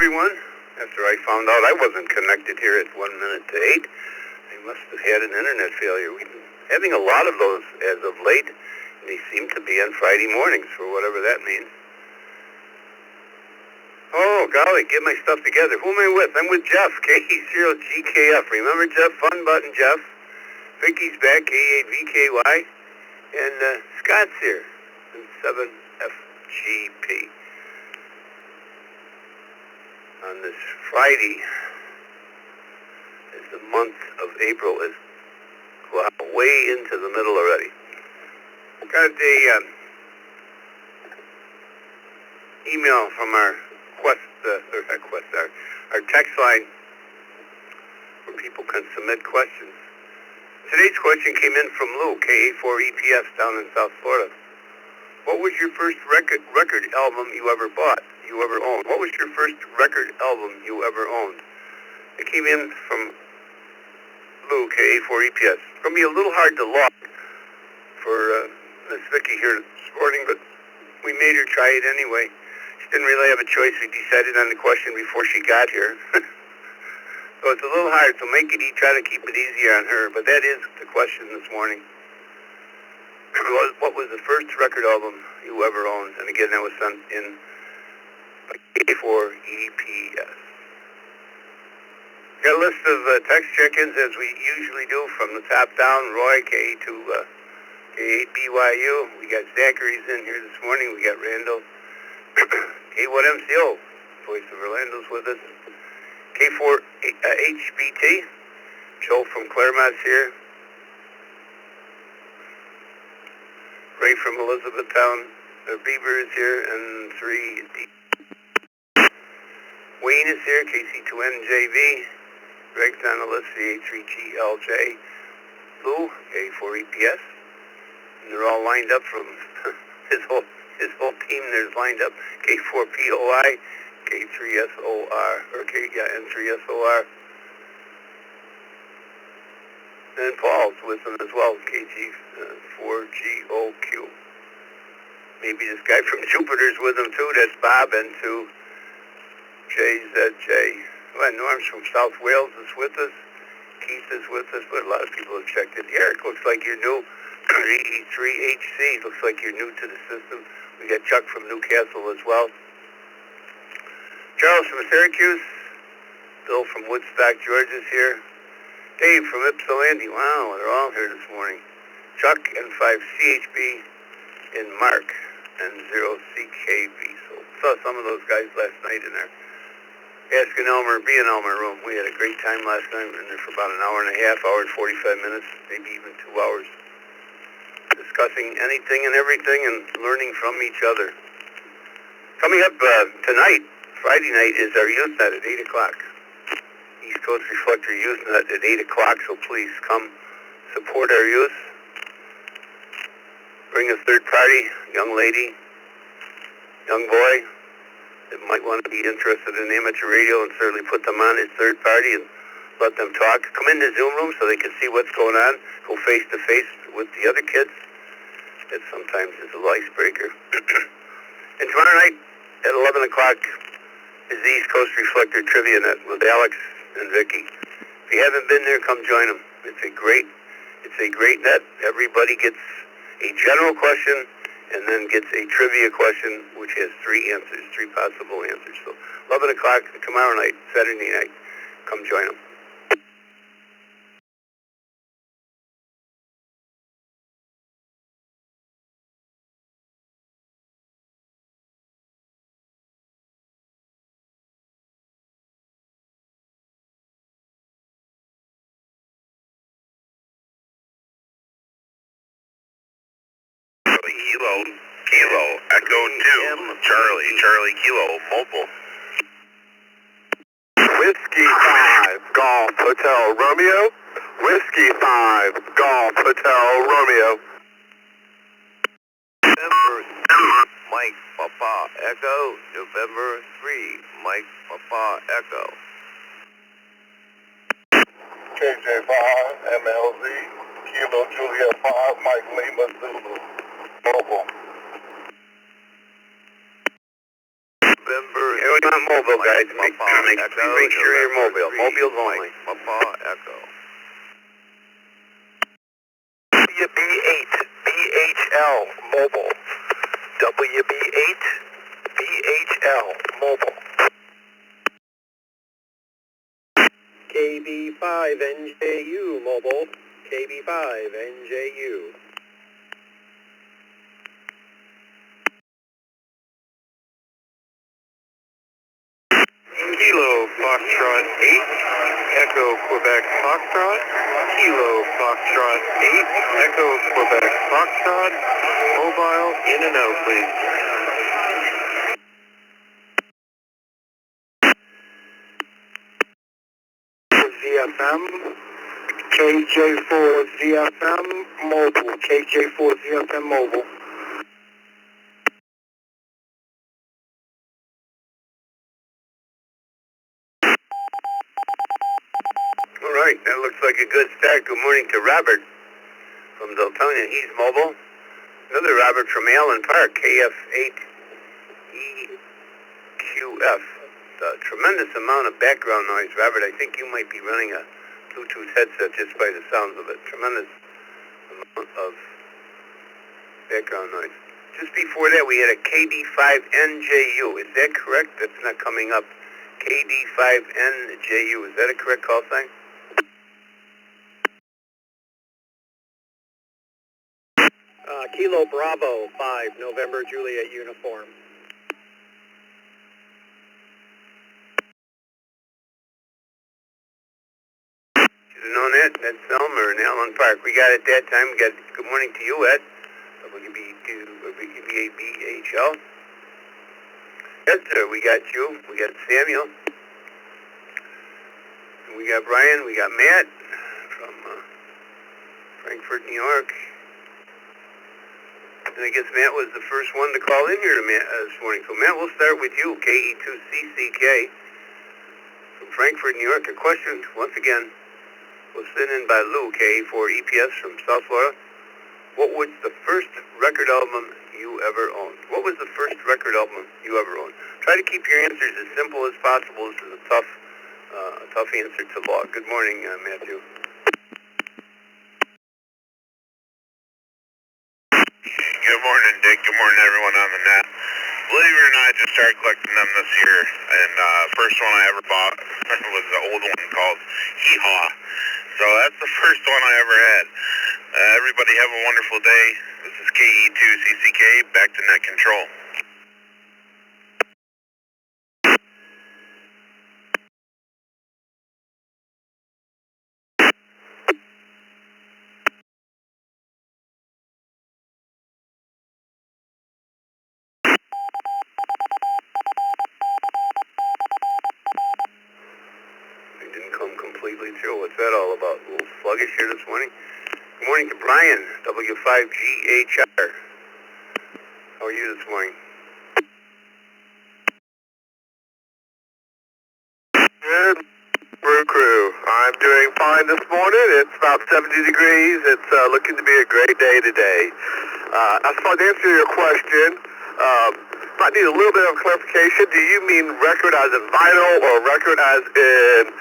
everyone. After I found out I wasn't connected here at 1 minute to 8, I must have had an internet failure. We've been having a lot of those as of late, and they seem to be on Friday mornings, for whatever that means. Oh, golly, get my stuff together. Who am I with? I'm with Jeff, K0GKF. Remember Jeff? Fun button Jeff. Vicky's back, K8VKY. And Scott's here, 7FGP. On this Friday, as the month of April is way into the middle already. Got a email from our our text line where people can submit questions. Today's question came in from Lou, K84EPS down in South Florida. What was your first record album you ever bought, you ever owned? What was your first record album you ever owned? It came in from Lou, K84EPS. It's going to be a little hard to log for Miss Vicky here this morning, but we made her try it anyway. She didn't really have a choice. We decided on the question before she got here. So it's a little hard, so try to keep it easier on her. But that is the question this morning. What was the first record album you ever owned? And again, that was sent in by K4EPS. Got a list of text check-ins as we usually do from the top down. Roy, K8BYU. We got Zachary's in here this morning. We got Randall. K1MCO, voice of Orlando's with us. K4HBT, Joe from Claremont's here. Ray from Elizabethtown, Beaver is here, and 3D. Wayne is here, KC2NJV. Greg's on the list, CH3GLJ. Lou, K4EPS. And they're all lined up from his whole team there's lined up. K4POI, K3SOR, N3SOR. And Paul's with them as well, KG4GOQ. Maybe this guy from Jupiter's with them too, that's Bob, and to JZJ. Well, Norm's from South Wales is with us. Keith is with us, but a lot of people have checked it. Eric, looks like you're new. E3HC, looks like you're new to the system. We got Chuck from Newcastle as well. Charles from Syracuse. Bill from Woodstock, Georgia's here. Dave from Ypsilanti. Wow, they're all here this morning. Chuck and 5CHB and Mark and 0CKB. So saw some of those guys last night in there. Ask an Elmer, be an Elmer room. We had a great time last night. We were in there for about an hour and a half, hour and 45 minutes, maybe even 2 hours. Discussing anything and everything and learning from each other. Coming up tonight, Friday night, is our Youth Net at 8 o'clock. East Coast Reflector Youth Net at 8 o'clock, so please come support our youth. Bring a third party, young lady, young boy that might want to be interested in amateur radio, and certainly put them on as third party and let them talk. Come in the Zoom room so they can see what's going on. Go face to face with the other kids. That sometimes is a icebreaker. And tomorrow night at 11 o'clock is the East Coast Reflector Trivia Net with Alex and Vicky. If you haven't been there, come join them. It's a great net. Everybody gets a general question and then gets a trivia question, which has 3 answers, 3 possible answers. So 11 o'clock tomorrow night, Saturday night. Come join them. Kilo, Echo 2, Charlie Kilo, mobile. Whiskey 5, Golf Hotel Romeo. Whiskey 5, Golf Hotel Romeo. November 3, Mike Papa Echo. November 3, Mike Papa Echo. KJ5, MLZ, Kilo Julia 5, Mike Lima Zulu. Mobile. November we want mobile, guys. Make sure you're mobile. Mobile's only. Papa Echo. WB8 BHL mobile. WB8 BHL mobile. KB5NJU mobile. KB5NJU. Kilo Foxtrot 8, Echo Quebec Foxtrot, Kilo Foxtrot 8, Echo Quebec Foxtrot, mobile in and out, please. ZFM, KJ4 ZFM mobile, KJ4 ZFM mobile. All right, that looks like a good start. Good morning to Robert from Deltonia. He's mobile. Another Robert from Allen Park, KF8EQF. Tremendous amount of background noise, Robert. I think you might be running a Bluetooth headset just by the sounds of it. Tremendous amount of background noise. Just before that, we had a KD5NJU. Is that correct? That's not coming up. KD5NJU. Is that a correct call sign? Kilo Bravo 5, November Juliet uniform. Should have known that. That's Elmer in Allen Park. We got it that time. We got good morning to you, Ed. WB8BHL. Yes, sir. We got you. We got Samuel. We got Brian. We got Matt from Frankfurt, New York. And I guess Matt was the first one to call in here this morning. So Matt, we'll start with you, KE2CCK from Frankfurt, New York. A question, once again, was sent in by Lou, KE4EPS from South Florida. What was the first record album you ever owned? What was the first record album you ever owned? Try to keep your answers as simple as possible. This is a tough answer to log. Good morning, Matthew. Good morning, Dick. Good morning, everyone on the net. Believe it or not, I just started collecting them this year, and first one I ever bought was the old one called Hee Haw. So that's the first one I ever had. Everybody have a wonderful day. This is KE2CCK, back to net control. Completely through. What's that all about? A little sluggish here this morning. Good morning to Brian, W5GHR. How are you this morning? Good brew crew. I'm doing fine this morning. It's about 70 degrees. It's looking to be a great day today. As far as answering your question, I need a little bit of clarification. Do you mean record as in vinyl or record as in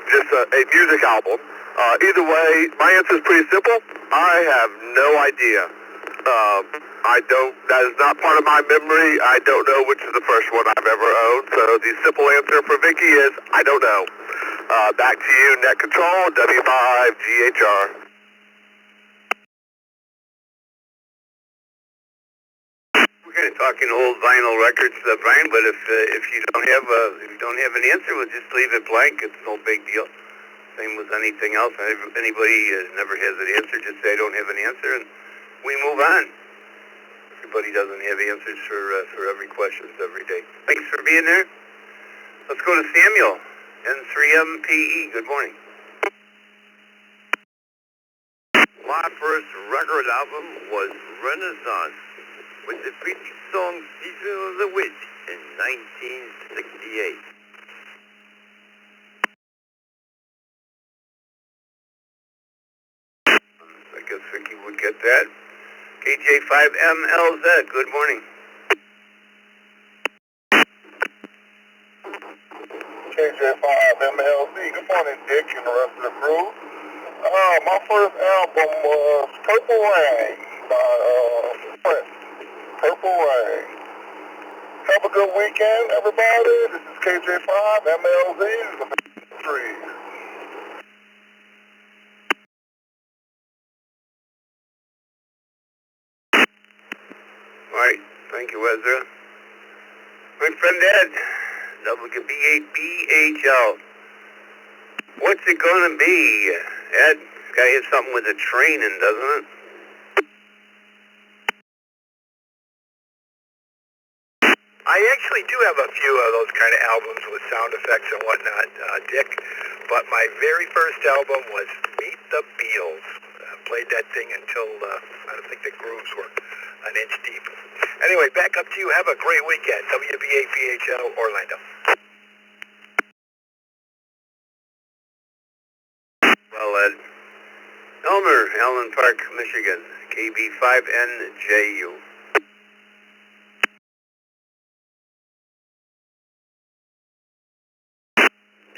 just a music album? Either way, my answer is pretty simple. I have no idea. That is not part of my memory. I don't know which is the first one I've ever owned. So the simple answer for Vicky is, I don't know. Back to you, Net Control, W5GHR. We're kind of talking old vinyl records, Brian. But if you don't have an answer, we'll just leave it blank. It's no big deal. Same with anything else. Anybody never has an answer, just say I don't have an answer, and we move on. Everybody doesn't have answers for every question every day. Thanks for being there. Let's go to Samuel, N3MPE. Good morning. My first record album was Renaissance with the pretty song Season of the Witch in 1968. I guess Vicky would get that. KJ5MLZ, good morning. KJ5MLZ. Good morning, Dick, and the rest of the crew. My first album was Purple Rain by Prince. Purple Rain. Have a good weekend, everybody. This is KJ5MLZ. The trees. All right. Thank you, Ezra. My friend Ed, WB8BHL. What's it gonna be? Ed, this guy has something with a train in, doesn't it? I actually do have a few of those kind of albums with sound effects and whatnot, Dick. But my very first album was Meet the Beatles. Played that thing until I don't think the grooves were an inch deep. Anyway, back up to you. Have a great weekend. WBAPHL Orlando. Well, Ed. Elmer, Allen Park, Michigan, KB5NJU.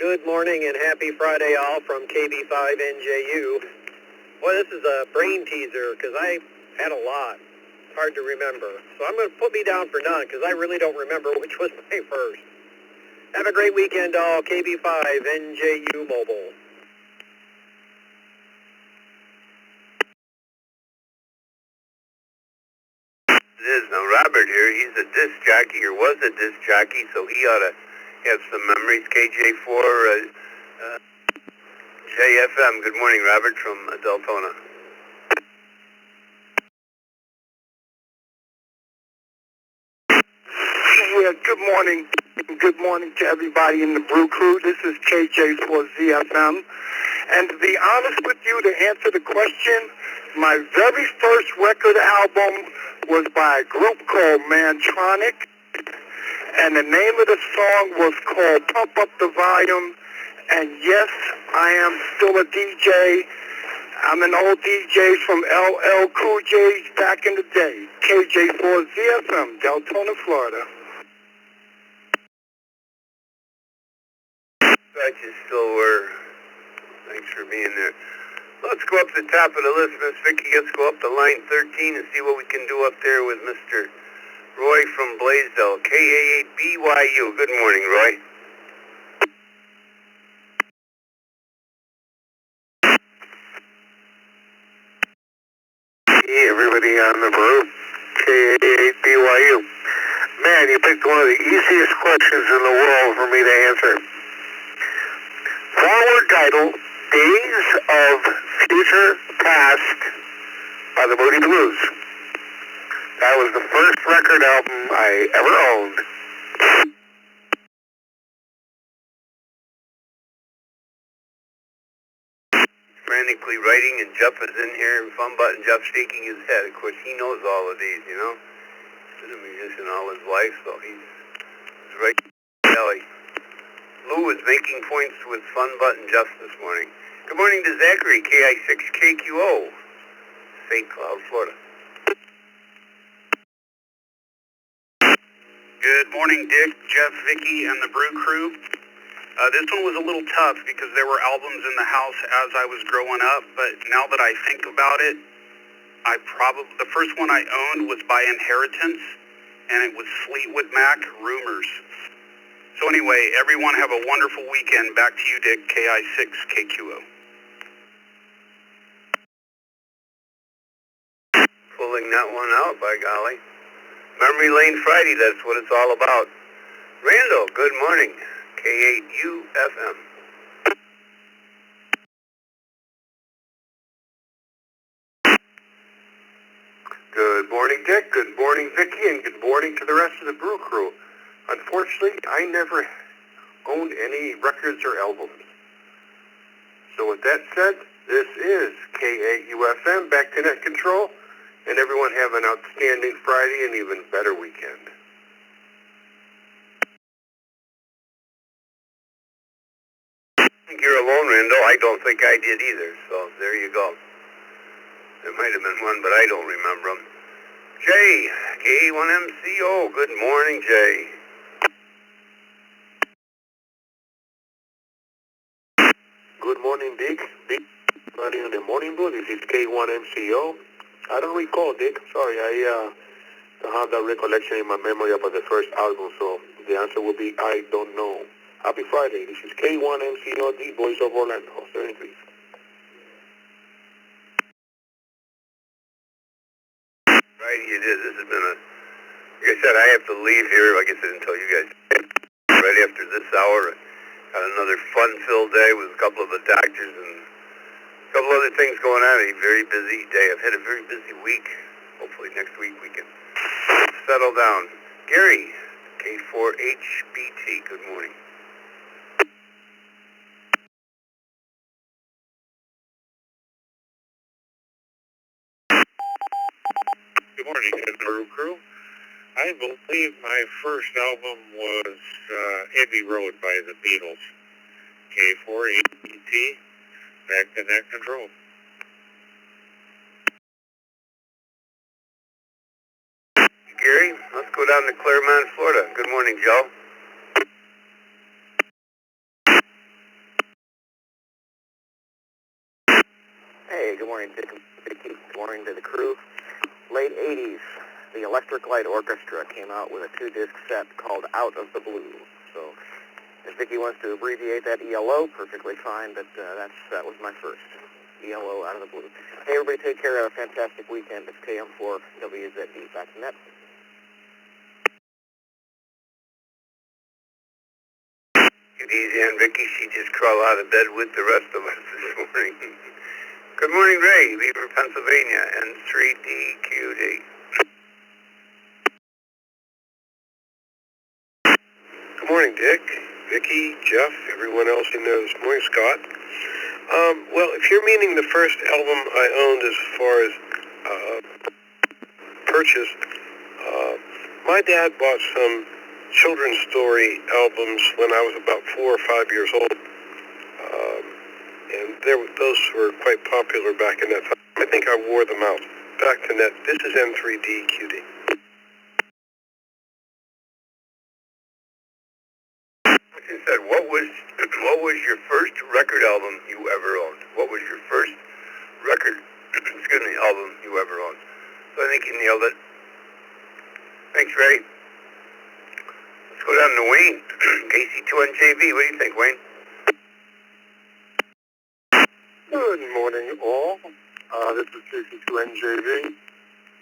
Good morning and happy Friday all from KB5NJU. Boy, this is a brain teaser because I had a lot. It's hard to remember. So I'm going to put me down for none because I really don't remember which was my first. Have a great weekend all. KB5NJU Mobile. It is. Now, Robert here, he's a disc jockey, or was a disc jockey, so he ought to have some memories. KJ4, JFM. Good morning, Robert, from Deltona. Yeah, good morning. Good morning to everybody in the Brew Crew. This is KJ4ZFM. And to be honest with you, to answer the question, my very first record album was by a group called Mantronic. And the name of the song was called Pump Up the Volume. And yes, I am still a DJ. I'm an old DJ from LL Cool J's back in the day. KJ4ZFM, Deltona, Florida. Glad you still were. Thanks for being there. Let's go up to the top of the list, Miss Vicky. Let's go up to line 13 and see what we can do up there with Mr. Roy from Blaisdell. KA8BYU. Good morning, Roy. Hey, everybody on the Brew. KA8BYU. Man, you picked one of the easiest questions in the world for me to answer. Forward title, Days of Future Past by the Moody Blues. That was the first record album I ever owned. Frantically writing, and Jeff is in here, and Fun Button Jeff shaking his head. Of course, he knows all of these, you know. He's been a musician all his life, so he's right in the belly. Lou is making points with Fun Button Jeff this morning. Good morning to Zachary, KI6KQO, St. Cloud, Florida. Good morning, Dick, Jeff, Vicky, and the Brew Crew. This one was a little tough because there were albums in the house as I was growing up, but now that I think about it, the first one I owned was by inheritance, and it was Fleetwood Mac, Rumors. So anyway, everyone have a wonderful weekend. Back to you, Dick, KI6KQO. Pulling that one out, by golly. Memory Lane Friday, that's what it's all about. Randall, good morning. K8UFM. Good morning, Dick. Good morning, Vicky, and good morning to the rest of the Brew Crew. Unfortunately, I never owned any records or albums. So with that said, this is KAUFM, back to net control, and everyone have an outstanding Friday and even better weekend. I think you're alone, Randall. I don't think I did either, so there you go. There might have been one, but I don't remember them. Jay, K1MCO, good morning, Jay. morning, Dick. Dick, running in the morning brew. This is K1MCO. I don't recall, Dick. Sorry, I don't have that recollection in my memory about the first album, so the answer will be I don't know. Happy Friday. This is K1MCO, the voice of Orlando, 73. Right, you did. This has been a... Like I said, I have to leave here. Like I said, didn't tell you guys. Right after this hour, had another fun-filled day with a couple of the doctors and a couple other things going on. A very busy day. I've had a very busy week. Hopefully next week we can settle down. Gary, K4HBT, good morning. Good morning, Brew Crew. I believe my first album was Abbey Road by the Beatles. K4HBT, back to net control. Gary, let's go down to Claremont, Florida. Good morning, Joe. Hey, good morning, Dick and Vicky. Good morning to the crew. Late 80s, the Electric Light Orchestra came out with a 2-disc set called Out of the Blue. So if Vicky wants to abbreviate that ELO, perfectly fine, but that was my first. ELO, Out of the Blue. Hey, everybody, take care. Have a fantastic weekend. It's KM4 WZD. Back to net. Get easy on Vicky. She just crawled out of bed with the rest of us this morning. Good morning, Ray, Beaver, Pennsylvania, N3DQD. Good morning, Dick, Vicky, Jeff, everyone else in there this morning, Scott. Well, if you're meaning the first album I owned as far as purchase, my dad bought some children's story albums when I was about 4 or 5 years old. And those were quite popular back in that time. I think I wore them out. Back to net. This is N3DQD. You said, what was your first record album you ever owned? What was your first record, album you ever owned? So I think you nailed it. Thanks, Ray. Let's go down to Wayne, KC2NJV. What do you think, Wayne? Good morning, all. This is KC2NJV.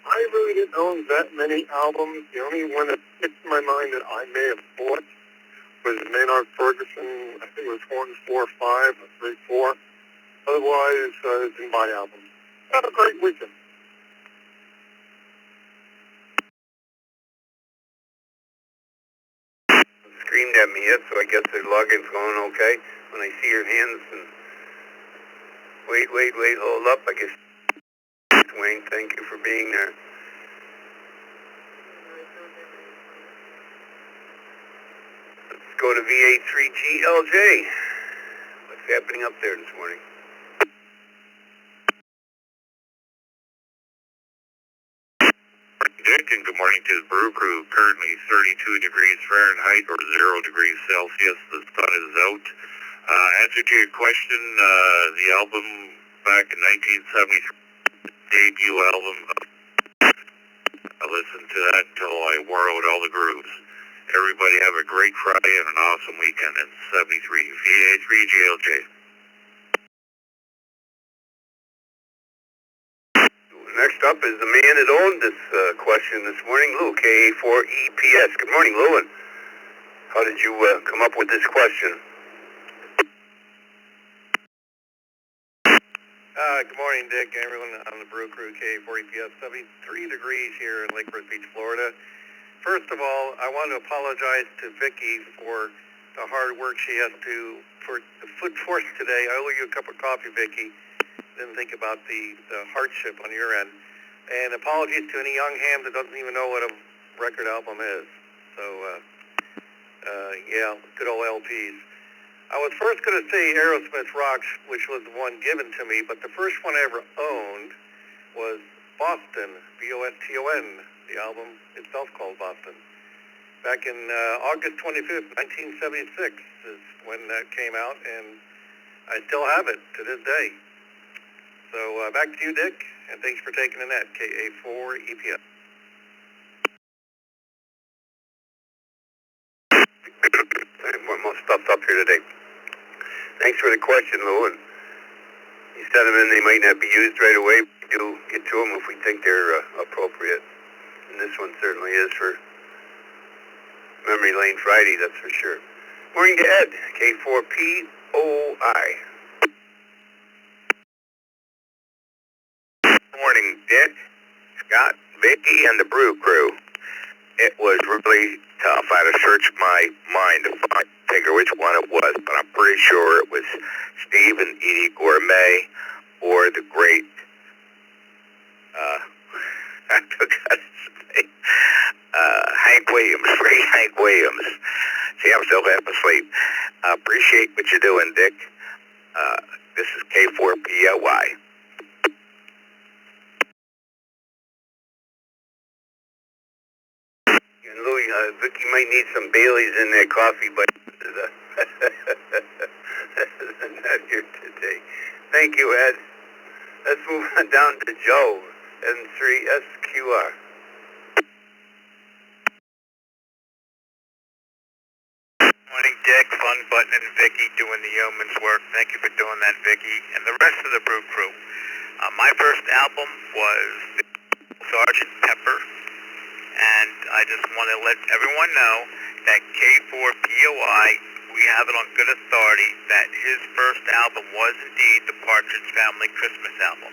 I really didn't own that many albums. The only one that sticks in my mind that I may have bought was Maynard Ferguson. I think it was 145 or 34. Otherwise, didn't buy albums. Have a great weekend. Screamed at me yet, so I guess their login's going okay. When I see your hands and wait, hold up. I guess, Wayne, thank you for being there. Let's go to VA3GLJ. What's happening up there this morning? Dick, and good morning to the Brew Crew. Currently 32 degrees Fahrenheit or 0 degrees Celsius. The sun is out. Answer to your question, the album back in 1973, debut album. I listened to that until I wore out all the grooves. Everybody have a great Friday and an awesome weekend in 73. VA3GLJ. Next up is the man that owned this question this morning, Lou, KA4EPS. Good morning, Lou. And how did you come up with this question? Good morning, Dick, and everyone on the Brew Crew, KA4EPS. 73 degrees here in Lake Forest Beach, Florida. First of all, I want to apologize to Vicky for the hard work she has to, for the foot force today. I owe you a cup of coffee, Vicky. Didn't think about the hardship on your end. And apologies to any young ham that doesn't even know what a record album is. So, yeah, good old LPs. I was first going to say Aerosmith Rocks, which was the one given to me, but the first one I ever owned was Boston, B-O-S-T-O-N, the album itself called Boston. Back in August 25th, 1976 is when that came out, and I still have it to this day. So back to you, Dick, and thanks for taking the net, KA4 EPS. More stuff up here today. Thanks for the question, Lou. And you sent them in. They might not be used right away. We do get to them if we think they're appropriate. And this one certainly is for Memory Lane Friday, that's for sure. Morning to Ed, K4POI. Morning, Dick, Scott, Vicky, and the Brew Crew. It was really tough. I had to search my mind to figure which one it was, but I'm pretty sure it was Steve and Edie Gourmet or the great, I forgot his name, Hank Williams, great Hank Williams. See, I'm still half asleep. I appreciate what you're doing, Dick. This is K4POI. And Louis, Vicky might need some Baileys in that coffee, but not here today. Thank you, Ed. Let's move on down to Joe, N3SQR. Morning, Dick, Fun Button, and Vicky doing the yeoman's work. Thank you for doing that, Vicky, and the rest of the Brew Crew. My first album was Sgt. Pepper, and I just want to let everyone know that K4POI, we have it on good authority that his first album was indeed the Partridge Family Christmas album.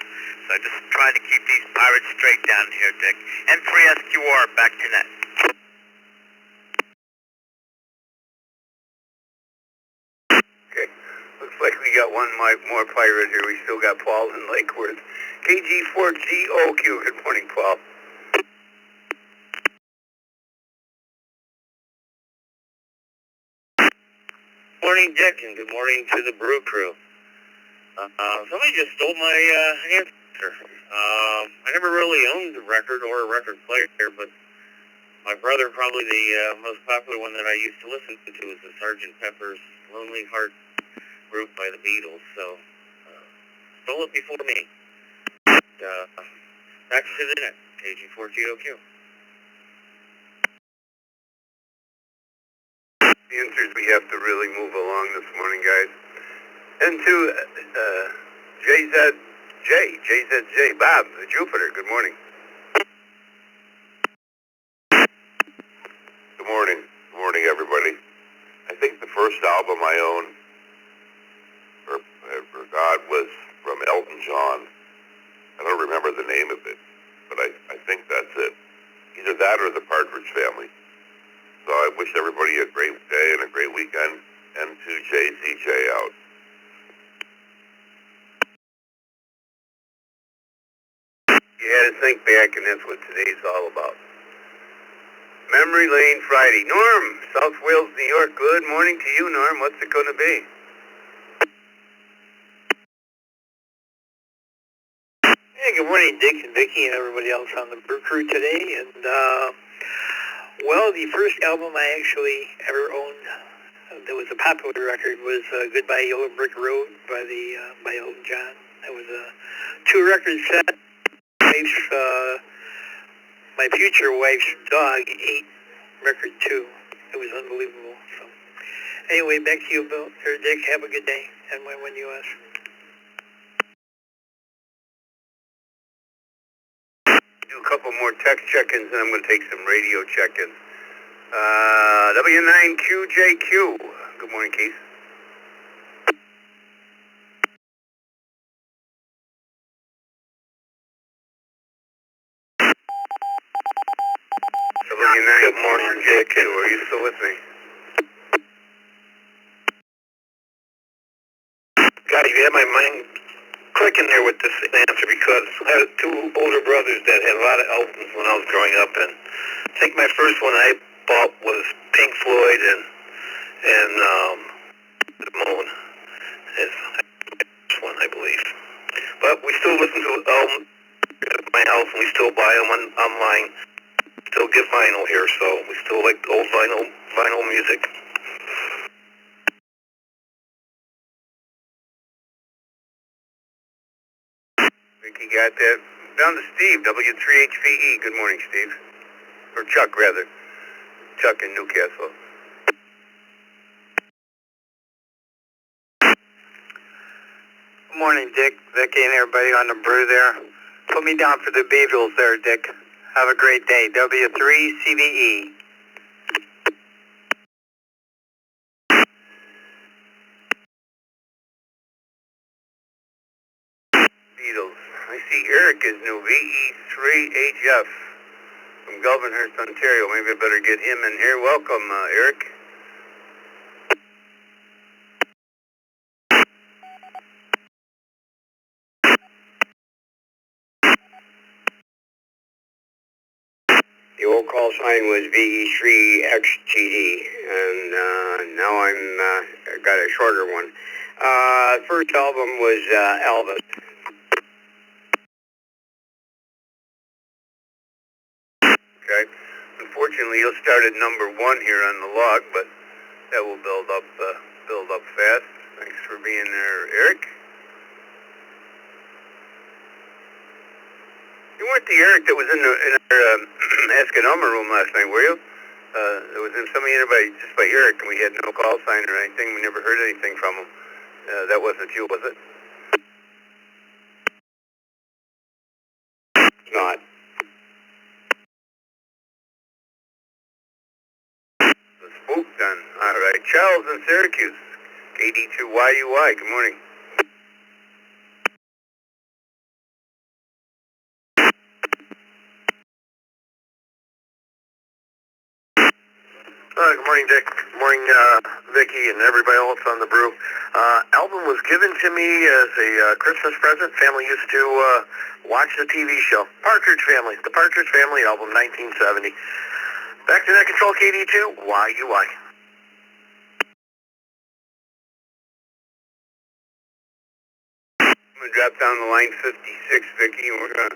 So I just try to keep these pirates straight down here, Dick. And 3SQR, back to net. Okay, looks like we got one more pirate here. We still got Paul in Lakeworth. KG4GOQ, good morning, Paul. Morning, Dick, and good morning to the Brew Crew. Somebody just stole my answer. I never really owned a record or a record player, but my brother, probably the most popular one that I used to listen to was the Sgt. Pepper's Lonely Heart group by the Beatles, so stole it before me. Back to the net, KG4GOQ. The answers we have to really move along this morning, guys. And to JZJ, Bob, the Jupiter, good morning. Good morning. Good morning, everybody. I think the first album I owned for God was from Elton John. I don't remember the name of it, but I think that's it. Either that or the Partridge Family. So I wish everybody a great day and a great weekend, and to JZJ out. You had to think back, and that's what today's all about. Memory Lane Friday. Norm, South Wales, New York. Good morning to you, Norm. What's it going to be? Hey, good morning, Dick and Vicky and everybody else on the Brew Crew today. And, well, the first album I actually ever owned that was a popular record was Goodbye Yellow Brick Road by Elton John. That was a 2-record set. My future wife's dog ate record 2. It was unbelievable. So, anyway, back to you, Bill, or Dick. Have a good day, and when US. Do a couple more text check-ins, and I'm going to take some radio check-ins. W9QJQ. Good morning, Keith. Good morning, JQ. Are you still with me? God, you had my mind clicking there with this answer because I had 2 older brothers that had a lot of albums when I was growing up, and I think my first one I bought was Pink Floyd and the Moon. It's this one, I believe. But we still listen to albums at my house, and we still buy them online. Still get vinyl here, so we still like old vinyl music. Vicky got that. Down to Steve, W3HVE. Good morning, Steve. Or Chuck, rather. Chuck in Newcastle. Good morning, Dick, Vicky, and everybody on the brew there. Put me down for the Beatles there, Dick. Have a great day. W3CVE. Beatles. I see Eric is new, VE3HF from Galvinhurst, Ontario. Maybe I better get him in here. Welcome, Eric. The old call sign was VE3XGD, and now I got a shorter one. First album was Elvis. Okay. Unfortunately, you'll start at number 1 here on the log, but that will build up fast. Thanks for being there, Eric. You weren't the Eric that was in our Ask a Number room last night, were you? There was somebody in there just by Eric, and we had no call sign or anything. We never heard anything from him. That wasn't you, was it? Not. The spook done. All right. Charles in Syracuse. KD2YUY. Good morning. Good morning, Dick. Good morning, Vicky, and everybody else on the brew. Album was given to me as a Christmas present. Family used to watch the TV show. Partridge Family. The Partridge Family album, 1970. Back to that control, KD2YUY. I'm gonna drop down the line 56, Vicky, and we're gonna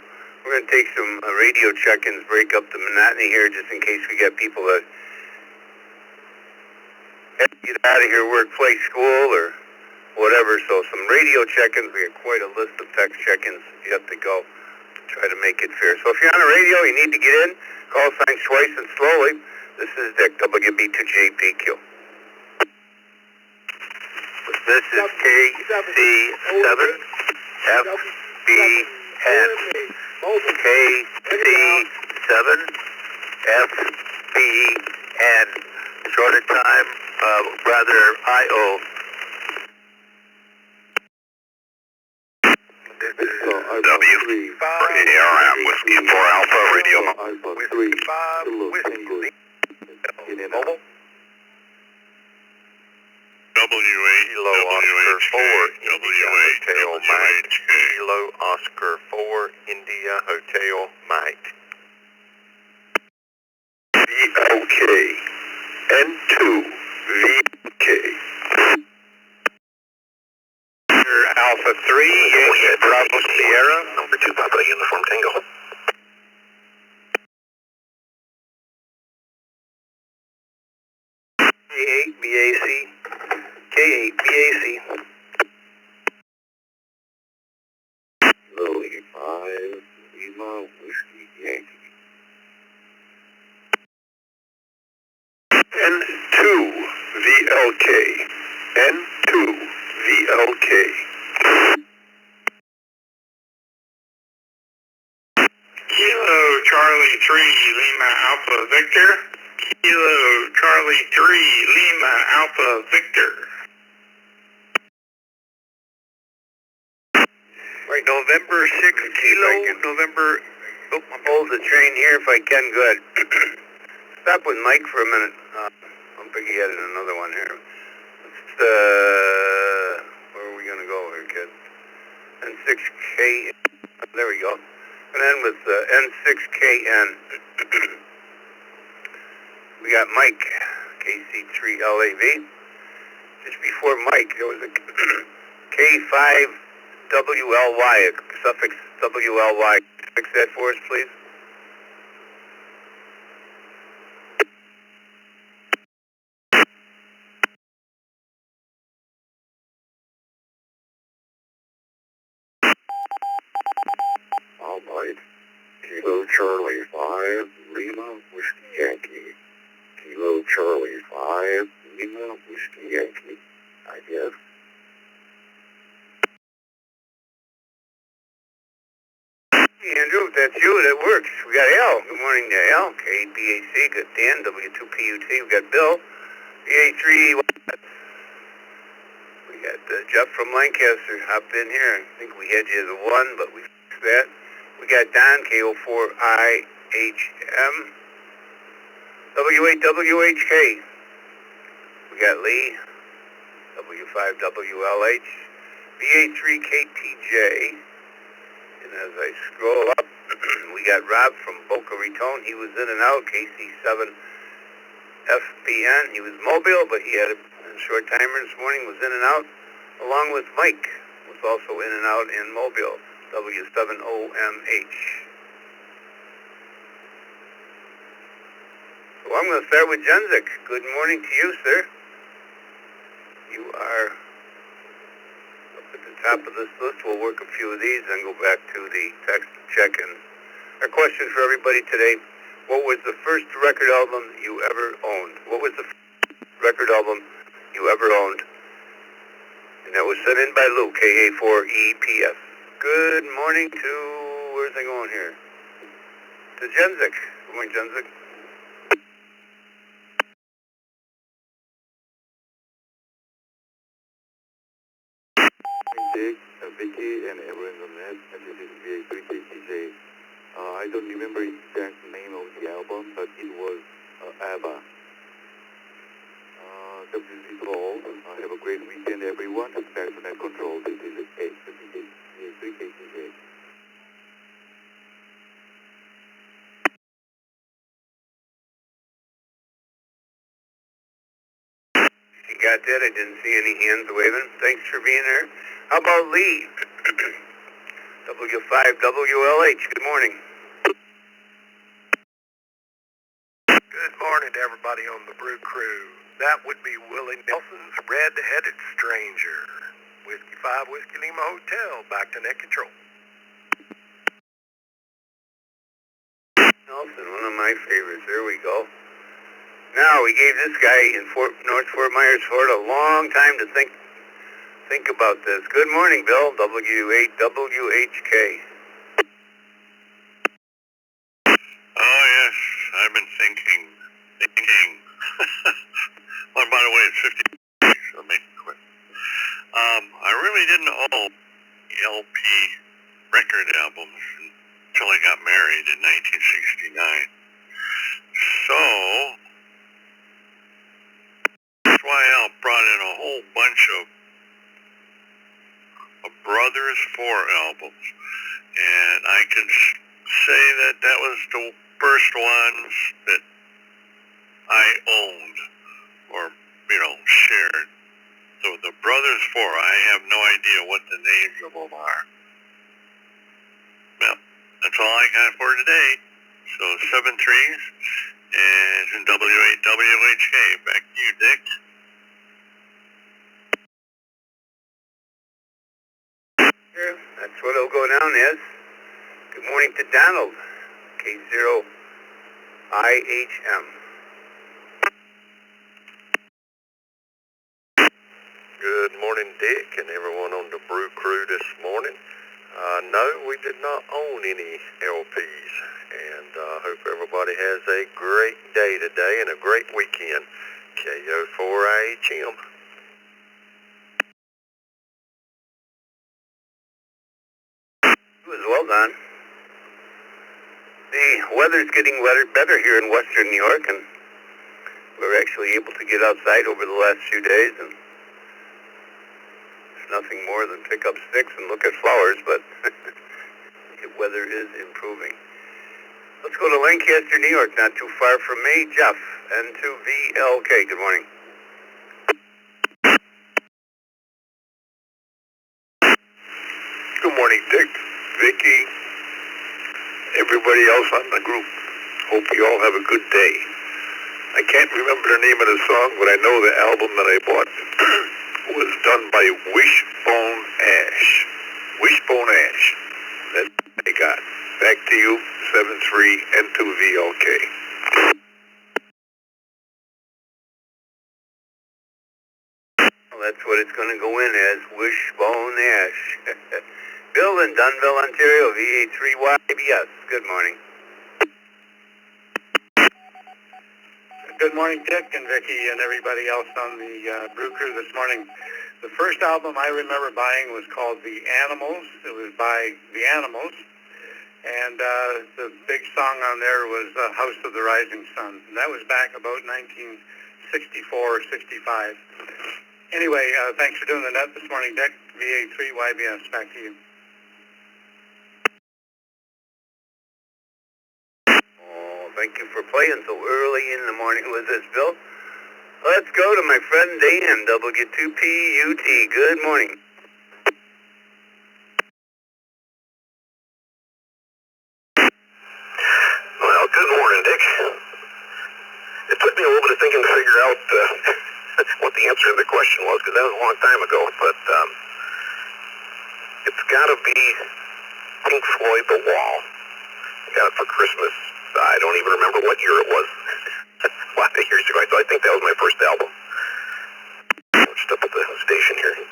take some radio check-ins, break up the monotony here, just in case we get people that have to get out of here, work, play, school, or whatever. So some radio check-ins. We have quite a list of text check-ins yet to go. Try to make it fair. So if you're on the radio, you need to get in. Call sign twice and slowly. This is Dick, WB2JPQ. This is KC7FBN. KC7FBN. Shorter time, rather IO. WARM, Whiskey 4 Alpha, Radio Whiskey 5, Whiskey Mobile. Kilo Oscar 4, India Hotel Mike. Kilo Oscar 4, India Hotel Mike. VOK. N2. VK. Alpha 3, Yankee Bravo Sierra. Number 2 Papa Uniform Tango. K8 BAC. K8 BAC. Lily 5, Lima, Whiskey, Yankee. N2 VLK. N2 VLK. Kilo Charlie 3 Lima Alpha Victor. Kilo Charlie 3 Lima Alpha Victor. Right, November 6 Kilo, November, I'm hold the train here if I can, good. Stop with Mike for a minute. I'm thinking he had another one here. Where are we going to go here, kid? N6K, there we go. And then with N6KN. We got Mike, KC3LAV. Just before Mike, there was a K5WLY, a suffix WLY. Fix that for us, please. flight. Kilo Charlie 5, Lima, Whiskey Yankee. Kilo Charlie 5, Lima, Whiskey Yankee, I guess. Hey, Andrew, if that's you, that works. We got Al. Good morning to Al. KBAC, got Dan, W2PUT. We got Bill, BA3. We got Jeff from Lancaster. Hop in here. I think we had you as a 1, but we fixed that. We got Don, KO4IHM. W8WHK. We got Lee, W5WLH. BA3KTJ. And as I scroll up, we got Rob from Boca Raton. He was in and out. KC7FBN. He was mobile, but he had a short timer this morning, was in and out, along with Mike, was also in and out in mobile, W7OMH. So I'm going to start with Jenzik. Good morning to you, sir. You are up at the top of this list. We'll work a few of these and go back to the text check-in. Our question for everybody today, what was the first record album you ever owned? What was the first record album you ever owned? And that was sent in by Lou, KA4EPS. Good morning to, where's I going here? To Jenzik. Good morning, Jenzik. Dick, Vicky, and everyone on that, and this is VA3KTJ. I don't remember the exact name of the album, but it was ABBA. WZ all. Have a great weekend, everyone. Back to Net Control. This is VA3KTJ. You got that? I didn't see any hands waving. Thanks for being there. How about Lee? W5WLH. Good morning. Good morning to everybody on the Brew Crew. That would be Willie Nelson's Red-Headed Stranger. Whiskey 5 Whiskey Lima Hotel, back to Net Control. Nelson, one of my favorites. There we go. Now, we gave this guy in North Fort Myers, Florida, a long time to think about this. Good morning, Bill, W8WHK. Oh, yes, I've been thinking. Oh, by the way, it's 50, so make it quick. I really didn't own LP record albums until I got married in 1969. So, that's why Al brought in a whole bunch of Brothers 4 albums. And I can say that that was the first ones that I owned or, shared. So the Brothers 4, I have no idea what the names of them are. Well, that's all I got for today. So 7 threes and W8WHK. Back to you, Dick. Sure, that's what it'll go down as. Good morning to Donald, K0IHM. Good morning, Dick, and everyone on the Brew Crew this morning. No, we did not own any LPs, and hope everybody has a great day today and a great weekend. KO4IHM. It was well done. The weather's getting better here in western New York, and we're actually able to get outside over the last few days, and there's nothing more than pick up sticks and look at flowers, but the weather is improving. Let's go to Lancaster, New York, not too far from me. Jeff, N2VLK, good morning. Good morning, Dick, Vicky, everybody else on the group. Hope you all have a good day. I can't remember the name of the song, but I know the album that I bought was done by Wishbone Ash. Wishbone Ash. That's what I got. back to you, 73N2VLK. Well, that's what it's going to go in as, Wishbone Ash. Bill in Dunville, Ontario, VA3YBS. Good morning. Good morning, Dick and Vicki and everybody else on the Brew Crew this morning. The first album I remember buying was called The Animals. It was by The Animals. And the big song on there was House of the Rising Sun. And that was back about 1964 or 65. Anyway, thanks for doing the net this morning, Dick. VA3YBS, back to you. Thank you for playing so early in the morning with us, Bill. Let's go to my friend Dan, W2PUT. Good morning. Well, good morning, Dick. It took me a little bit of thinking to figure out what the answer to the question was, because that was a long time ago, but it's got to be Pink Floyd, The Wall. I got it for Christmas. I don't even remember what year it was. A lot of years ago. I think that was my first album. I was just up at the station here,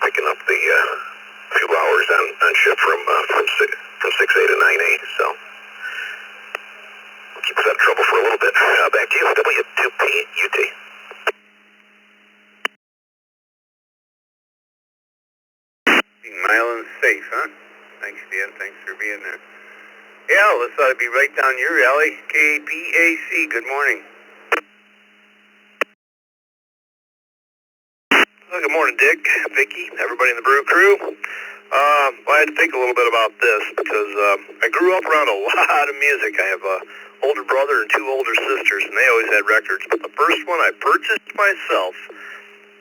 picking up the few hours on shift from 6A to 9A, so we'll keep us out of trouble for a little bit. Back to you, W2PUT. Being mild and safe, huh? Thanks, Dan. Thanks for being there. Yeah, this ought to be right down your alley. KBAC, good morning. Well, good morning, Dick, Vicki, everybody in the Brew Crew. I had to think a little bit about this because I grew up around a lot of music. I have an older brother and two older sisters, and they always had records. But the first one I purchased myself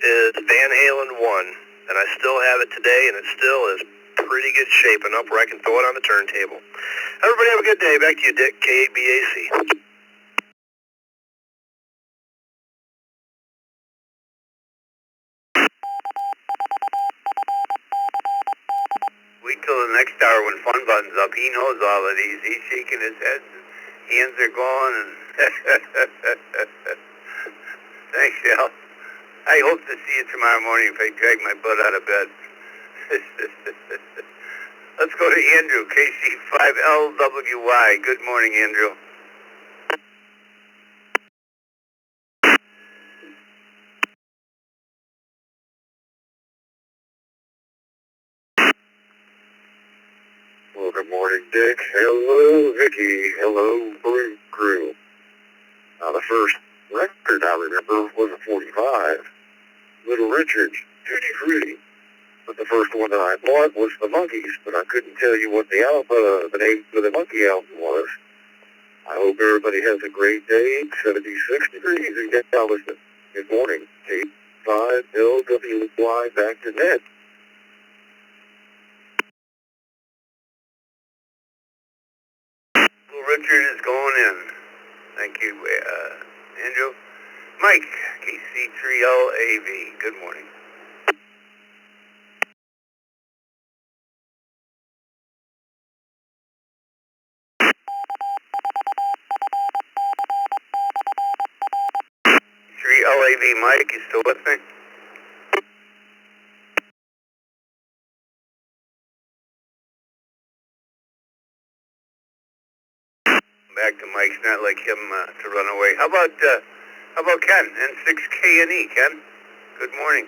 is Van Halen 1, and I still have it today, and it still is pretty good shape, enough where I can throw it on the turntable. Everybody have a good day. Back to you, Dick, KBAC. Wait till the next hour when Fun Button's up. He knows all of these. He's shaking his head. Hands are going. And thanks, Al. I hope to see you tomorrow morning if I drag my butt out of bed. Let's go to Andrew, KC5LWY. Good morning, Andrew. Well, good morning, Dick. Hello, Vicki. Hello, Brew Crew. The first record I remember was a 45, Little Richard's, Tutti Frutti. But the first one that I bought was the Monkees, but I couldn't tell you what the name of the Monkey album was. I hope everybody has a great day. 76 degrees in Galveston. Good morning. K5LWY back to net. Richard is going in. Thank you, Andrew. Mike, KC3LAV. Good morning. LAV, Mike, you still with me? Back to Mike's not like him to run away. How about Ken? N6KNE, Ken? Good morning.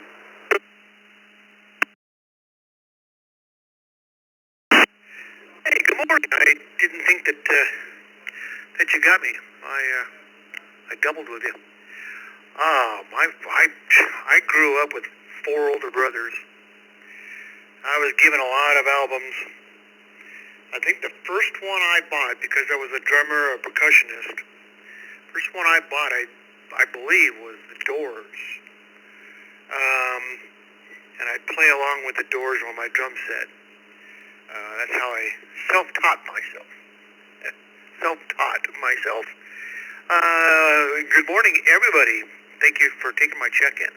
Hey, good morning. I didn't think that you got me. I doubled with you. I grew up with 4 older brothers. I was given a lot of albums. I think the first one I bought, because I was a drummer, a percussionist, first one I bought, I believe, was The Doors. And I'd play along with The Doors on my drum set. That's how I self-taught myself. Good morning, everybody. Thank you for taking my check-in.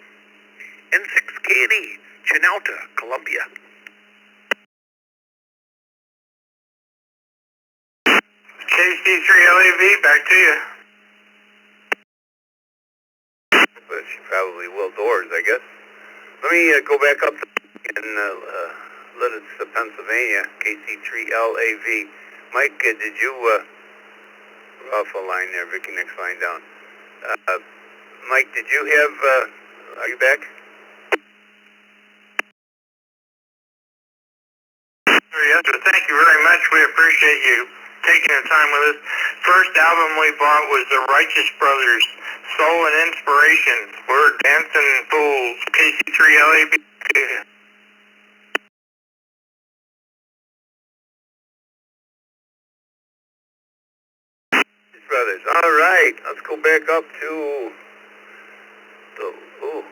N6KNE, Chinalta, Columbia. KC3LAV, back to you. But she probably will doors, I guess. Let me go back up and let us to Pennsylvania, KC3LAV. Mike, did you, off a line there, Vicky, next line down. Mike, did you have, are you back? Yes, sir. Thank you very much. We appreciate you taking the time with us. First album we bought was the Righteous Brothers, Soul and Inspiration. We're dancing fools. KC3LAB. Brothers. All right, let's go back up to the, oh,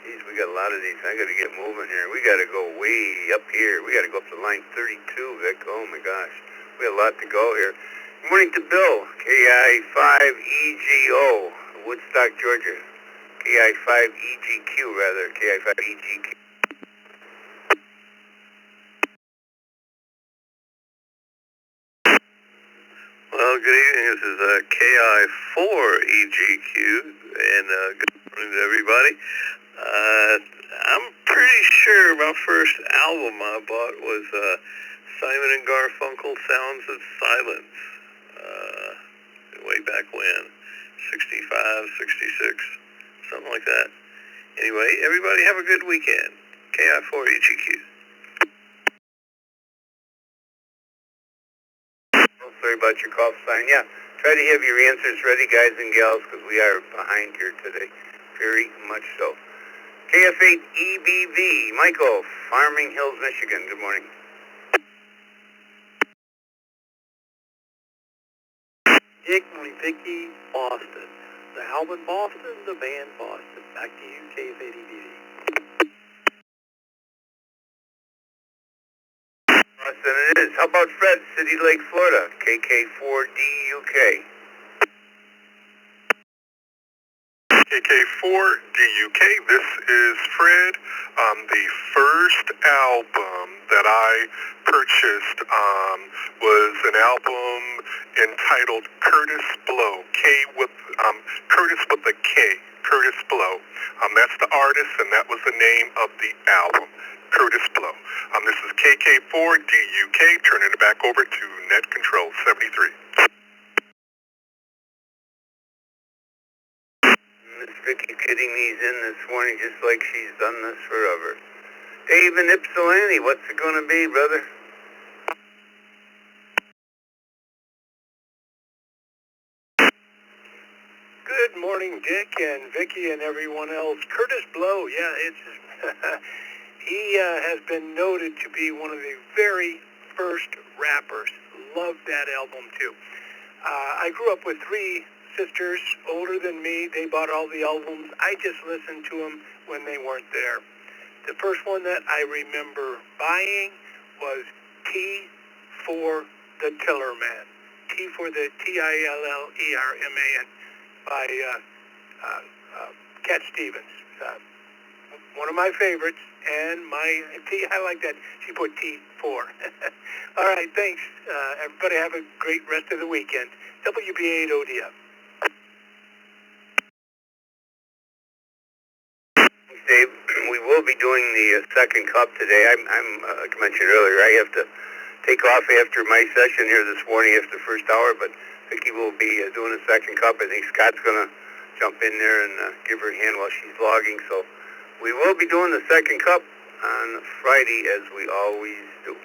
geez, we got a lot of these. I got to get moving here. We got to go way up here. We got to go up to line 32, Vic. Oh, my gosh. We got a lot to go here. Good morning to Bill, KI5EGO, Woodstock, Georgia. KI5EGQ, rather. KI5EGQ. Well, good evening. This is KI4EGQ, and good morning to everybody. I'm pretty sure my first album I bought was Simon and Garfunkel, Sounds of Silence, way back when, 65, 66, something like that. Anyway, everybody have a good weekend. KI4EGQ. Sorry about your call sign. Yeah, try to have your answers ready, guys and gals, because we are behind here today. Very much so. KF8EBV, Michael, Farming Hills, Michigan. Good morning. Dick, Vicky, Boston. The album Boston, the band Boston. Back to you, KF8EBV. Boston it is. How about Fred, City Lake, Florida, KK4DUK? KK4DUK, this is Fred. The first album that I purchased was an album entitled Curtis Blow. Curtis with a K. Curtis Blow. That's the artist, and that was the name of the album. Curtis Blow. This is KK4DUK, turning it back over to Net Control 73. Miss Vicky getting these in this morning just like she's done this forever. Dave in Ypsilanti, what's it going to be, brother? Good morning, Dick and Vicky and everyone else. Curtis Blow, yeah, it's he has been noted to be one of the very first rappers. Love that album too. I grew up with three sisters older than me. They bought all the albums. I just listened to them when they weren't there. The first one that I remember buying was T for the Tillerman. T for the Tillerman by Cat Stevens. One of my favorites, and my T, I like that. She put T4. All right, thanks. Everybody have a great rest of the weekend. WB8ODF. Dave, we will be doing the second cup today. Like I mentioned earlier, I have to take off after my session here this morning after the first hour, but Vicky will be doing the second cup. I think Scott's going to jump in there and give her a hand while she's logging. So we will be doing the second cup on Friday, as we always do.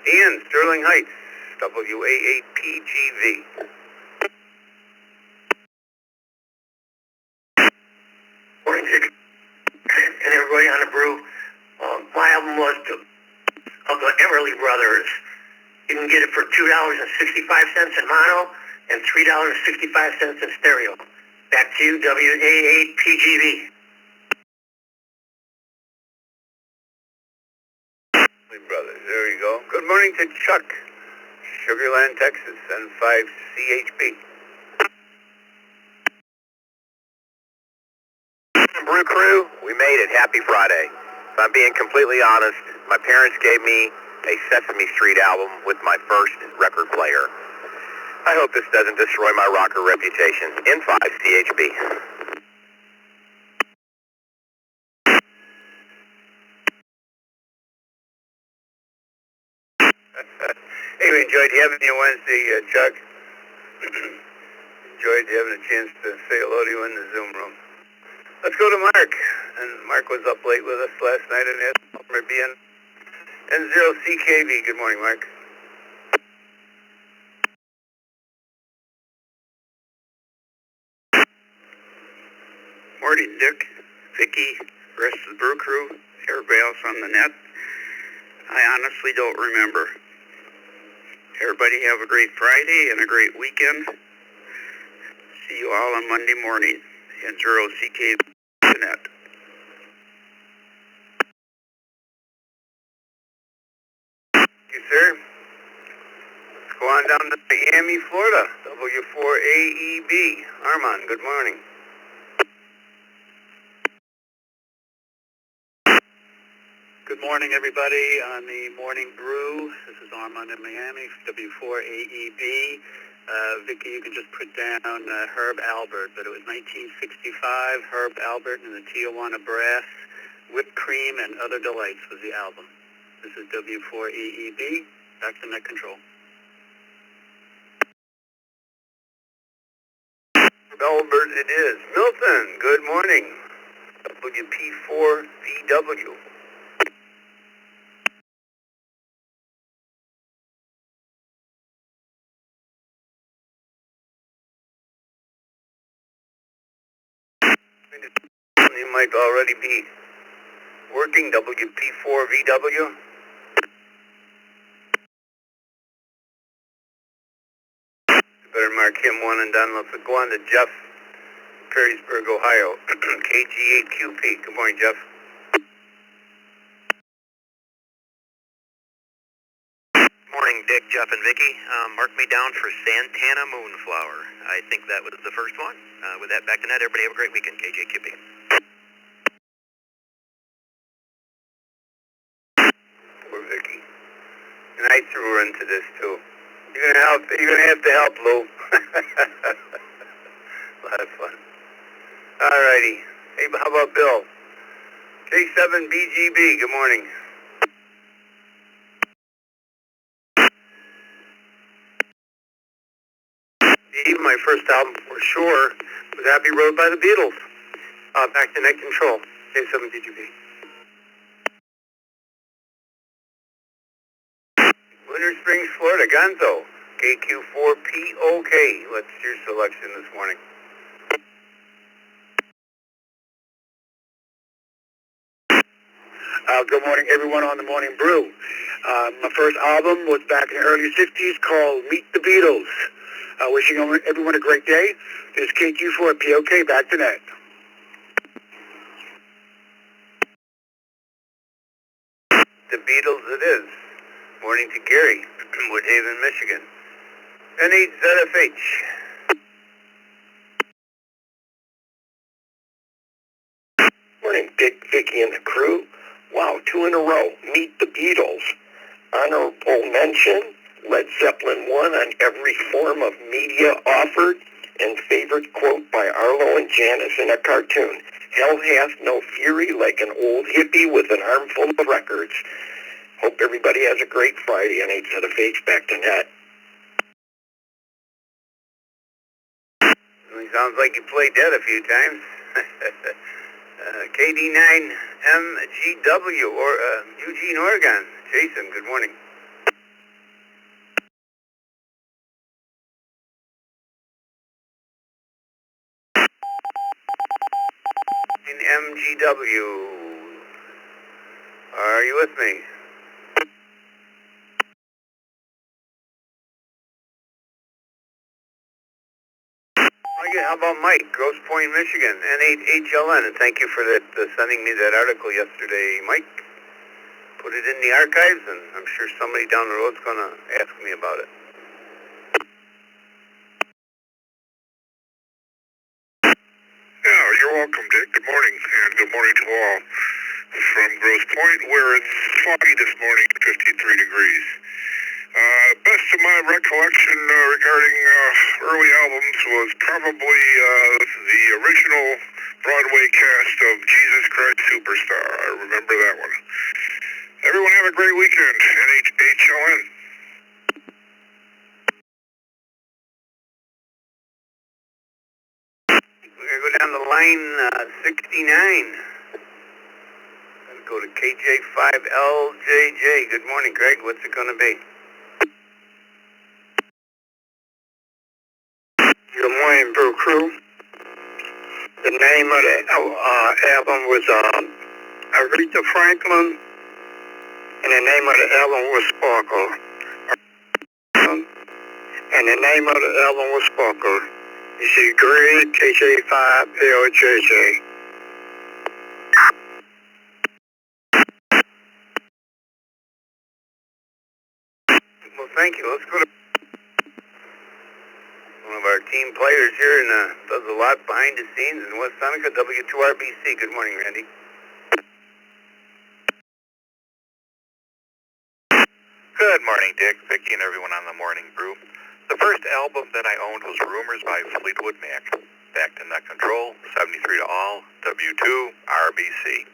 Dan, Sterling Heights, WA8PGV. Morning, Dick, and everybody on the brew. My album was of the Everly Brothers. You can get it for $2.65 in mono and $3.65 in stereo. Back to you, WA8PGV. Brothers, there you go. Good morning to Chuck, Sugarland, Texas, N5CHP. Brew Crew, we made it. Happy Friday. If I'm being completely honest, my parents gave me a Sesame Street album with my first record player. I hope this doesn't destroy my rocker reputation. N5 CHB. Hey, we enjoyed having you Wednesday, Chuck. Enjoyed having a chance to say hello to you in the Zoom room. Let's go to Mark. And Mark was up late with us last night and asked for being N0CKV. Good morning, Mark. Morning, Dick, Vicky, rest of the brew crew, everybody else on the net. I honestly don't remember. Everybody have a great Friday and a great weekend. See you all on Monday morning. N0CKV.net. Thank you, sir. Let's go on down to Miami, Florida. W4AEB. Armand, good morning. Good morning, everybody, on the Morning Brew. This is Armand in Miami, W4AEB. Vicky, you can just put down Herb Albert, but it was 1965, Herb Albert and the Tijuana Brass. Whipped Cream and Other Delights was the album. This is W4AEB. Back to net control. Albert it is. Milton, good morning. WP4VW. You might already be working WP4VW. Better mark him one and done. Let's go on to Jeff, Perrysburg, Ohio. KG8QP. Good morning, Jeff. Morning, Dick, Jeff, and Vicky. Mark me down for Santana Moonflower. I think that was the first one. With that, back to net. Everybody have a great weekend. KJQP. Poor Vicky. And I threw her into this too. You're gonna have to help, Lou. A lot of fun. Alrighty. Hey, how about Bill? K7BGB. Good morning. My first album for sure was Abbey Road by the Beatles. Back to net control. K7BGB. Winter Springs, Florida. Gonzo. KQ4POK. What's your selection this morning? Good morning, everyone on the Morning Brew. My first album was back in the early 60s called Meet the Beatles. Wishing everyone a great day. This is KQ4POK, back to net. The Beatles it is. Morning to Gary, Woodhaven, Michigan. N8ZFH. Morning, Dick, Vicky, and the crew. Wow, 2 in a row. Meet the Beatles. Honorable mention, Led Zeppelin 1 on every form of media offered, and favorite quote by Arlo and Janice in a cartoon. Hell hath no fury like an old hippie with an armful of records. Hope everybody has a great Friday on 8ZFH, back to net. Sounds like you played that a few times. KD9MGW, or Eugene, Oregon. Jason, good morning. MGW, are you with me? How about Mike, Grosse Pointe, Michigan, N8HLN, and thank you for that, sending me that article yesterday, Mike. Put it in the archives, and I'm sure somebody down the road's going to ask me about it. Yeah, you're welcome, Dick. Good morning, and good morning to all. from Grosse Pointe, where it's foggy this morning, 53 degrees. Best of my recollection regarding early albums was probably the original Broadway cast of Jesus Christ Superstar. I remember that one. Everyone have a great weekend. NHLN. We're going to go down the line 69. Gonna go to KJ5LJJ. Good morning, Greg. What's it going to be? Good morning, Brew Crew. The name of the album was Aretha Franklin, and the name of the album was Sparkle. And the name of the album was Sparkle. You see, Greg, KJ5LJJ. Well, thank you. Let's go to one of our team players here and does a lot behind the scenes in West Seneca, W2RBC. Good morning, Randy. Good morning, Dick, Vicky, and everyone on the Morning Brew. The first album that I owned was Rumors by Fleetwood Mac. Back to Nut Control, 73 to all, W2RBC.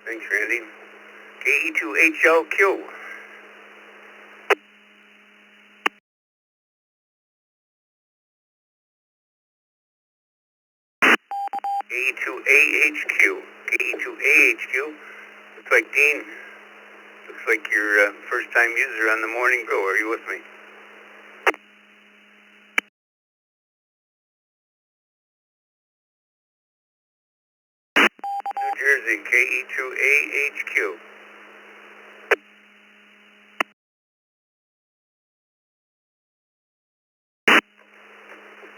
Thanks, Randy. KE2HLQ. KE2AHQ. KE2AHQ. Looks like Dean. Looks like your first-time user on the Morning Brew. Are you with me? New Jersey, KE2AHQ.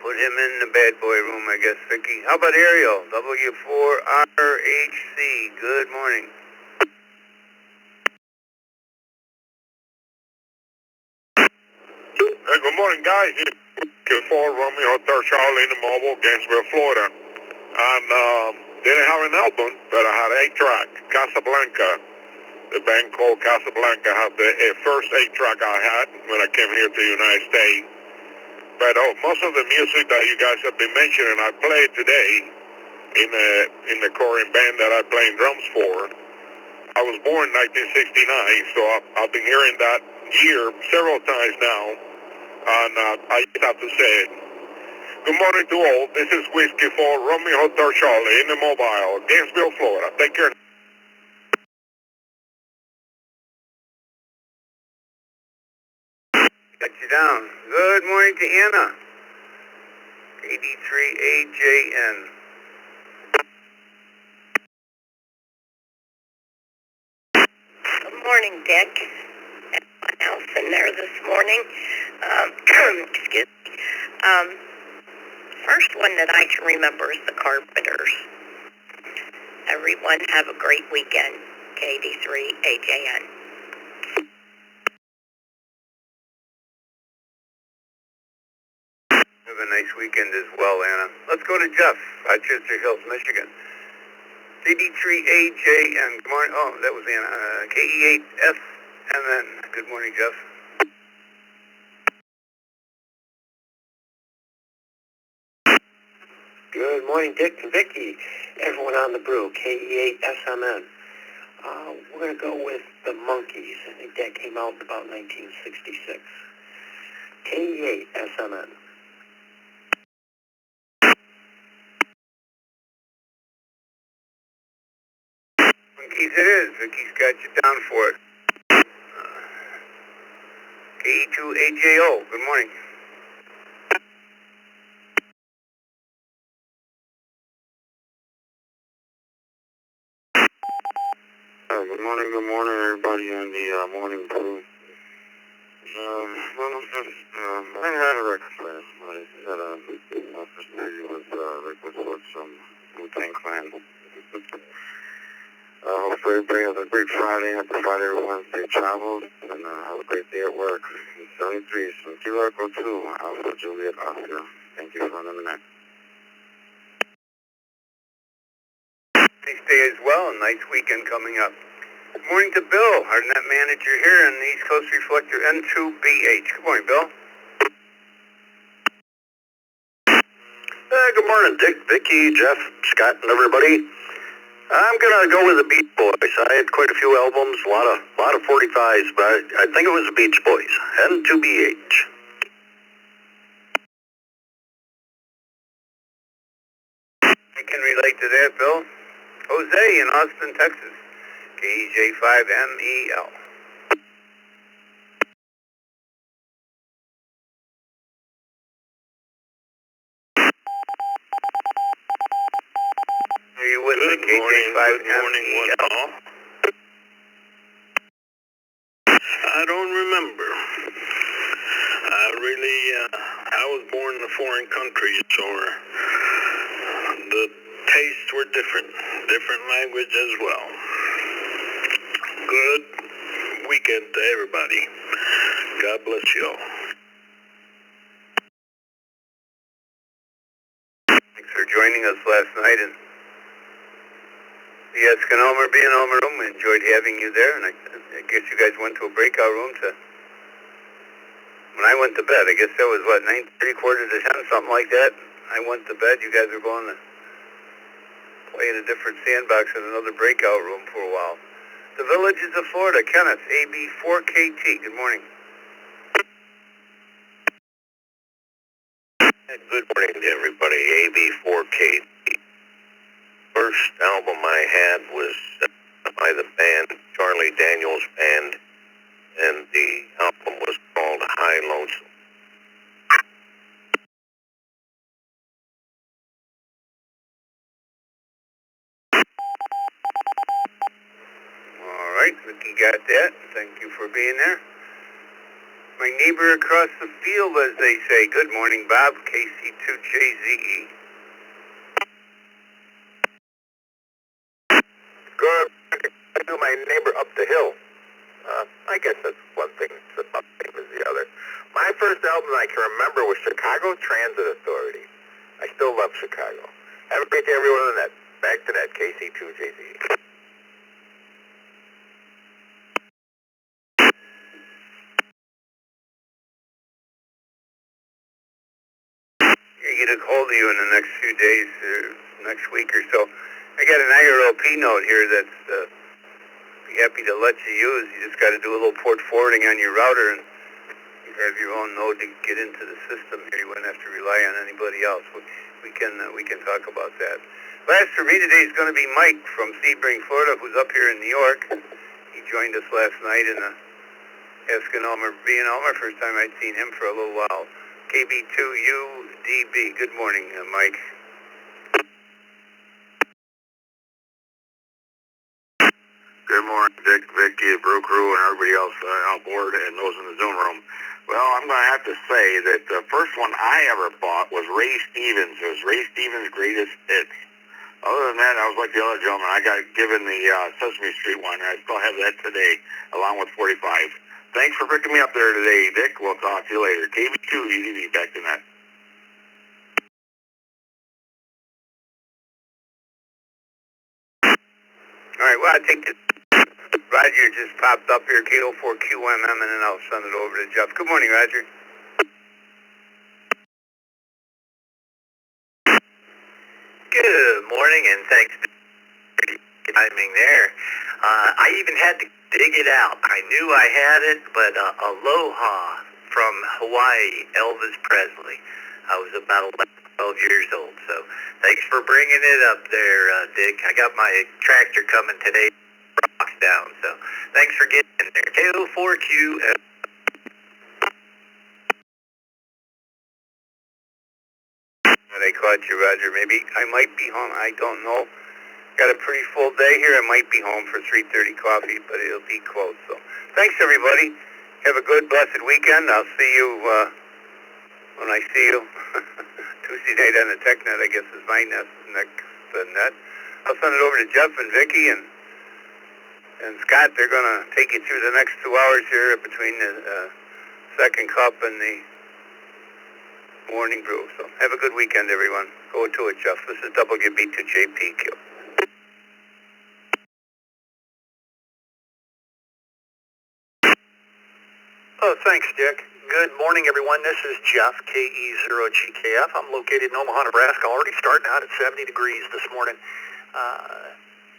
Put him in the bad boy room, I guess, Vicky. How about Ariel? W4RHC. Good morning. Hey, good morning, guys. It's for Romeo Hotel Charlie in the Mobile, Gainesville, Florida. And didn't have an album, but I had 8-track, Casablanca. The band called Casablanca had the first 8-track I had when I came here to the United States. But most of the music that you guys have been mentioning, I played today in the Korean band that I play drums for. I was born in 1969, so I've been hearing that year several times now. And I just have to say it. Good morning to all. This is Whiskey for Romeo Hotel Charlie in the Mobile, Gainesville, Florida. Take care. Got you down. Good morning to Anna. KD3AJN. Good morning, Dick. Everyone else in there this morning. Excuse me. First one that I can remember is the Carpenters. Everyone have a great weekend. KD3AJN. Have a nice weekend as well, Anna. Let's go to Jeff, Rochester Hills, Michigan. KD3AJN. Good morning. Oh, that was Anna. KE8SMN. Good morning, Jeff. Good morning, Dick and Vicky. Everyone on the brew, KE8SMN. We're going to go with the Monkees. I think that came out about 1966. KE8SMN. Monkeys it is. Vicky's got you down for it. KE2AJO. Good morning. Good morning, everybody on the Morning Brew. I had a record player. I had a first movie with records with some Wu-Tang Clan. Hopefully everybody has a great Friday. Happy Friday, everyone. Safe travels, and have a great day at work. 73 from Key Largo 2, Alpha Juliet Oscar. Thank you. On the next. Nice day as well, and nice weekend coming up. Good morning to Bill, our net manager here in the East Coast Reflector N2BH. Good morning, Bill. Good morning, Dick, Vicky, Jeff, Scott, and everybody. I'm gonna go with the Beach Boys. I had quite a few albums, a lot of 45s, but I think it was the Beach Boys. N2BH. I can relate to that, Bill. Jose in Austin, Texas. KEJ5MEL. Are you with me, KJ5MEL? Good morning, one all. I don't remember. I was born in a foreign country, so the tastes were different language as well. Good weekend to everybody. God bless you all. Thanks for joining us last night in the Escanoma B&Oma room. We enjoyed having you there, and I guess you guys went to a breakout room when I went to bed. I guess that was, 9:30, quarter to 10, something like that. I went to bed. You guys were going to play in a different sandbox in another breakout room for a while. The Villages of Florida, Kenneth, AB4KT. Good morning. Good morning to everybody. AB4KT. First album I had was by the band Charlie Daniels Band, and the album was called High Lonesome. All right, Vicky got that. Thank you for being there. My neighbor across the field, as they say. Good morning, Bob, KC2JZE. Good. I knew my neighbor up the hill. I guess that's one thing that's about the same as the other. My first album I can remember was Chicago Transit Authority. I still love Chicago. Have a great day, everyone on that. Back to that, KC2JZ. Get a hold of you in the next few days, next week or so. I got an IRLP note here that's be happy to let you use. You just got to do a little port forwarding on your router, and you have your own node to get into the system here. You wouldn't have to rely on anybody else. We can talk about that. Last for me today is going to be Mike from Sebring, Florida, who's up here in New York. He joined us last night in the Escanoma B&Oma. First time I'd seen him for a little while. KB2UDB. Good morning, Mike. Good morning, Dick, Vicky, Brew Crew, and everybody else on board and those in the Zoom room. Well, I'm going to have to say that the first one I ever bought was Ray Stevens. It was Ray Stevens' Greatest Hits. Other than that, I was like the other gentleman. I got given the Sesame Street one, and I still have that today, along with 45. Thanks for picking me up there today, Dick. We'll talk to you later. KB2UDB, back to that. All right, well, I think that Roger just popped up here, K04QMM, and then I'll send it over to Jeff. Good morning, Roger. Good morning, and thanks for timing there. I even had to dig it out. I knew I had it, but Aloha from Hawaii, Elvis Presley. I was about 11, 12 years old, so thanks for bringing it up there, Dick. I got my tractor coming today, rocks down, so thanks for getting in there. K04Q. They caught you, Roger. Maybe I might be home. I don't know. Got a pretty full day here. I might be home for 3:30 coffee, but it'll be close. So thanks, everybody. Have a good, blessed weekend. I'll see you when I see you. Tuesday night on the TechNet, I guess, is my next net. I'll send it over to Jeff and Vicky and Scott. They're going to take you through the next 2 hours here between the second cup and the Morning Brew. So have a good weekend, everyone. Go to it, Jeff. This is WB2JPQ. Oh, thanks, Dick. Good morning, everyone. This is Jeff, KE0GKF. I'm located in Omaha, Nebraska, already starting out at 70 degrees this morning.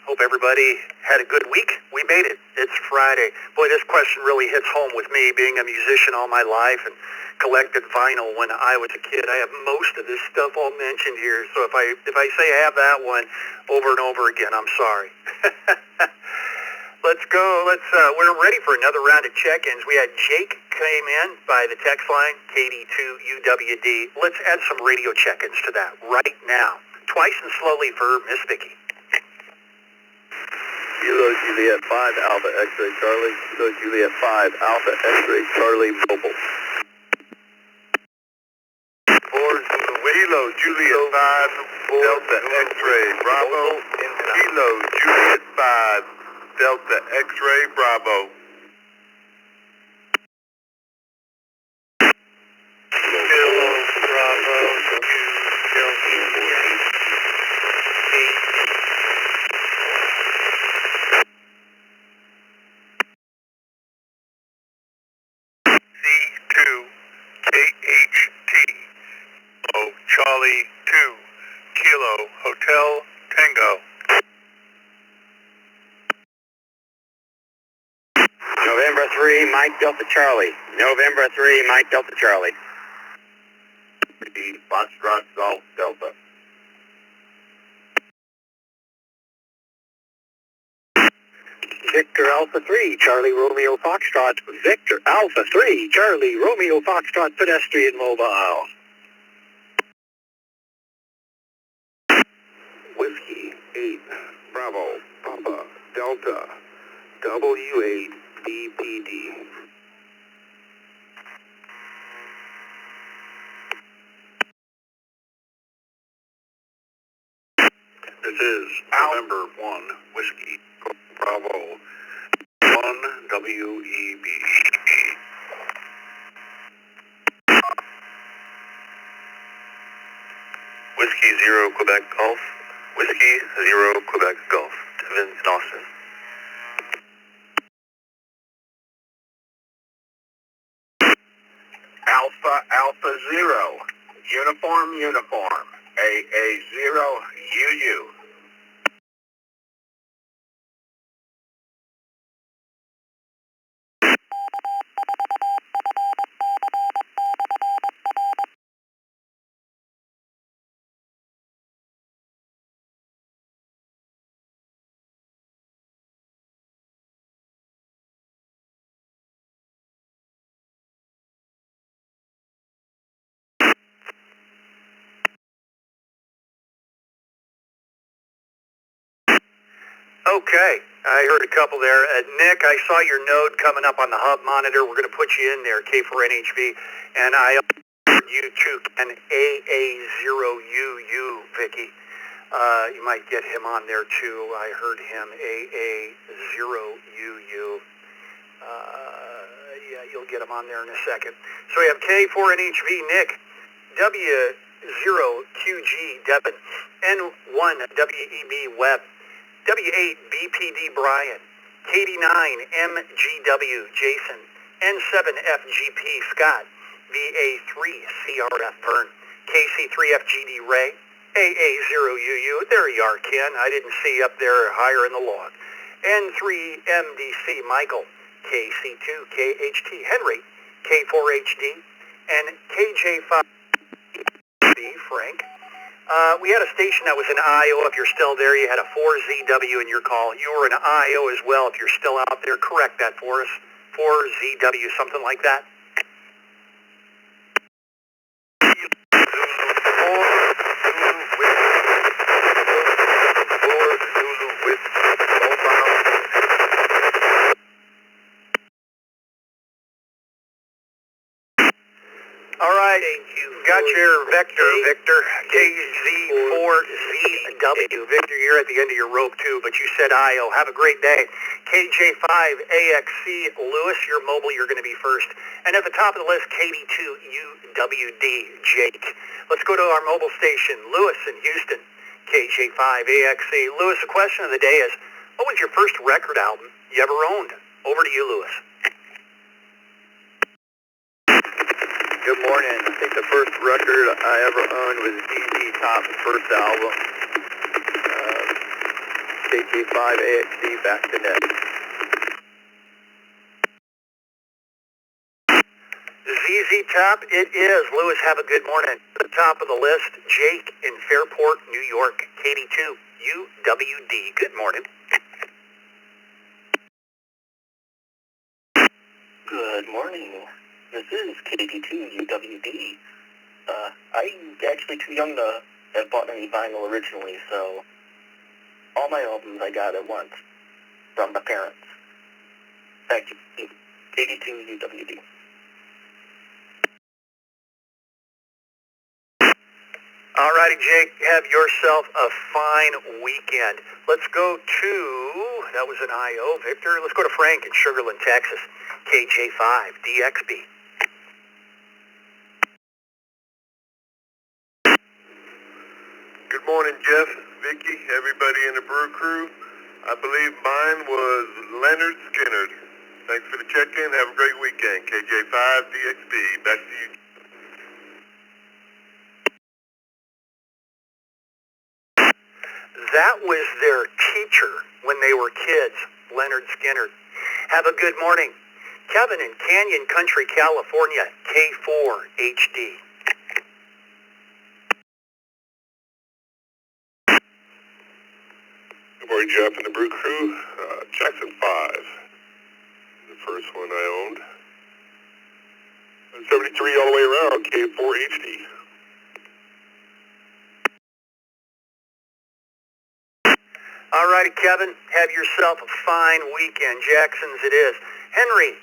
Hope everybody had a good week. We made it. It's Friday. Boy, this question really hits home with me, being a musician all my life and collected vinyl when I was a kid. I have most of this stuff all mentioned here, so if I say I have that one over and over again, I'm sorry. Let's go. We're ready for another round of check-ins. We had Jake came in by the text line, KD2UWD. Let's add some radio check-ins to that right now. Twice and slowly for Miss Vicky. Kilo Juliet 5 Alpha X-Ray Charlie. Kilo Juliet 5 Alpha X-Ray Charlie Mobile. 4 Kilo Juliet 5 Delta X-Ray Bravo. Kilo Juliet 5 Delta X-Ray Bravo. Kilo Bravo 2 Delta C2 KHT. Oh, Charlie 2 Kilo Hotel Tango. November 3, Mike Delta Charlie. November 3, Mike Delta Charlie. Foxtrot Golf Delta. Victor Alpha 3, Charlie Romeo Foxtrot. Victor Alpha 3, Charlie Romeo Foxtrot Pedestrian Mobile. Whiskey 8 Bravo Papa Delta W8 BPD. This is November 1 Whiskey Bravo 1 WEB. Whiskey 0 Quebec Golf. Whiskey 0 Quebec Golf. Devin in Austin. Alpha 0. Uniform. AA0 UU. Okay, I heard a couple there. Nick, I saw your node coming up on the hub monitor. We're going to put you in there, K4NHV. And I heard you too, an AA0UU, Vicky. You might get him on there too. I heard him, AA0UU. Yeah, you'll get him on there in a second. So we have K4NHV, Nick, W0QG, Devin, N1WEB, Webb, W8 BPD Brian, KD9 MGW Jason, N7FGP Scott, VA3 CRF Vern, KC3FGD Ray, AA0UU, there you are Ken, I didn't see you up there higher in the log, N3MDC Michael, KC2 KHT Henry, K4HD, and KJ5 Frank. We had a station that was in IO. If you're still there, you had a 4ZW in your call. You were in IO as well. If you're still out there, correct that for us. 4ZW, something like that. All right, got Chair Vector, Victor, KZ4ZW. Victor, you're at the end of your rope too, but you said IO. Have a great day. KJ5AXC, Lewis, you're mobile, you're going to be first. And at the top of the list, KD2UWD, Jake. Let's go to our mobile station, Lewis in Houston, KJ5AXC. Lewis, the question of the day is, what was your first record album you ever owned? Over to you, Lewis. Good morning. I think the first record I ever owned was ZZ Top's first album, KJ5AXC, Back to Net. ZZ Top, it is. Lewis, have a good morning. At the top of the list, Jake in Fairport, New York, KD2UWD. Good morning. Good morning. This is KD2UWD. I'm actually too young to have bought any vinyl originally, so all my albums I got at once from my parents. Thank you. KD2UWD. Alrighty, Jake, have yourself a fine weekend. Let's go to, that was an IO, Victor. Let's go to Frank in Sugar Land, Texas, KJ5DXB. Good morning, Jeff, Vicky, everybody in the Brew Crew. I believe mine was Leonard Skinner. Thanks for the check-in. Have a great weekend. KJ5DXB. Back to you. That was their teacher when they were kids, Leonard Skinner. Have a good morning. Kevin in Canyon Country, California, K4HD. Good morning, Jeff and the Brew Crew. Jackson 5, the first one I owned. 73 all the way around, K4HD. All righty, Kevin, have yourself a fine weekend. Jackson's it is. Henry,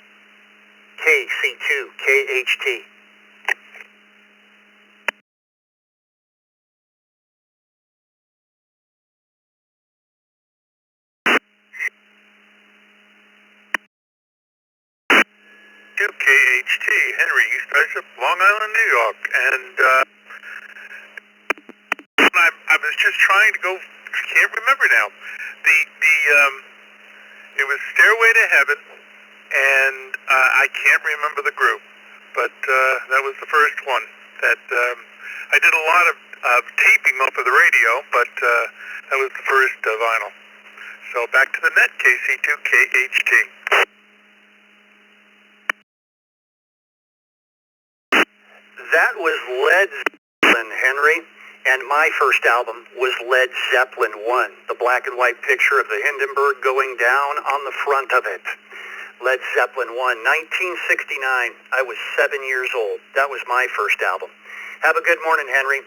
KC2KHT. KHT, Henry, East Bishop, Long Island, New York, and I was just trying to go. I can't remember now. It was Stairway to Heaven, and I can't remember the group, but that was the first one that I did a lot of taping off of the radio, but that was the first vinyl. So back to the net, KC2KHT. That was Led Zeppelin, Henry, and my first album was Led Zeppelin 1, the black and white picture of the Hindenburg going down on the front of it. Led Zeppelin 1, 1969. I was 7 years old. That was my first album. Have a good morning, Henry.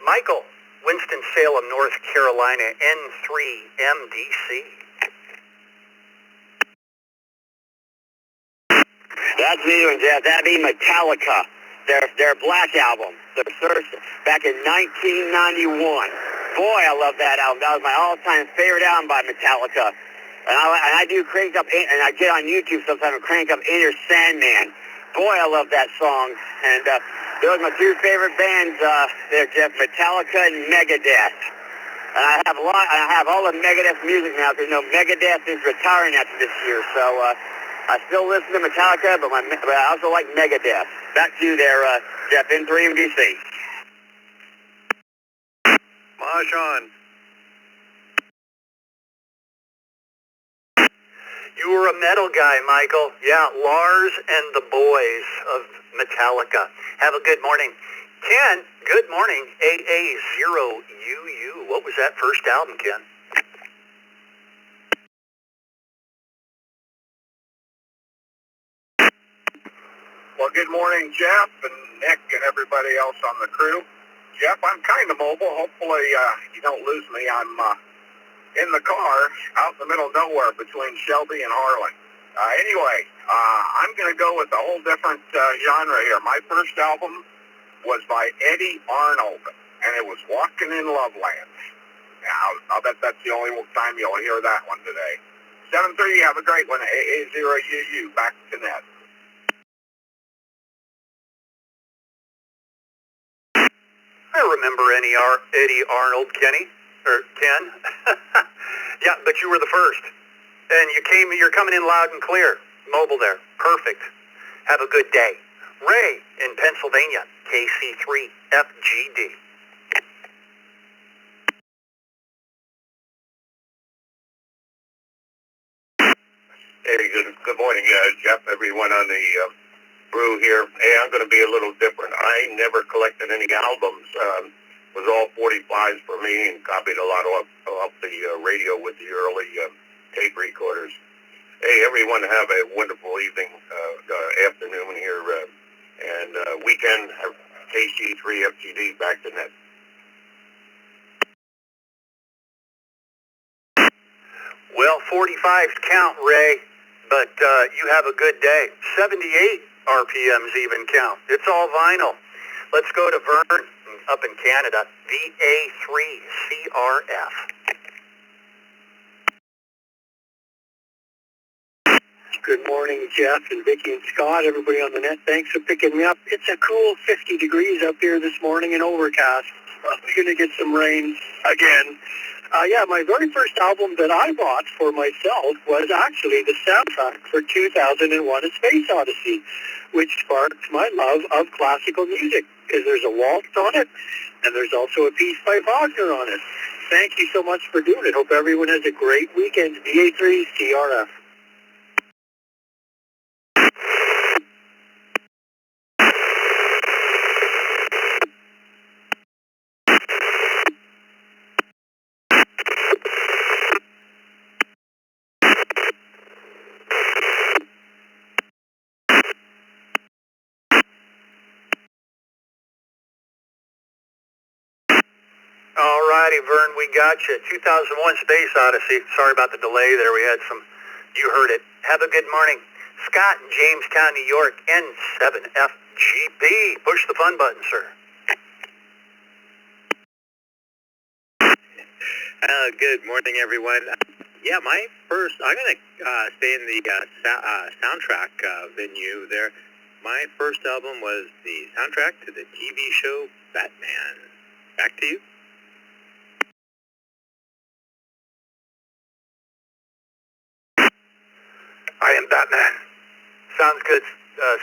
Michael, Winston-Salem, North Carolina, N3MDC. That's me doing, Jeff. That'd be Metallica. Their Black album, their first, back in 1991. Boy, I love that album. That was my all-time favorite album by Metallica. And I do crank up, and I get on YouTube sometimes and crank up Enter Sandman. Boy, I love that song. And those are my two favorite bands there, Jeff, Metallica and Megadeth. And I have all the Megadeth music now, because Megadeth is retiring after this year. So I still listen to Metallica, but I also like Megadeth. Back to you there, Jeff, N3MDC. Mahjong. You were a metal guy, Michael. Yeah, Lars and the Boys of Metallica. Have a good morning. Ken, good morning. AA0UU. What was that first album, Ken? Well, good morning, Jeff and Nick and everybody else on the crew. Jeff, I'm kind of mobile. Hopefully you don't lose me. I'm in the car out in the middle of nowhere between Shelby and Harlan. Anyway, I'm going to go with a whole different genre here. My first album was by Eddie Arnold, and it was Walking in Loveland. Yeah, I'll bet that's the only time you'll hear that one today. 7:30, have a great one. AA0UU, back to net. I remember Eddie Arnold, Kenny, or Ken. Yeah, but you were the first. And you're coming in loud and clear. Mobile there. Perfect. Have a good day. Ray in Pennsylvania, KC3FGD. Hey, good morning, Jeff, everyone on the brew here. Hey, I'm going to be a little different. I never collected any albums. It was all 45s for me and copied a lot off the radio with the early tape recorders. Hey, everyone, have a wonderful evening, afternoon here, and weekend. KC3FGD, back to net. Well, 45s count, Ray, but you have a good day. 78 RPMs even count. It's all vinyl. Let's go to Vern up in Canada, VA3CRF. Good morning, Jeff and Vicki and Scott, everybody on the net. Thanks for picking me up. It's a cool 50 degrees up here this morning and overcast. We're going to get some rain again. Yeah, my very first album that I bought for myself was actually the soundtrack for 2001: A Space Odyssey, which sparked my love of classical music, because there's a waltz on it, and there's also a piece by Wagner on it. Thank you so much for doing it. Hope everyone has a great weekend. VA3CRF. All righty, Vern, we got you. 2001 Space Odyssey. Sorry about the delay there. We had some, you heard it. Have a good morning. Scott in Jamestown, New York, N7FGP. Push the fun button, sir. Good morning, everyone. Yeah, I'm going to stay in the soundtrack venue there. My first album was the soundtrack to the TV show Batman. Back to you. I am Batman. Sounds good,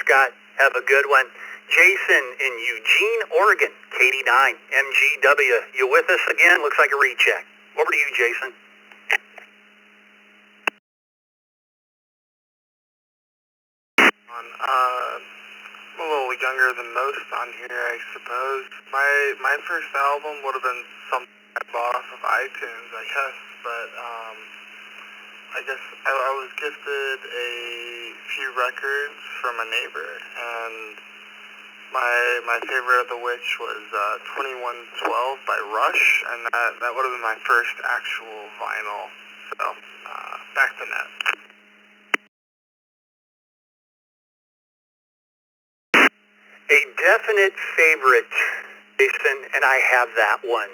Scott. Have a good one. Jason in Eugene, Oregon, KD9, MGW. You with us again? Looks like a recheck. Over to you, Jason. I'm a little younger than most on here, I suppose. My first album would have been something I bought off of iTunes, I guess, but I guess I was gifted a few records from a neighbor, and my favorite of which was 2112 by Rush, and that would have been my first actual vinyl. So, back to net. A definite favorite, Jason, and I have that one.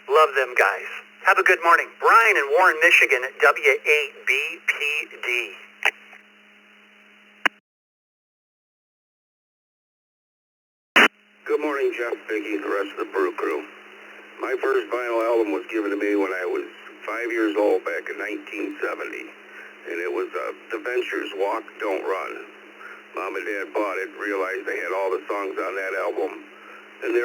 Love them guys. Have a good morning. Brian in Warren, Michigan at W8BPD. Good morning, Jeff, Vicki, the rest of the Brew Crew. My first vinyl album was given to me when I was 5 years old back in 1970, and it was The Ventures' Walk, Don't Run. Mom and Dad bought it, realized they had all the songs on that album, and the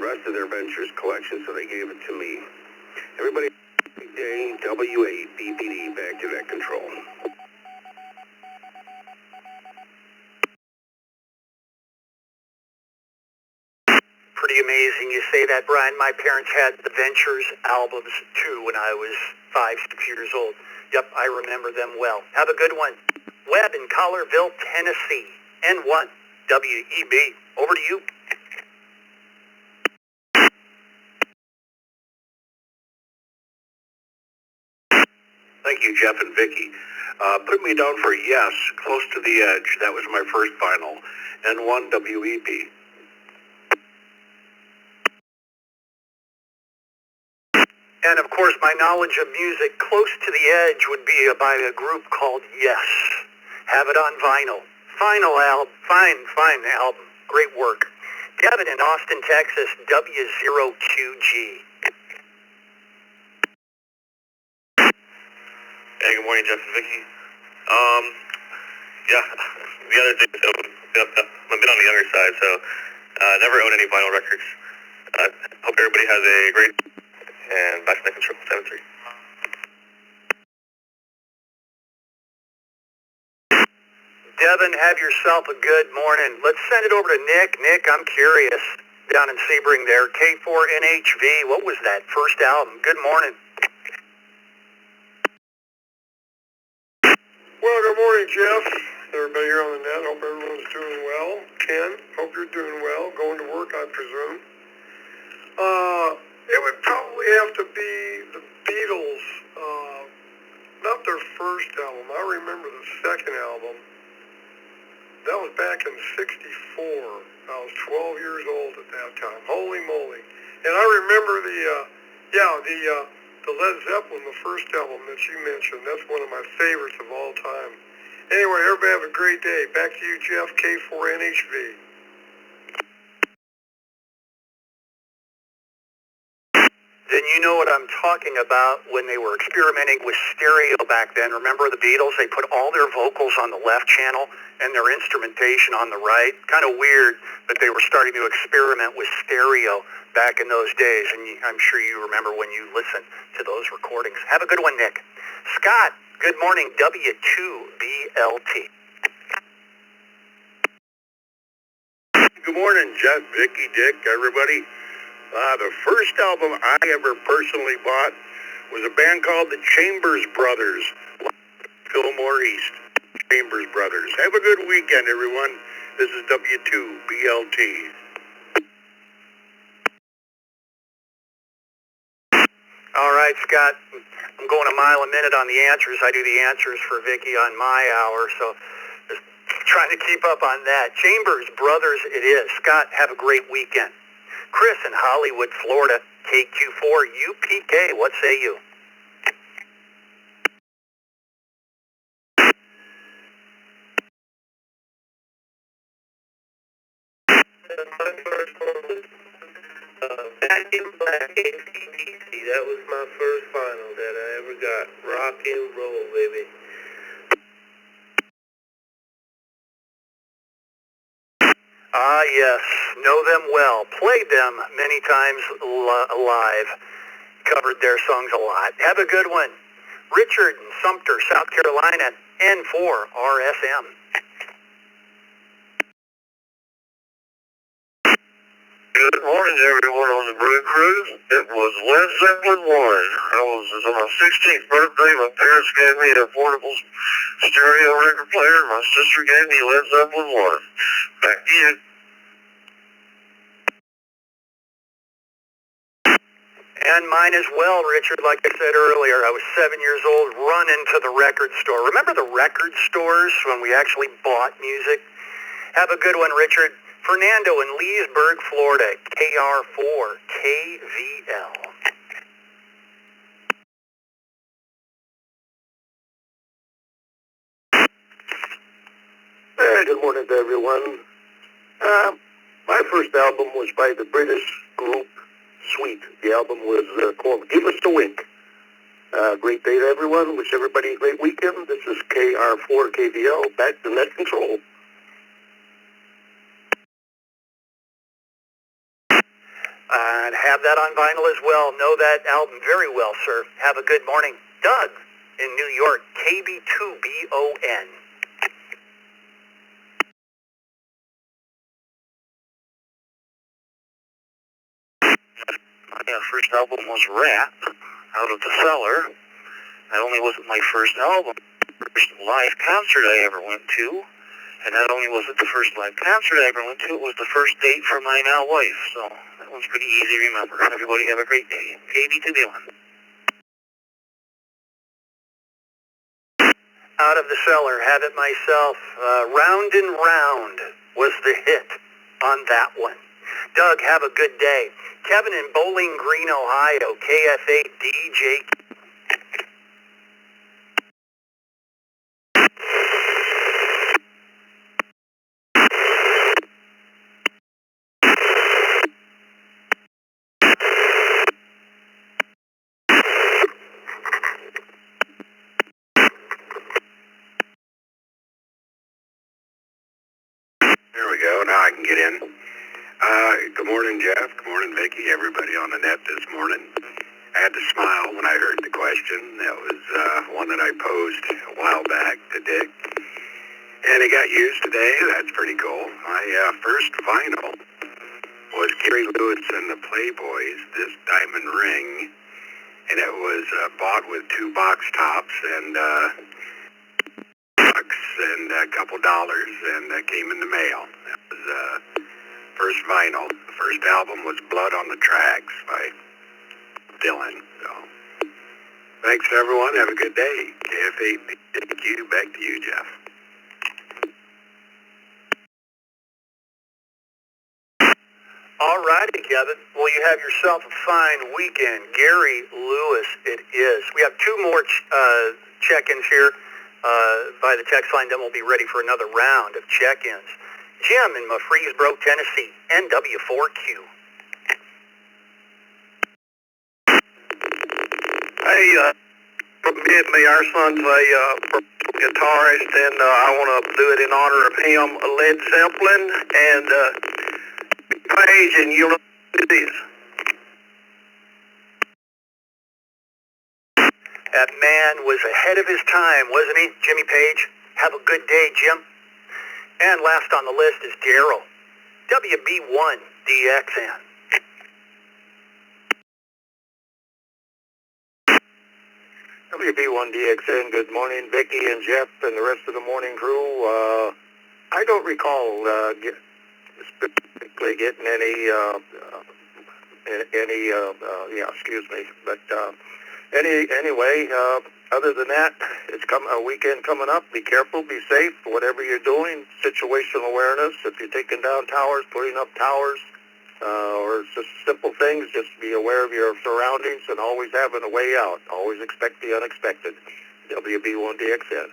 rest of their Ventures collection, so they gave it to me. Everybody, day, W8BPD, back to net control. Pretty amazing you say that, Brian. My parents had the Ventures albums, too, when I was 5, 6 years old. Yep, I remember them well. Have a good one. Webb in Collierville, Tennessee, N1, WEB. Over to you. Thank you, Jeff and Vicki. Put me down for Yes, Close to the Edge. That was my first vinyl. N1 WEP. And of course, my knowledge of music close to the edge would be by a group called Yes. Have it on vinyl. Fine album. Great work. Devin in Austin, Texas, W0QG. Hey, good morning, Jeff and Vicky. Yeah, the other day, so I've been on the younger side, so never owned any vinyl records. Hope everybody has a great and back to the control 7-3. Devin, have yourself a good morning. Let's send it over to Nick. Nick, I'm curious. Down in Sebring there, K4NHV. What was that first album? Good morning. Well, good morning, Jeff. Everybody here on the net, hope everyone's doing well. Ken, hope you're doing well. Going to work, I presume. It would probably have to be the Beatles, not their first album. I remember the second album. That was back in '64. I was 12 years old at that time. Holy moly. And I remember the Led Zeppelin, the first album that you mentioned. That's one of my favorites of all time. Anyway, everybody have a great day. Back to you, Jeff, K4NHV. Then you know what I'm talking about when they were experimenting with stereo back then. Remember the Beatles? They put all their vocals on the left channel and their instrumentation on the right. Kind of weird, but they were starting to experiment with stereo back in those days. And I'm sure you remember when you listened to those recordings. Have a good one, Nick. Scott, good morning, W2BLT. Good morning, Jeff, Vicky, Dick, everybody. The first album I ever personally bought was a band called the Chambers Brothers, Fillmore East. Chambers Brothers. Have a good weekend, everyone. This is W2BLT. All right, Scott. I'm going a mile a minute on the answers. I do the answers for Vicky on my hour, so just trying to keep up on that. Chambers Brothers it is. Scott, have a great weekend. Chris in Hollywood, Florida, KQ4UPK, what say you? Back in Black ABC, that was my first vinyl that I ever got. Rock and roll, baby. Ah, yes. Know them well. Played them many times live. Covered their songs a lot. Have a good one. Richard in Sumter, South Carolina, N4RSM. Good morning, everyone on the Brew Cruise. It was Led Zeppelin 1. I was on my 16th birthday. My parents gave me a portable stereo record player. My sister gave me Led Zeppelin 1. Back to you. And mine as well, Richard. Like I said earlier, I was 7 years old, running to the record store. Remember the record stores when we actually bought music? Have a good one, Richard. Fernando in Leesburg, Florida, KR4KVL. Good morning to everyone. My first album was by the British group Sweet. The album was called Give Us the Wink. Great day to everyone. Wish everybody a great weekend. This is KR4KVL, back to net control. And have that on vinyl as well. Know that album very well, sir. Have a good morning. Doug in New York, KB2BON. My first album was Rap, Out of the Cellar. That only wasn't my first album. First live concert I ever went to. And not only was it the first live concert I ever went to, it was the first date for my now wife. So that one's pretty easy to remember. Everybody have a great day. KB2BON. Out of the Cellar, have it myself. Round and Round was the hit on that one. Doug, have a good day. Kevin in Bowling Green, Ohio, KFA DJ. There we go. Now I can get in. Good morning, Jeff. Good morning, Vicki. Everybody on the net this morning. I had to smile when I heard the question. That was one that I posed a while back to Dick. And it got used today. That's pretty cool. My first vinyl was Gary Lewis and the Playboys, This Diamond Ring. And it was bought with 2 box tops and bucks and a couple dollars, and came in the mail. That was first vinyl. The first album was Blood on the Tracks by Dylan. So, thanks everyone. Have a good day. KFAQ, back to you, Jeff. All righty, Kevin. Well, you have yourself a fine weekend. Gary Lewis it is. We have 2 more check-ins here by the text line, then we'll be ready for another round of check-ins. Jim in Murfreesboro, Tennessee, NW4Q. Hey, me, our son's a guitarist, and I want to do it in honor of him, Led Zeppelin, and Page, and you know who it is. That man was ahead of his time, wasn't he, Jimmy Page? Have a good day, Jim. And last on the list is Daryl, WB1DXN. WB1DXN, good morning, Vicki and Jeff and the rest of the morning crew. I don't recall specifically getting any, but anyway, other than that, it's a weekend coming up. Be careful, be safe, whatever you're doing. Situational awareness. If you're taking down towers, putting up towers, or just simple things, just be aware of your surroundings and always having a way out. Always expect the unexpected. WB1DXN.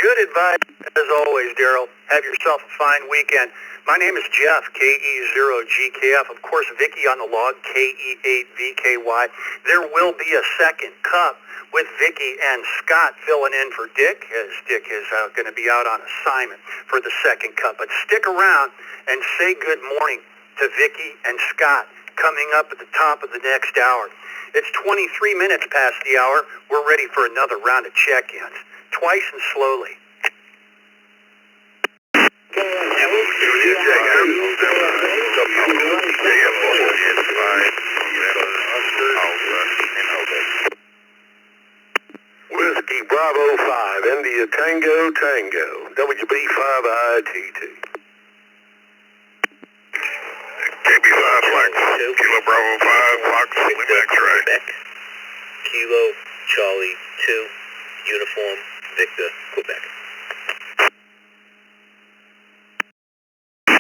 Good advice, as always, Daryl. Have yourself a fine weekend. My name is Jeff, KE0GKF. Of course, Vicki on the log, KE8VKY. There will be a second cup with Vicki and Scott filling in for Dick, as Dick is going to be out on assignment for the second cup. But stick around and say good morning to Vicki and Scott coming up at the top of the next hour. It's 23 minutes past the hour. We're ready for another round of check-ins. Twice and slowly. Whiskey Bravo 5, India Tango Tango, WB5ITT. KB5 Flight, Kilo Bravo 5, Fox, back track. Kilo Charlie 2, Uniform Victor, Quebec.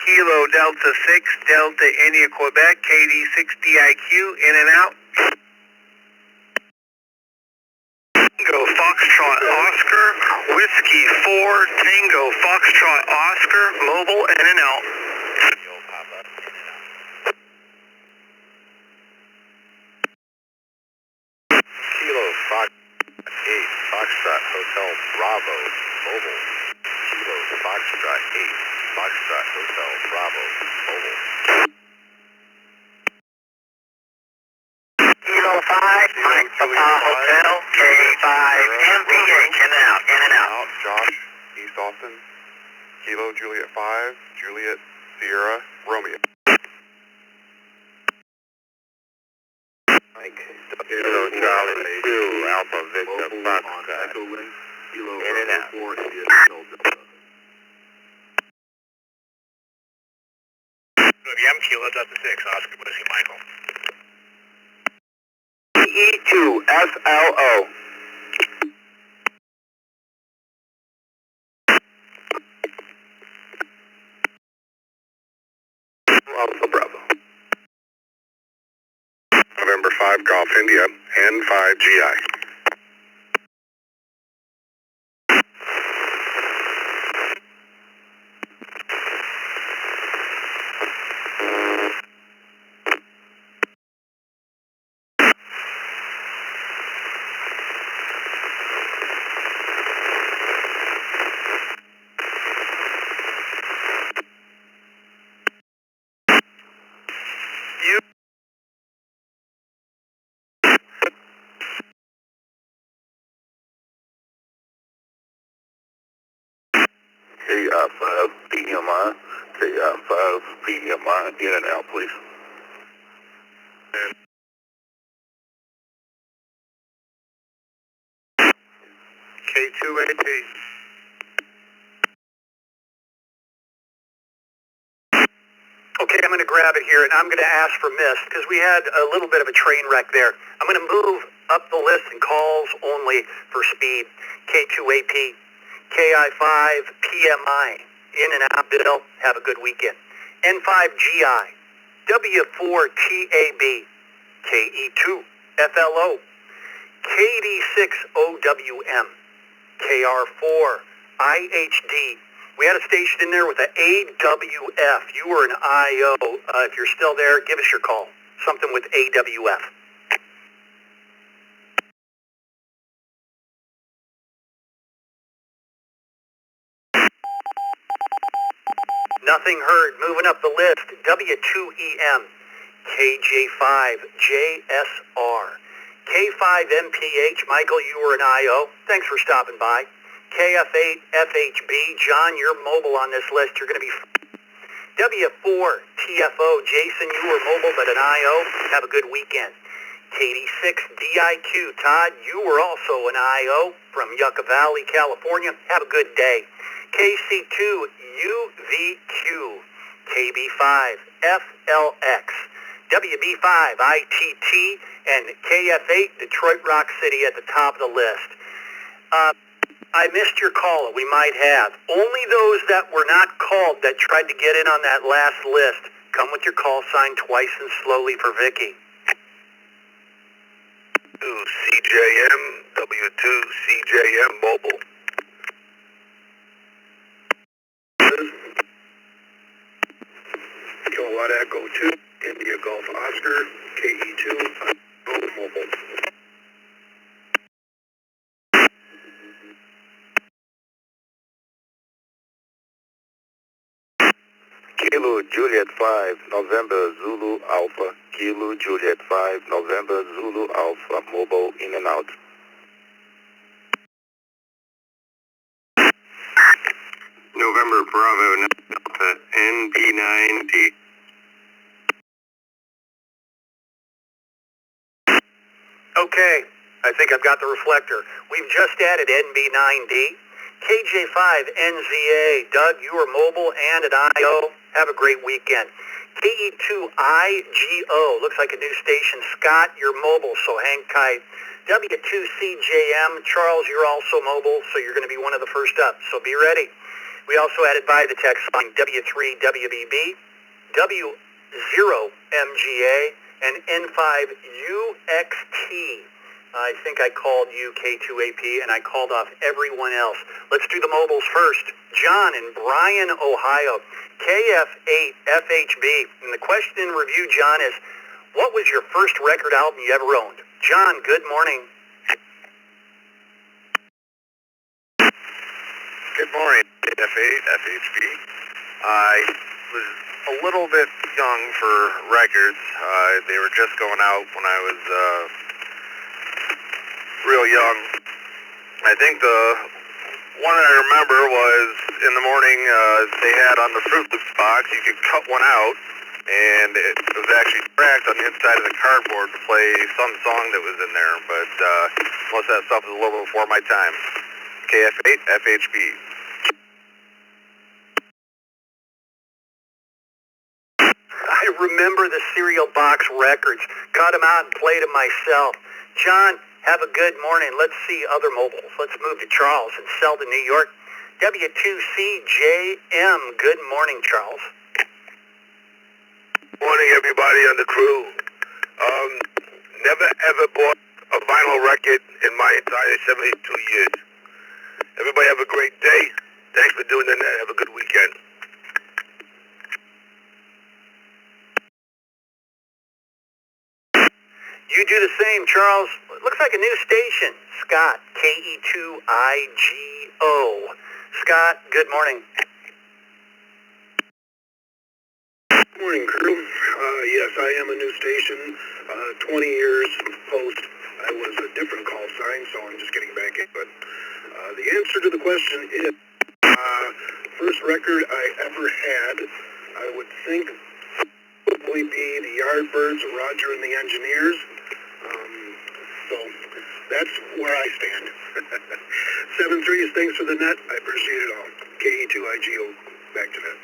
Kilo Delta 6, Delta India Quebec, KD60IQ, in and out. Tango Foxtrot Oscar, Whiskey 4, Tango Foxtrot Oscar, mobile, in and out. Kilo Fox 8, Foxtrot Hotel Bravo, mobile. Kilo Foxtrot 8, Foxtrot Hotel Bravo, mobile. Kilo 5, Mike Papa Hotel, K5, MPH, in and out, in and out. Josh, East Austin, Kilo Juliet 5, Juliet Sierra, Romeo. Kilo Charlie 2, Alpha Victor Foxtrot. In and out. WM Kilo Delta 6, Oscar Whiskey Michael. E2 SLO. Alpha Bravo. November 5 Golf India, N5GI. KI5 PMI, KI5 PMI, in and out, please. K2AP. Okay, I'm going to grab it here, and I'm going to ask for mist, because we had a little bit of a train wreck there. I'm going to move up the list and calls only for speed. K2AP, KI5 PMI, in and out, Bill. Have a good weekend. N5GI, W4TAB, KE2 FLO, KD6OWM, KR4 IHD. We had a station in there with an AWF. You were an IO. If you're still there, give us your call. Something with AWF. Nothing heard. Moving up the list. W2EM, KJ5JSR, K5MPH. Michael, you were an IO. Thanks for stopping by. KF8FHB. John, you're mobile on this list. You're going to be W4TFO. Jason, you were mobile but an IO. Have a good weekend. KD6DIQ. Todd, you were also an IO from Yucca Valley, California. Have a good day. KC2UVQ, KB5FLX, WB5ITT, and KF8 Detroit Rock City at the top of the list. I missed your call. We might have. Only those that were not called that tried to get in on that last list. Come with your call sign twice and slowly for Vicky. CJM, W2 CJM Mobile. Kilowatt Echo 2, India Golf Oscar, KE2, Mobile. Kilo Juliet 5, November Zulu Alpha, Kilo Juliet 5, November Zulu Alpha, mobile in and out. November Bravo Delta NB9D. Okay, I think I've got the reflector. We've just added NB9D. KJ5NZA. Doug, you are mobile and an IO. Have a great weekend. KE2IGO. Looks like a new station. Scott, you're mobile, so hang tight. W2CJM. Charles, you're also mobile, so you're going to be one of the first up, so be ready. We also added by the text line W3WBB, W0MGA, and N5UXT. I think I called you K2AP, and I called off everyone else. Let's do the mobiles first. John in Bryan, Ohio, KF8FHB. And the question in review, John, is what was your first record album you ever owned? John, good morning. Good morning, KF8FHB. I was a little bit young for records. They were just going out when I was real young. I think the one I remember was in the morning they had on the Fruit Loops box, you could cut one out, and it was actually cracked on the inside of the cardboard to play some song that was in there, but most of that stuff was a little before my time. KF8FHB. I remember the cereal box records. Cut them out and played them myself. John, have a good morning. Let's see other mobiles. Let's move to Charles in Selden, New York. W2CJM. Good morning, Charles. Morning, everybody on the crew. Never ever bought a vinyl record in my entire 72 years. Everybody have a great day. Thanks for doing the net. Have a good weekend. You do the same, Charles. Looks like a new station. Scott, KE2IGO. Scott, good morning. Morning, crew. Yes, I am a new station. 20 years post. I was a different call sign, so I'm just getting back in. But the answer to the question is, first record I ever had, I would think probably be the Yardbirds, Roger and the Engineers. So that's where I stand. 7-3 is thanks for the net. I appreciate it all. KE2IGO. Back to that.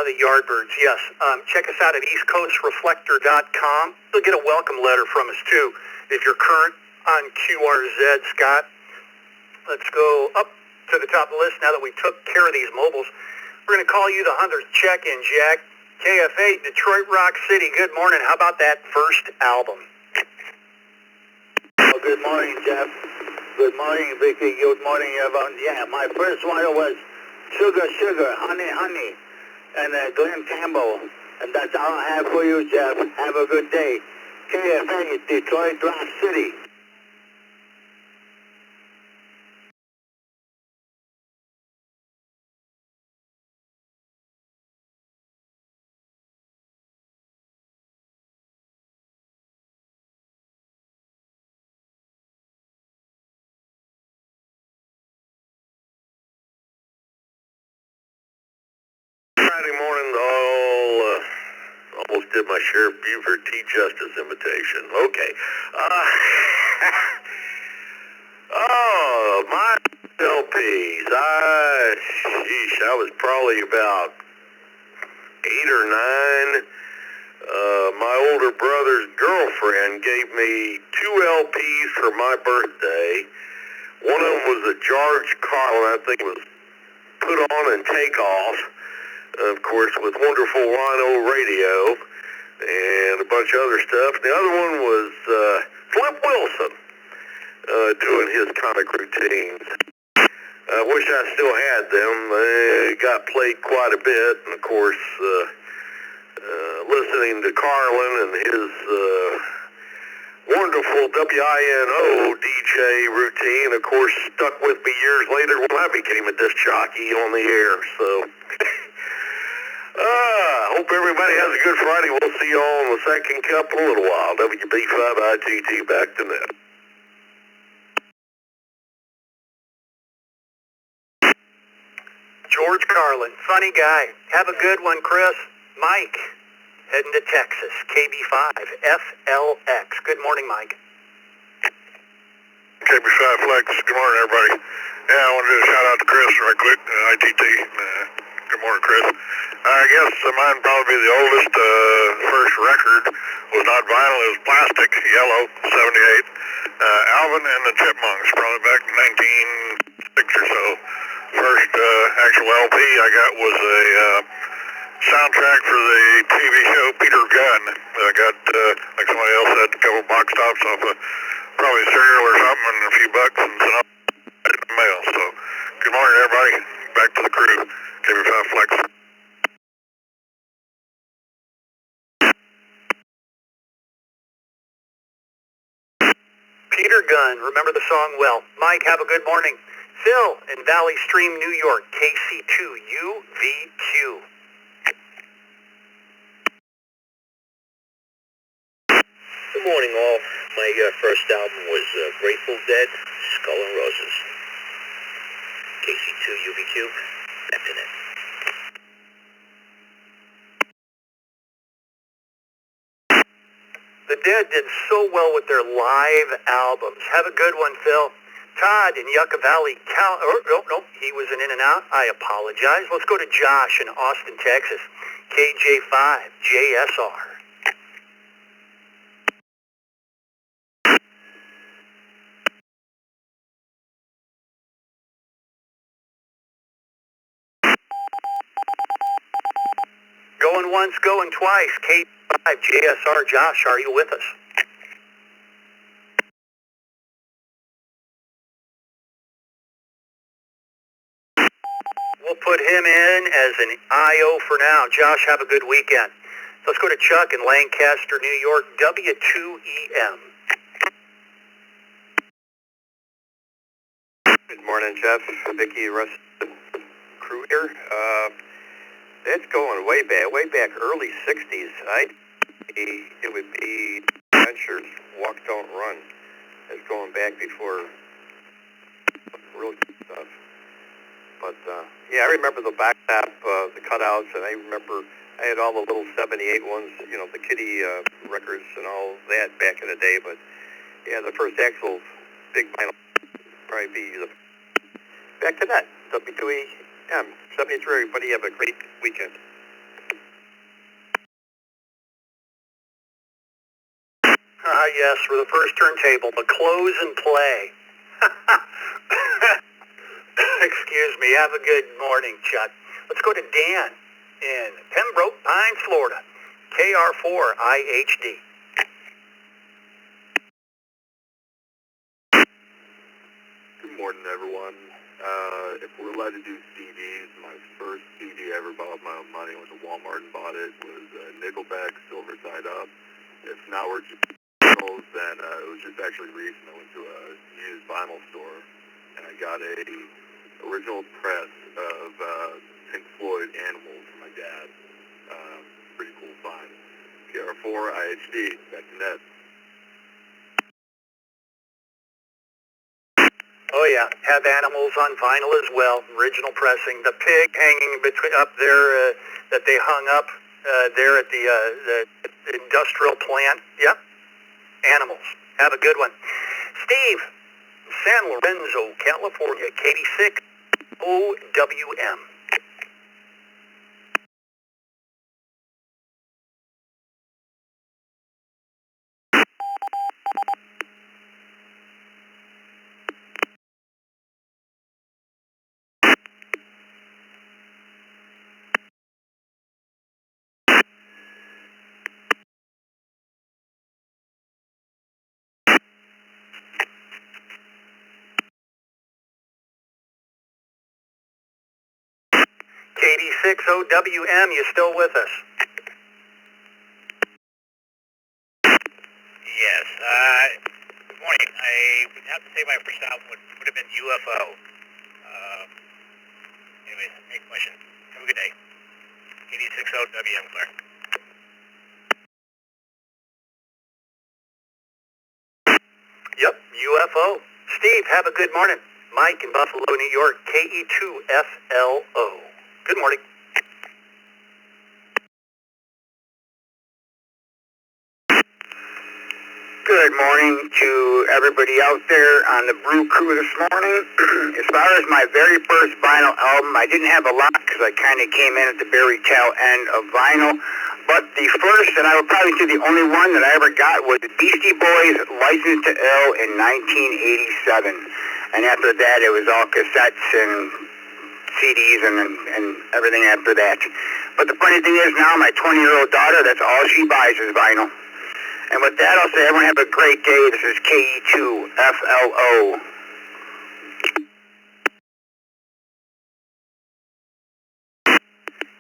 The Yardbirds, yes. Check us out at eastcoastreflector.com. You'll get a welcome letter from us, too, if you're current on QRZ, Scott. Let's go up to the top of the list now that we took care of these mobiles. We're going to call you the 100th check-in, Jack. KFA, Detroit Rock City, good morning. How about that first album? Oh, good morning, Jeff. Good morning, Vicky. Good morning, everyone. Yeah, my first one was Sugar, Sugar, Honey, Honey, and Glenn Campbell. And that's all I have for you, Jeff. Have a good day. KFA, Detroit Rock City. Friday morning, almost did my Sheriff Buford T. Justice imitation. Okay. My LPs. Sheesh, I was probably about 8 or 9. My older brother's girlfriend gave me 2 LPs for my birthday. One of them was a George Carlin, I think it was Put On and Take Off. Of course, with wonderful Rhino radio and a bunch of other stuff. The other one was Flip Wilson doing his comic routines. I wish I still had them. They got played quite a bit, and of course, listening to Carlin and his wonderful WINO DJ routine, of course, stuck with me years later when I became a disc jockey on the air. So. Hope everybody has a good Friday. We'll see you all in the second cup in a little while. WB5ITT back to net. George Carlin, funny guy. Have a good one, Chris. Mike, heading to Texas, KB5FLX. Good morning, Mike. KB5FLX, good morning, everybody. Yeah, I wanted to shout out to Chris right quick, ITT. Good morning, Chris. I guess mine probably be the oldest. First record was not vinyl, it was plastic, yellow, 78. Alvin and the Chipmunks, probably back in 1906 or so. First actual LP I got was a soundtrack for the TV show Peter Gunn. I got, like somebody else said, a couple box tops off of probably cereal or something and a few bucks and some in the mail. So, good morning, everybody. Back to the crew. KB5FLX. Peter Gunn, remember the song well. Mike, have a good morning. Phil in Valley Stream, New York, KC2UVQ. Good morning, all. My first album was Grateful Dead, Skull and Roses. KC2UVQ, back to net. The Dead did so well with their live albums. Have a good one, Phil. Todd in Yucca Valley, no, he was an in and out. I apologize. Let's go to Josh in Austin, Texas, KJ5JSR. Going once, going twice. K5 JSR Josh, are you with us? We'll put him in as an IO for now. Josh, have a good weekend. Let's go to Chuck in Lancaster, New York, W2EM. Good morning, Jeff, Vicky, rest of the crew here. It's going way back, early 60s. It would be adventures, walk, don't run. It's going back before real good stuff. But, yeah, I remember the back tap, the cutouts, and I remember I had all the little 78 ones, you know, the Kitty records and all that back in the day. But, yeah, the first actual big vinyl probably be the back to that, W2EM, 73. Everybody have a great weekend. Yes, for the first turntable, the close and play. Excuse me, have a good morning, Chuck. Let's go to Dan in Pembroke Pines, Florida, KR4IHD. Good morning, everyone. If we're allowed to do CDs, my first CD I ever bought with my own money was at Walmart and bought it. Was Nickelback, Silver Side Up. If now we're just vinyls, then it was just actually recent. I went to a used vinyl store and I got a original press of Pink Floyd Animals for my dad. Pretty cool find. KR4IHD, back to net. Oh yeah, have Animals on vinyl as well. Original pressing. The pig hanging up there that they hung up there at the industrial plant. Yep. Animals. Have a good one. Steve, San Lorenzo, California, KD6 OWM. KD6OWM, you still with us? Yes. Good morning. I would have to say my first album would have been UFO. Anyways, next question. Have a good day. KD6OWM, clear. Yep, UFO. Steve, have a good morning. Mike in Buffalo, New York, KE2FLO. Good morning. Good morning to everybody out there on the Brew Crew this morning. As far as my very first vinyl album, I didn't have a lot because I kind of came in at the very tail end of vinyl. But the first, and I would probably say the only one that I ever got, was the Beastie Boys' License to Ill in 1987. And after that, it was all cassettes and CDs and everything after that. But the funny thing is now, my 20-year-old daughter, that's all she buys is vinyl. And with that, I'll say everyone have a great day. This is KE2FLO.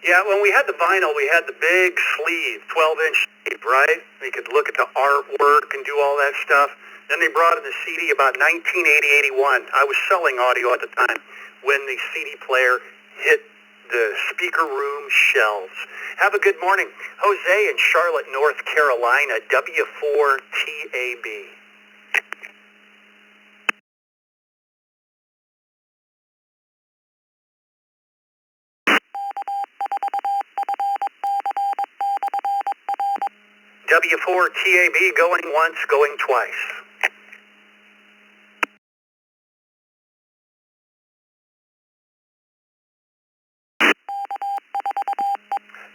Yeah, when we had the vinyl, we had the big sleeve, 12-inch sleeve, right? You could look at the artwork and do all that stuff. Then they brought in the CD about 1980-81. I was selling audio at the time when the CD player hit the speaker room shelves. Have a good morning. Jose in Charlotte, North Carolina, W4TAB. W4TAB going once, going twice.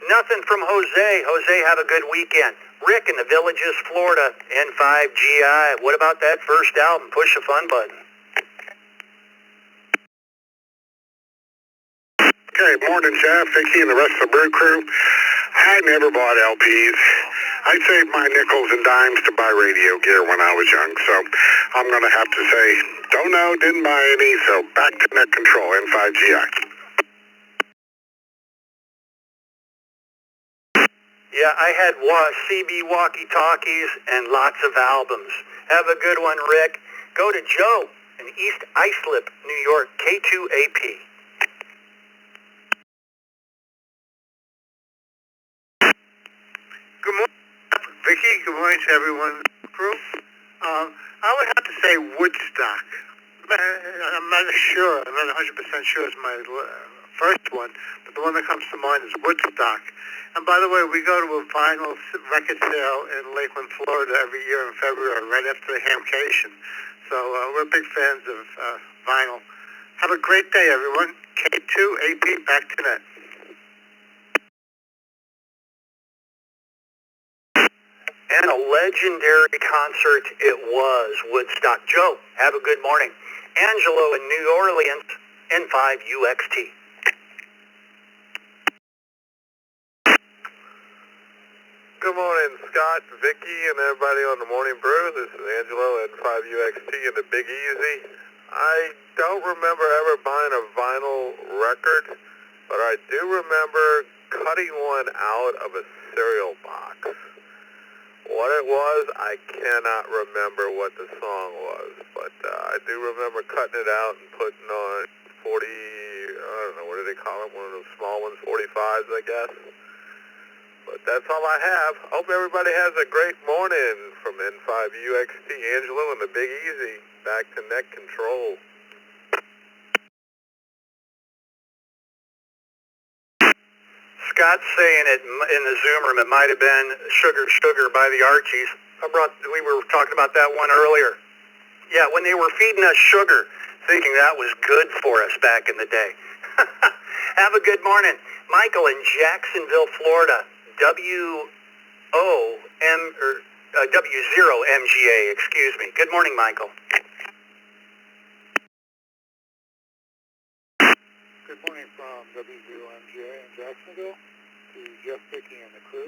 Nothing from Jose. Jose, have a good weekend. Rick in the Villages, Florida, N5GI. What about that first album? Push the fun button. Okay, morning, Jeff, Vicky, and the rest of the Brew Crew. I never bought LPs. I saved my nickels and dimes to buy radio gear when I was young, so I'm going to have to say, don't know, didn't buy any, so back to Net Control, N5GI. Yeah, I had CB walkie-talkies and lots of albums. Have a good one, Rick. Go to Joe in East Islip, New York, K2AP. Good morning, Vicky. Good morning to everyone. Crew. I would have to say Woodstock. I'm not sure. I'm not 100% sure it's my first one, but the one that comes to mind is Woodstock. And by the way, we go to a vinyl record sale in Lakeland, Florida every year in February, right after the Hamcation. So we're big fans of vinyl. Have a great day, everyone. K2AP, back to net. And a legendary concert it was, Woodstock. Joe, have a good morning. Angelo in New Orleans, N5UXT. Good morning, Scott, Vicky, and everybody on the Morning Brew. This is Angelo at 5UXT in the Big Easy. I don't remember ever buying a vinyl record, but I do remember cutting one out of a cereal box. What it was, I cannot remember what the song was, but I do remember cutting it out and putting on 40, I don't know, what do they call it, one of those small ones, 45s, I guess. But that's all I have. Hope everybody has a great morning from N5UXT. Angelo and the Big Easy. Back to Net Control. Scott's saying it in the Zoom room. It might have been Sugar Sugar by the Archies. We were talking about that one earlier. Yeah, when they were feeding us sugar, thinking that was good for us back in the day. Have a good morning. Michael in Jacksonville, Florida. W0MGA, excuse me. Good morning, Michael. Good morning from W0MGA in Jacksonville to Jeff, Vicky, and the crew.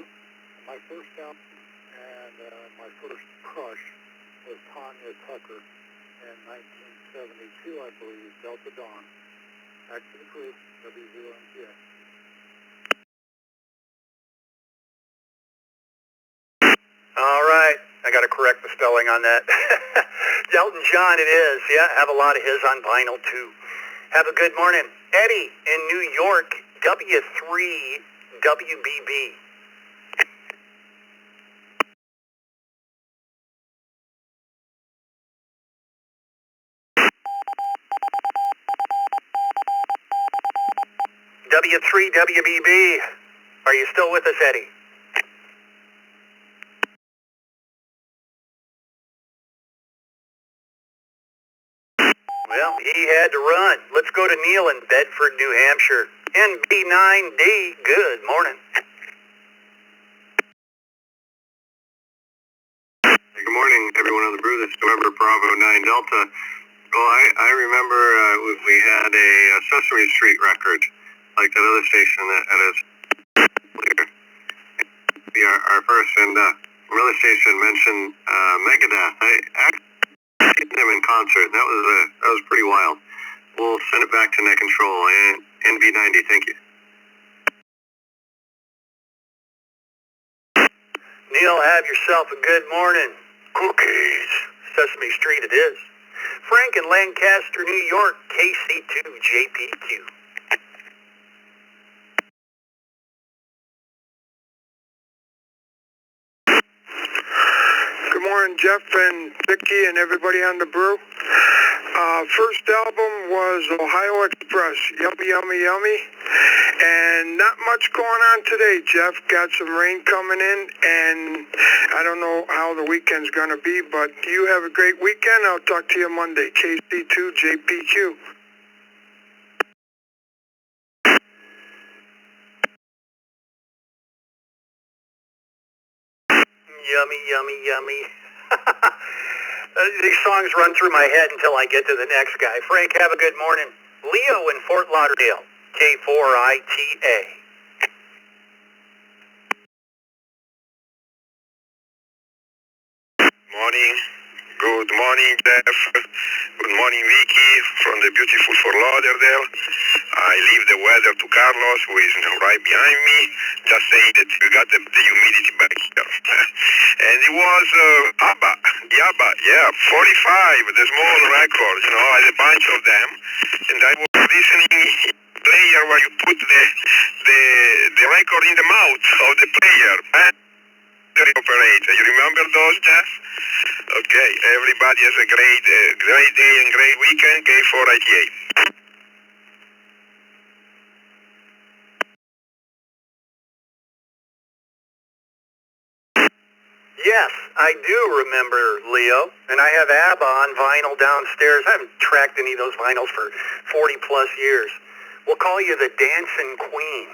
My first album and my first crush was Tanya Tucker in 1972, I believe, Delta Dawn. Back to the crew, W0MGA. All right. I got to correct the spelling on that. Delton John it is. Yeah, I have a lot of his on vinyl, too. Have a good morning. Eddie in New York, W3WBB. W3WBB. Are you still with us, Eddie? Well, he had to run. Let's go to Neil in Bedford, New Hampshire. NB9D, good morning. Good morning, everyone on the brew. This is November Bravo 9 Delta. Well, I remember we had a Sesame Street record, like that other station that had us our first, and another station mentioned Megadeth. I actually seen them in concert. That was pretty wild. We'll send it back to Net Control and NB90. Thank you. Neil, have yourself a good morning. Cookies. Sesame Street it is. Frank in Lancaster, New York, KC2JPQ. Good morning, Jeff and Vicky and everybody on the brew. First album was Ohio Express, Yummy, Yummy, Yummy. And not much going on today, Jeff. Got some rain coming in, and I don't know how the weekend's going to be, but you have a great weekend. I'll talk to you Monday. KC2JPQ. Yummy, yummy, yummy. These songs run through my head until I get to the next guy. Frank, have a good morning. Leo in Fort Lauderdale, K4ITA. Morning. Good morning, Jeff. Good morning, Vicky, from the beautiful Fort Lauderdale. I leave the weather to Carlos, who is right behind me. Just saying that we got the humidity back here. And it was ABBA, yeah, 45, the small record, you know, I had a bunch of them. And I was listening player where you put the record in the mouth of the player. Operator. You remember those, Jeff? Okay, everybody has a great day and great weekend. K488. Yes, I do remember, Leo, and I have ABBA on vinyl downstairs. I haven't tracked any of those vinyls for 40 plus years. We'll call you the Dancing Queen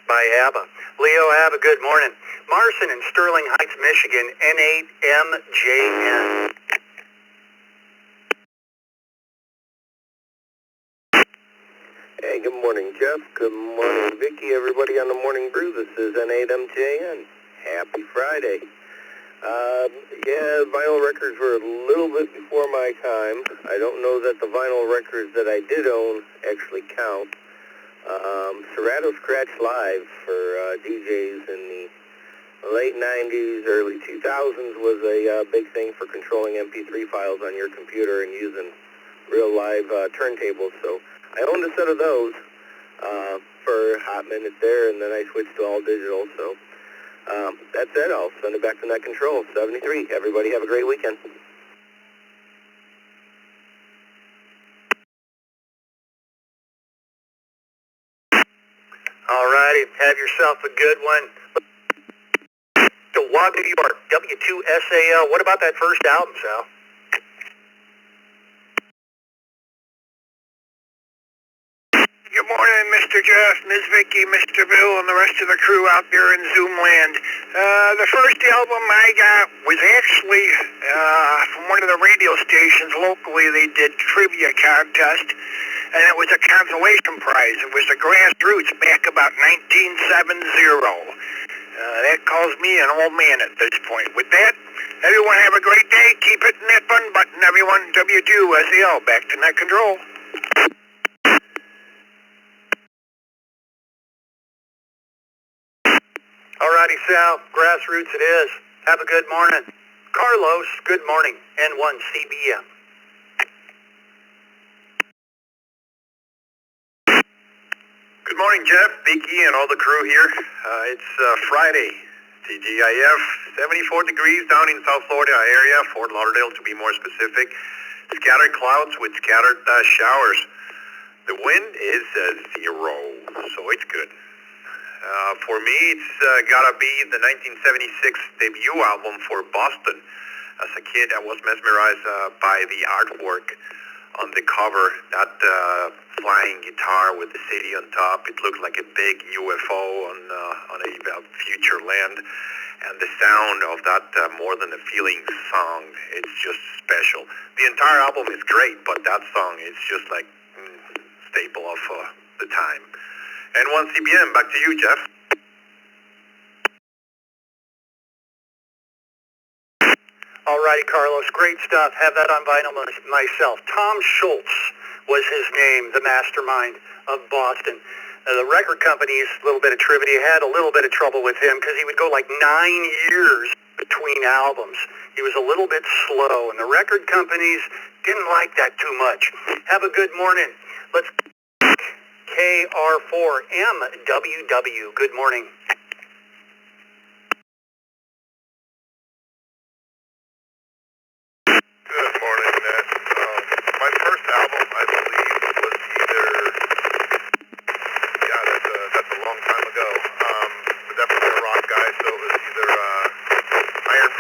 by ABBA. Leo, have a good morning. Marson in Sterling Heights, Michigan, N8MJN. Hey, good morning, Jeff. Good morning, Vicky. Everybody on the Morning Brew. This is N8MJN. Happy Friday. Yeah, vinyl records were a little bit before my time. I don't know that the vinyl records that I did own actually count. Serato Scratch Live for DJs in the late 90s, early 2000s was a big thing for controlling MP3 files on your computer and using real live turntables. So I owned a set of those for a hot minute there, and then I switched to all digital. So that's it. I'll send it back to Net Control 73. Everybody have a great weekend. All righty, have yourself a good one. To Wagyu York, W2SAL. What about that first album, Sal? Good morning, Mr. Jeff, Ms. Vicky, Mr. Bill, and the rest of the crew out there in Zoomland. The first album I got was actually from one of the radio stations locally. They did trivia contest, and it was a consolation prize. It was the Grassroots back about 1970. That calls me an old man at this point. With that, everyone have a great day. Keep hitting that fun button, everyone. W2SAL, back to Net Control. Alrighty, Sal. Grassroots it is. Have a good morning. Carlos, good morning. N1CBM. Good morning, Jeff, Vicky, and all the crew here. It's Friday. TGIF, 74 degrees down in South Florida area, Fort Lauderdale to be more specific. Scattered clouds with scattered showers. The wind is 0, so it's good. For me, it's gotta be the 1976 debut album for Boston. As a kid, I was mesmerized by the artwork on the cover. That flying guitar with the city on top. It looked like a big UFO on a future land. And the sound of that More Than a Feeling song, it's just special. The entire album is great, but that song is just like staple of the time. N1CBM, back to you, Jeff. Alrighty, Carlos, great stuff. Have that on vinyl myself. Tom Schultz was his name, the mastermind of Boston. The record companies, a little bit of trivia, had a little bit of trouble with him because he would go like 9 years between albums. He was a little bit slow, and the record companies didn't like that too much. Have a good morning. Let's KR4MWW. Good morning. Good morning, Ned. My first album, I believe, was either, that's a long time ago. But definitely a rock guy, so it was either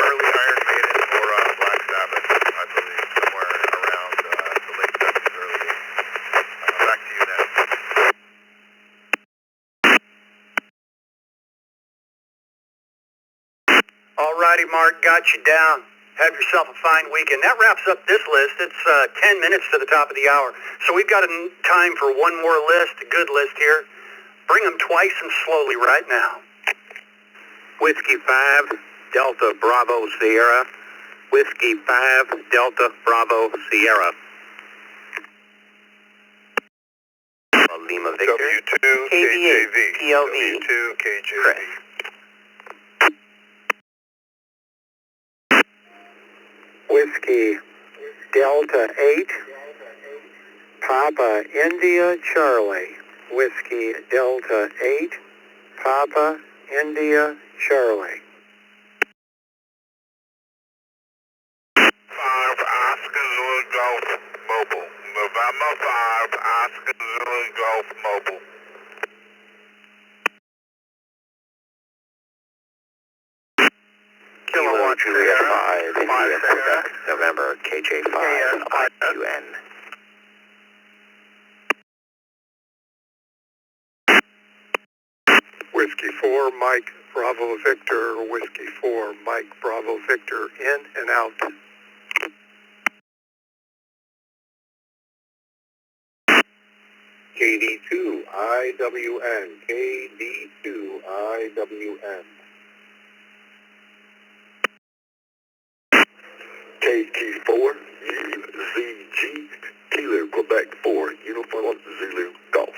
early Iron Maiden or Black Sabbath, I believe, somewhere around the late 70s, early 80s. Back to you, Ned. Alrighty, Mark, got you down. Have yourself a fine weekend. That wraps up this list. It's 10 minutes to the top of the hour. So we've got time for one more list, a good list here. Bring them twice and slowly right now. Whiskey 5, Delta Bravo Sierra. Whiskey 5, Delta, Bravo, Sierra. Lima Victor. W2 KJV. W2 KJV. Whiskey Delta 8, Papa India Charlie. Whiskey Delta 8, Papa India Charlie. 5 Oscar Zulu Golf Mobile. November 5 Oscar Zulu Golf Mobile. Kilo Juliet 5, India Quebec, November, KJ5, IQN. Whiskey 4, Mike Bravo Victor, Whiskey 4, Mike Bravo Victor, in and out. KD2 IWN, KD2 IWN. KT4 UZG, Kilo Quebec 4, Uniform Zulu Golf.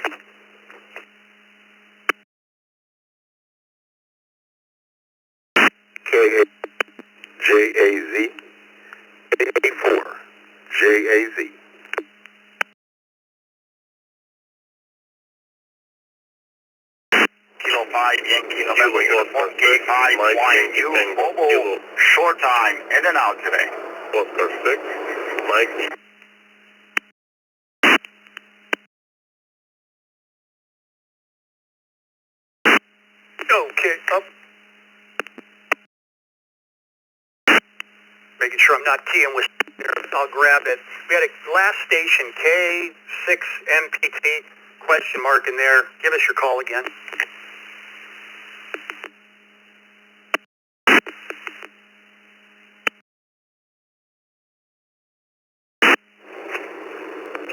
JAZ, KA4, JAZ. Kilo 5, Yankee, November, Uniform, K5, YU, mobile, short time, in and out today. Oscar 6, Mike. Okay, up. Making sure I'm not keying with there. I'll grab it. We had a last station, K6MPT, question mark in there. Give us your call again.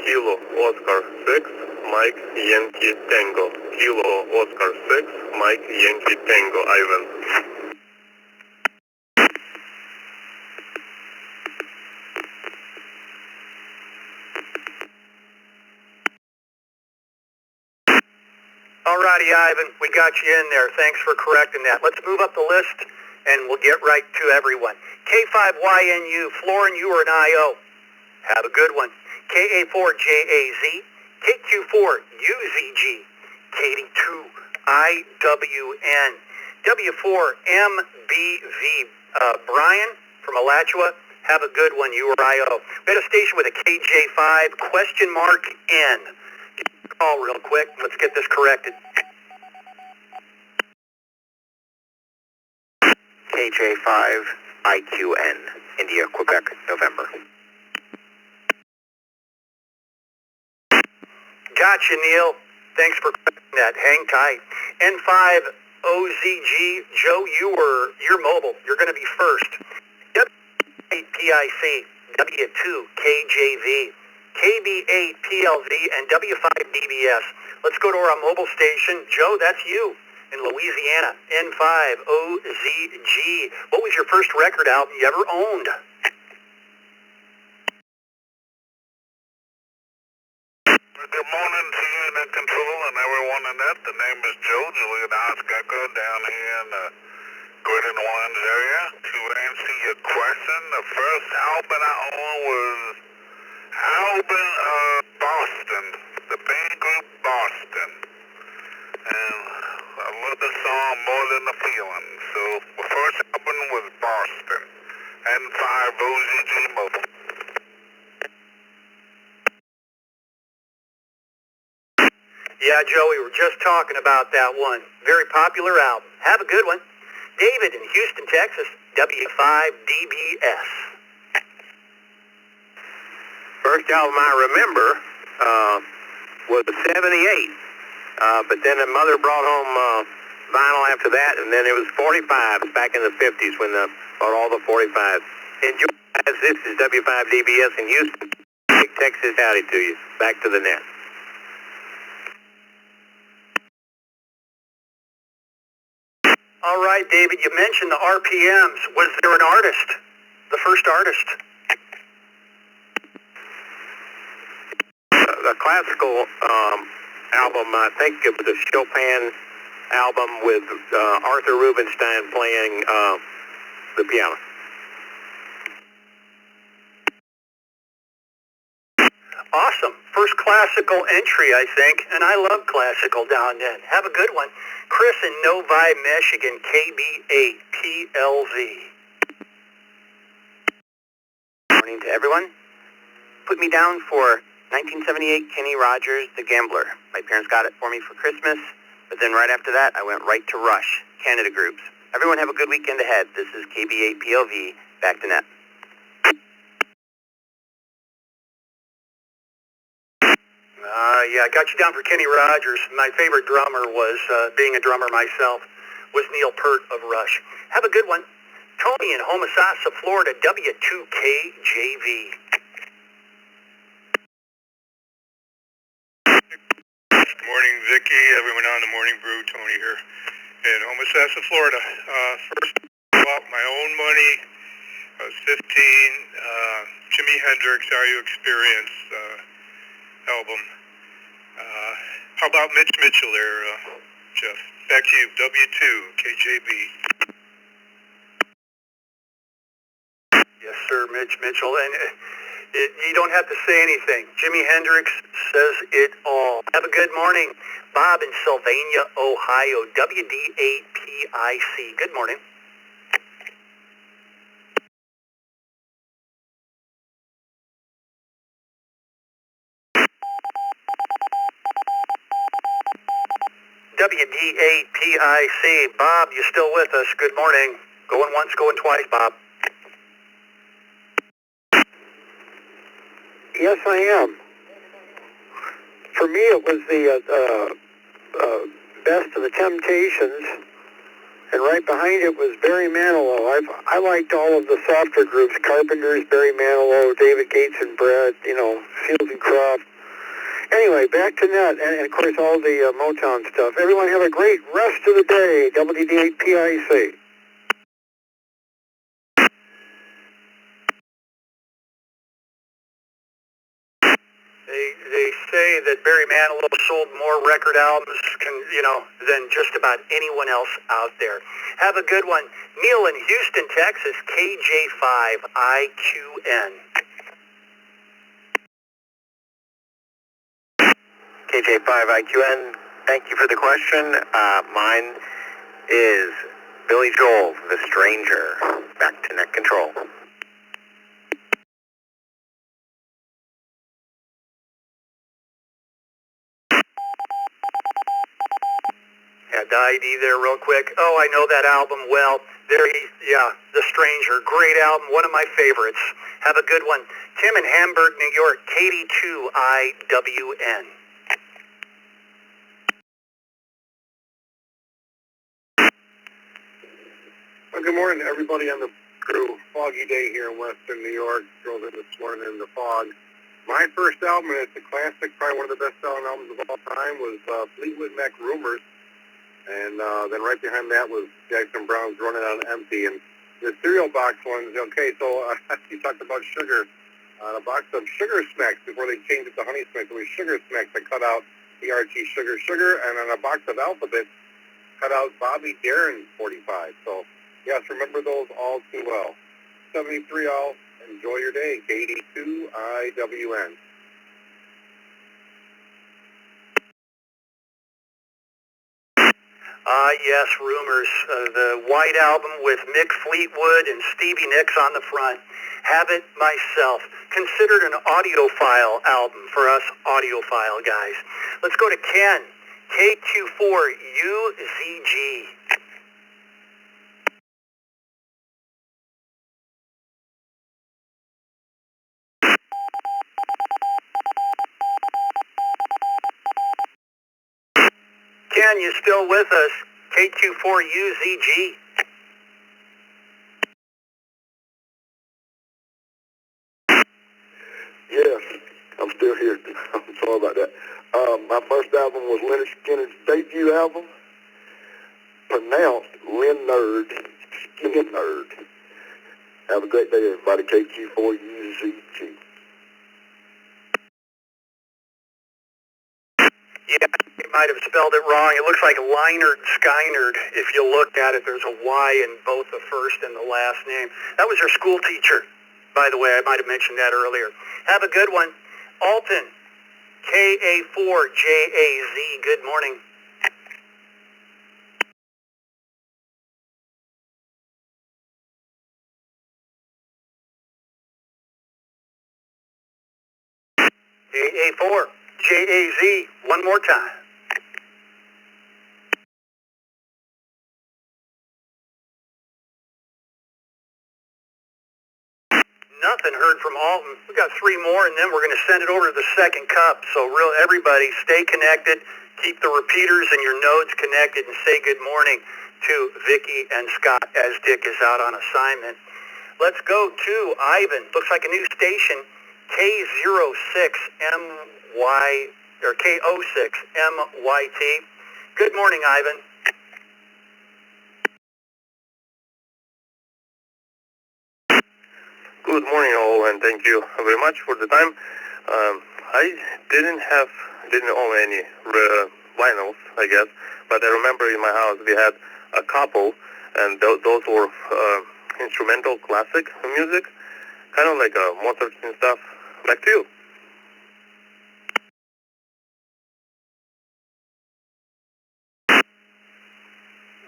Kilo Oscar 6, Mike Yankee Tango. Kilo Oscar 6, Mike Yankee Tango, Ivan. Alrighty, Ivan, we got you in there. Thanks for correcting that. Let's move up the list, and we'll get right to everyone. K5YNU, Florin, you are an IO. Have a good one. KA4JAZ, KQ4UZG, KD2IWN, W4MBV. Brian from Alachua, have a good one. You are IO. We had a station with a KJ5, question mark N. Call real quick. Let's get this corrected. KJ5, IQN, India, Quebec, November. Gotcha, Neil. Thanks for correcting that. Hang tight. N5, OZG, Joe, you're mobile. You're going to be first. W8 PIC, W2 KJV, KB8 PLV, and W5 DBS. Let's go to our mobile station. Joe, that's you in Louisiana. N5 OZG. What was your first record album you ever owned? Good morning to you in control and everyone in that. The name is Joe, Julian Oscar down here in the Greater New Orleans area. To answer your question, the first album I owned was Boston, the band group Boston. And I love the song more than the feeling. So the first album was Boston. N5 OZG Mobile. Yeah, Joe, we were just talking about that one. Very popular album. Have a good one. David in Houston, Texas, W5DBS. First album I remember was 78, but then the mother brought home vinyl after that, and then it was 45s back in the 50s when bought all the 45s. Enjoy, guys. This is W5DBS in Houston. Big Texas howdy to you. Back to the net. All right, David, you mentioned the RPMs. Was there an artist? the first artist. The classical album, I think it was a Chopin album with Arthur Rubinstein playing the piano. Awesome. First classical entry, I think, and I love classical down then. Have a good one. Chris in Novi, Michigan, KB8PLV. Morning to everyone. Put me down for 1978 Kenny Rogers, The Gambler. My parents got it for me for Christmas, but then right after that, I went right to Rush, Canada Groups. Everyone have a good weekend ahead. This is KB8PLV, back to net. Yeah, I got you down for Kenny Rogers. My favorite drummer was, being a drummer myself, was Neil Peart of Rush. Have a good one. Tony in Homosassa, Florida, W2KJV. Good morning, Vicky. Everyone on the Morning Brew. Tony here in Homosassa, Florida. First, about my own money. I was 15. Jimi Hendrix, Are You Experienced album. How about Mitch Mitchell there, Jeff? Back to you, W2KJB. Yes, sir, Mitch Mitchell. And you don't have to say anything. Jimi Hendrix says it all. Have a good morning. Bob in Sylvania, Ohio, WD8PIC. Good morning. WD8PIC. Bob, you still with us? Good morning. Going once, going twice, Bob. Yes, I am. For me, it was the Best of the Temptations, and right behind it was Barry Manilow. I liked all of the softer groups: Carpenters, Barry Manilow, David Gates and Brett, Fields and Croft. Anyway, back to net, and of course all the Motown stuff. Everyone have a great rest of the day. WD8PIC. They say that Barry Manilow sold more record albums, than just about anyone else out there. Have a good one. Neil in Houston, Texas, KJ5IQN. KJ5IQN, thank you for the question. Mine is Billy Joel, The Stranger. Back to net control. Yeah, Didy there real quick. Oh, I know that album well. The Stranger, great album, one of my favorites. Have a good one. Tim in Hamburg, New York, KD2IWN. Well, good morning to everybody on the crew. Foggy day here in Western New York. Drove in this morning in the fog. My first album, and it's a classic, probably one of the best-selling albums of all time, was Fleetwood Mac Rumors. And then right behind that was Jackson Brown's Running on Empty. And the cereal box ones, okay, so you talked about sugar. A box of Sugar Smacks before they changed it to Honey Smacks. It was Sugar Smacks that cut out the RT Sugar, and on a box of Alphabet, cut out Bobby Darin 45. So, yes, remember those all too well. 73 all. Enjoy your day. KD2IWN. Yes, Rumors. The White Album with Mick Fleetwood and Stevie Nicks on the front. Have it myself. Considered an audiophile album for us audiophile guys. Let's go to Ken. KQ4UZG. Ken, you still with us? KQ4UZG. Yes, I'm still here. I'm sorry about that. My first album was Leonard Skinner's debut album, pronounced Leonard Skinner. Have a great day, everybody. KG4UZG. Yeah, you might have spelled it wrong. It looks like Leinard Skynard. If you looked at it, there's a Y in both the first and the last name. That was your school teacher, by the way. I might have mentioned that earlier. Have a good one. Alton, KA4JAZ. Good morning. KA4JAZ. One more time. Nothing heard from Alton. We got 3 more, and then we're going to send it over to the second cup. So everybody, stay connected. Keep the repeaters and your nodes connected, and say good morning to Vicky and Scott as Dick is out on assignment. Let's go to Ivan. Looks like a new station, K06MY or K06MYT. Good morning, Ivan. Good morning, all, and thank you very much for the time. I didn't own any vinyls, I guess, but I remember in my house we had a couple, and those were instrumental classic music, kind of like Mozart and stuff. Back to you.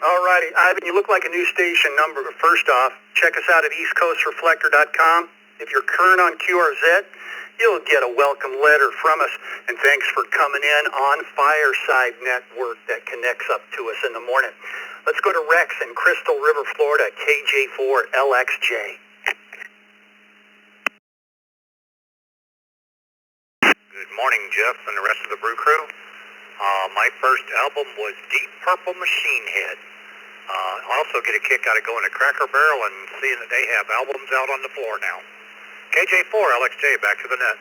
Alrighty, Ivan, you look like a new station number. First off, check us out at eastcoastreflector.com. If you're current on QRZ, you'll get a welcome letter from us. And thanks for coming in on Fireside Network that connects up to us in the morning. Let's go to Rex in Crystal River, Florida, KJ4LXJ. Good morning, Jeff and the rest of the Brew Crew. My first album was Deep Purple Machine Head. I also get a kick out of going to Cracker Barrel and seeing that they have albums out on the floor now. KJ4LXJ, back to the net.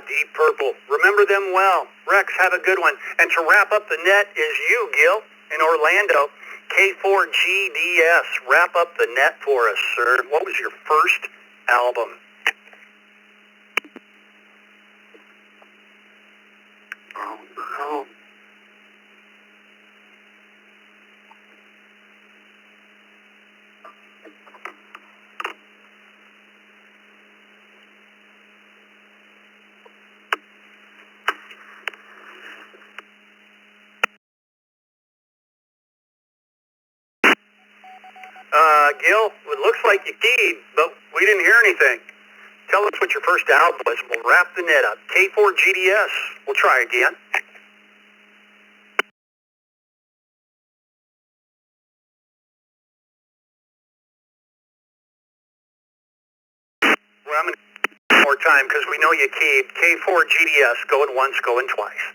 Deep Purple. Remember them well. Rex, have a good one. And to wrap up the net is you, Gil, in Orlando. K4GDS. Wrap up the net for us, sir. What was your first album? Oh. Gil, it looks like you keyed, but we didn't hear anything. Tell us what your first album was. We'll wrap the net up. K4GDS. We'll try again. Well, I'm going to one more time because we know you keyed. K4GDS. Going once, going twice.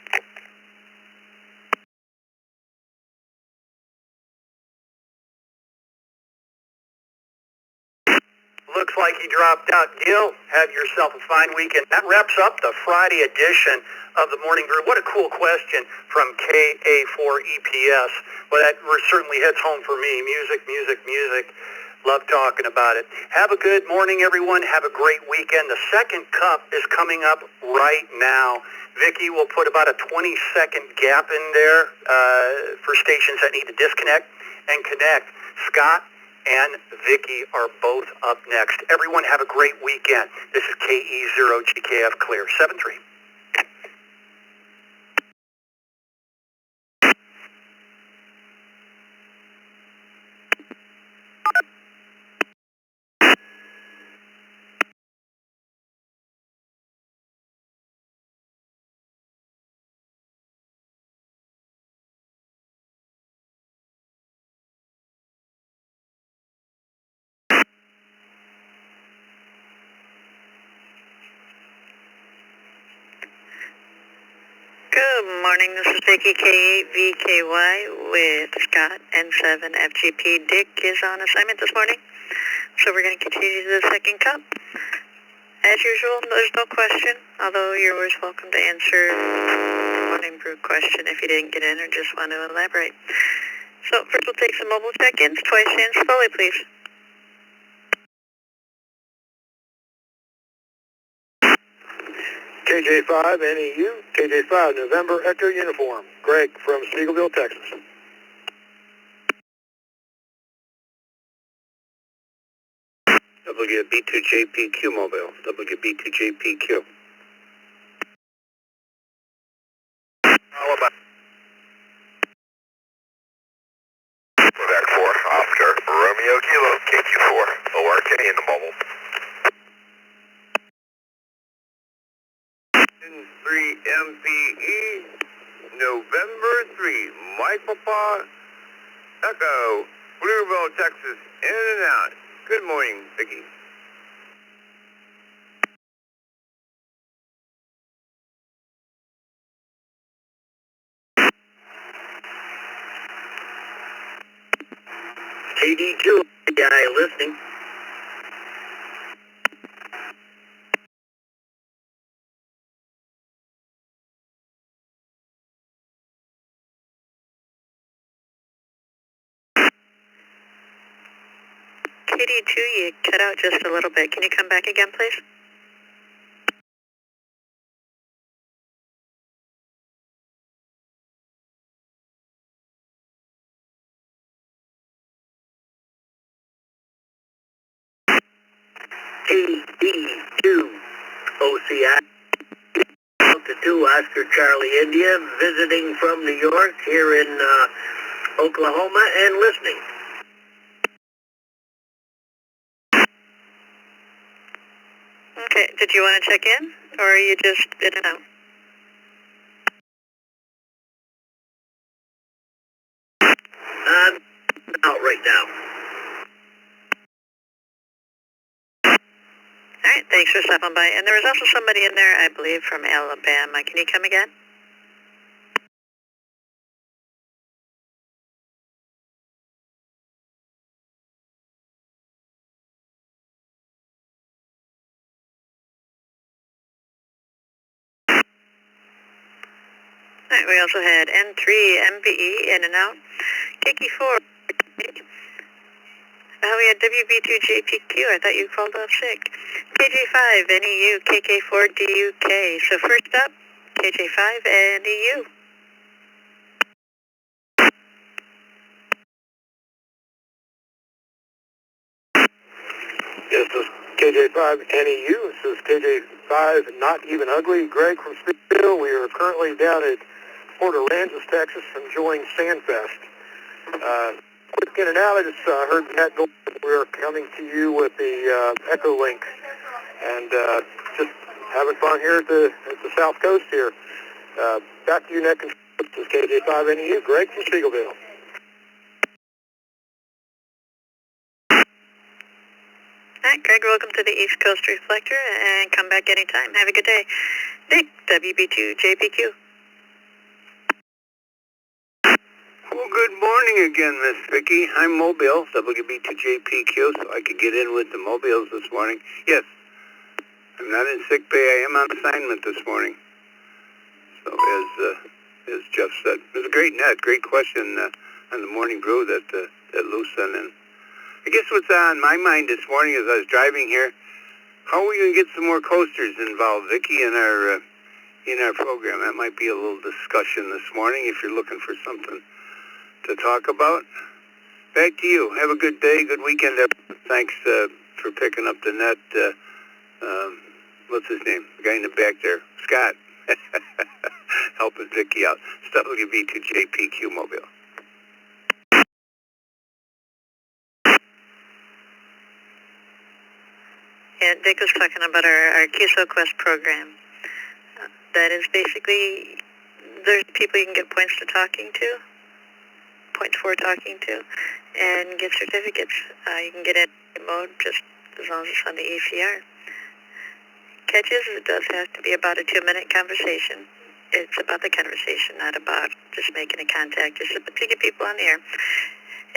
Looks like he dropped out. Gil, have yourself a fine weekend. That wraps up the Friday edition of the Morning Brew. What a cool question from KA4EPS. Well, that certainly hits home for me. Music, music, music. Love talking about it. Have a good morning, everyone. Have a great weekend. The second cup is coming up right now. Vicky will put about a 20-second gap in there for stations that need to disconnect and connect. Scott and Vicky are both up next. Everyone have a great weekend. This is KE0GKF Clear 7-3. Good morning, this is Vicky K8VKY with Scott N7FGP. Dick is on assignment this morning, so we're going to continue to the second cup. As usual, there's no question, although you're always welcome to answer the Morning Brew question if you didn't get in or just want to elaborate. So first we'll take some mobile check-ins, twice in slowly, please. KJ5 NEU, KJ5 November Echo Uniform. Greg from Spiegelville, Texas. WB2JPQ mobile, WB2JPQ. How about Quebec 4, Oscar, Romeo Kilo, KQ4, ORK in the mobile. 3 MPE, November 3, Mike Papa, Echo, Bluebell, Texas, in and out. Good morning, Vicky. KD2, guy listening. KD2, you cut out just a little bit. Can you come back again, please? KD2, OCI. Delta 2, Oscar Charlie India, visiting from New York, here in Oklahoma, and listening. Okay, did you want to check in, or are you just in and out? I'm out right now. All right, thanks for stopping by. And there was also somebody in there, I believe, from Alabama. Can you come again? All right, we also had N3 MBE in and out. KQ4. We had WB2JPQ. I thought you called off sick. KJ5 NEU, KK4 DUK. So first up, KJ5 NEU. This is KJ5 NEU. This is KJ5 Not Even Ugly. Greg from Spiegelville. We are currently down at Port Aransas, Texas, enjoying Sandfest. Quick in and out, I just heard that we're coming to you with the Echo Link, and just having fun here at the South Coast here. Back to you, Nick. This is KJ5 NEU, Greg from Spiegelville. All right, Greg, welcome to the East Coast Reflector, and come back anytime. Have a good day. Nick, WB2JPQ. Well, good morning again, Miss Vicky. I'm Mobile, WB2JPQ, so I could get in with the mobiles this morning. Yes, I'm not in sick bay. I am on assignment this morning. So, as Jeff said, it was a great net, great question on the morning brew that Lou sent in. I guess what's on my mind this morning as I was driving here, how are we going to get some more coasters involved, Vicky, in our program? That might be a little discussion this morning if you're looking for something to talk about. Back to you. Have a good day, good weekend. Thanks for picking up the net. What's his name? The guy in the back there, Scott, helping Vicky out. WB2JPQ Mobile. Yeah, Dick was talking about our QSO Quest program. That is basically, there's people you can get points to talking to, points for talking to, and get certificates. You can get in mode just as long as it's on the ECR. Catches, it does have to be about a 2-minute conversation. It's about the conversation, not about just making a contact. Just to get people on the air.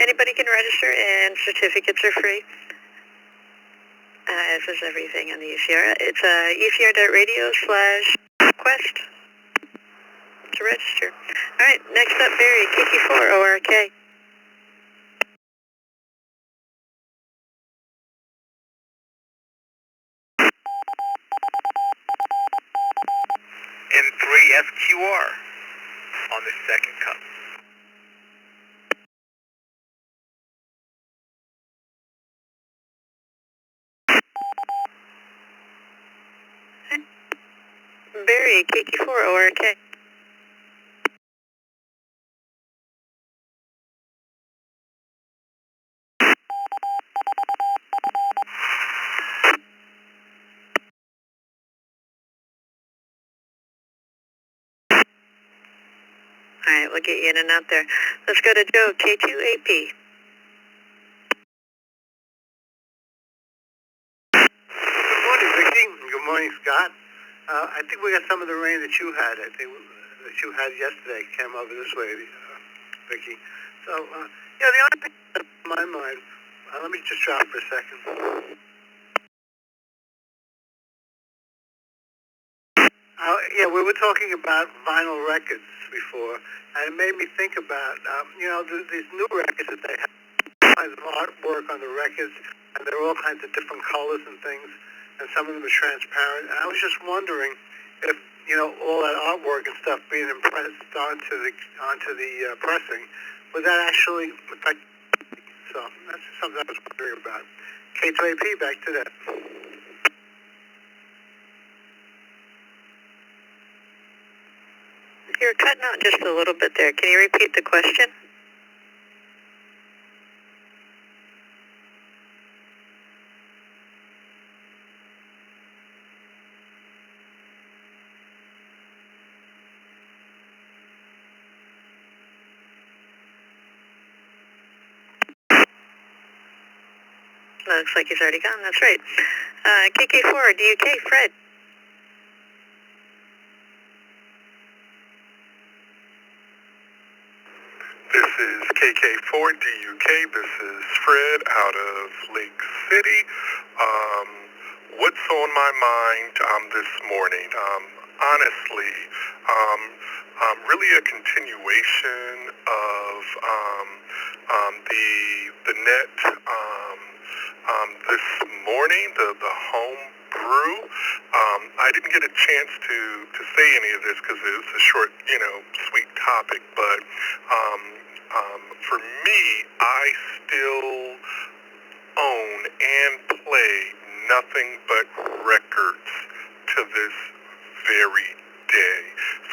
Anybody can register, and certificates are free. As is everything on the ECR. It's ECR.radio/quest to register. All right, next up, Barry, KQ4 ORK. FQR on the second cup. Barry, KK4 ORK. Alright, we'll get you in and out there. Let's go to Joe, K2AP. Good morning, Vicki. Good morning, Scott. I think we got some of the rain that you had. I think that you had yesterday came over this way, Vicki. So, yeah, the only thing that's in my mind, let me just drop for a second. Yeah, we were talking about vinyl records before, and it made me think about, these new records that they have, all kinds of artwork on the records, and they're all kinds of different colors and things, and some of them are transparent. And I was just wondering if, all that artwork and stuff being impressed onto the pressing, would that actually affect? So that's just something I was wondering about. K2AP, back to that. You're cutting out just a little bit there. Can you repeat the question? Looks like he's already gone. That's right. KK4, DUK, Fred. This is KK4 DUK. This is Fred out of Lake City. What's on my mind this morning? Honestly, really a continuation of the net this morning, the home brew. I didn't get a chance to say any of this because it was a short, sweet topic, but for me, I still own and play nothing but records to this very day.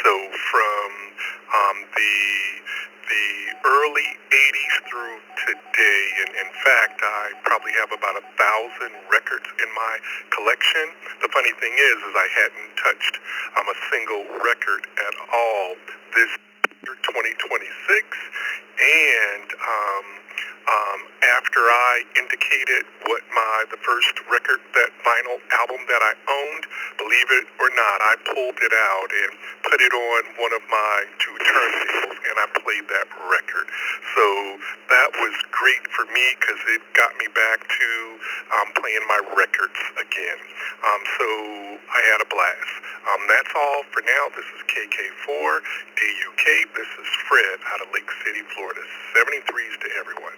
So from the early 80s through today, and in fact, I probably have about 1,000 records in my collection. The funny thing is I hadn't touched a single record at all this year, 2026, and after I indicated what the first record, that vinyl album that I owned, believe it or not, I pulled it out and put it on one of my two turntables, and I played that record. So that was great for me because it got me back to playing my records again. So I had a blast. That's all for now. This is KK4 DUK. This is Fred out of Lake City, Florida. 73s to everyone.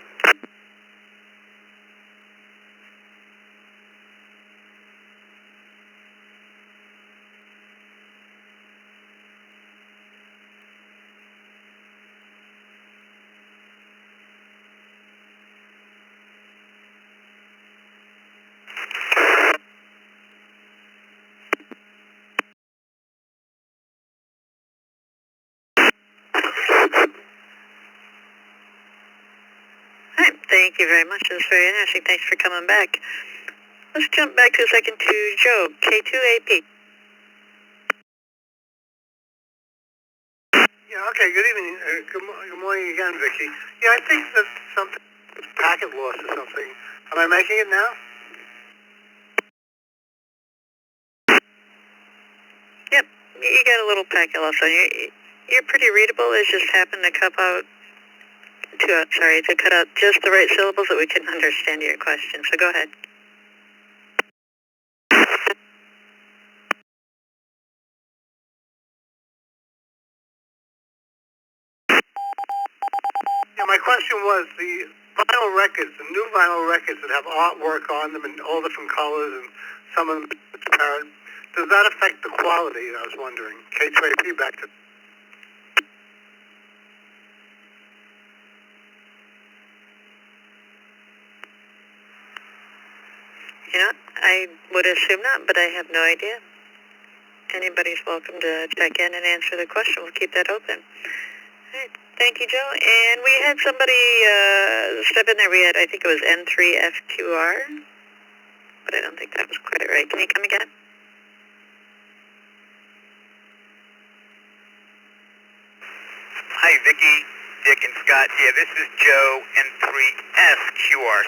Thank you very much. It was very interesting. Thanks for coming back. Let's jump back to a second to Joe, K2AP. Yeah, okay, good evening. Good morning again, Vicki. Yeah, I think that's something, packet loss or something. Am I making it now? Yep, you got a little packet loss on you. You're pretty readable. It just happened to cut out just the right syllables that we couldn't understand your question. So go ahead. Yeah, my question was the vinyl records, the new vinyl records that have artwork on them in all different colors and some of them transparent. does that affect the quality? I was wondering. K2AP back to... You know, I would assume not, but I have no idea. Anybody's welcome to check in and answer the question. We'll keep that open. All right. Thank you, Joe. And we had somebody step in there. We had, I think it was N3FQR, but I don't think that was quite right. Can you come again? Hi, Vicki, Dick, and Scott. Yeah, this is Joe, N3SQR.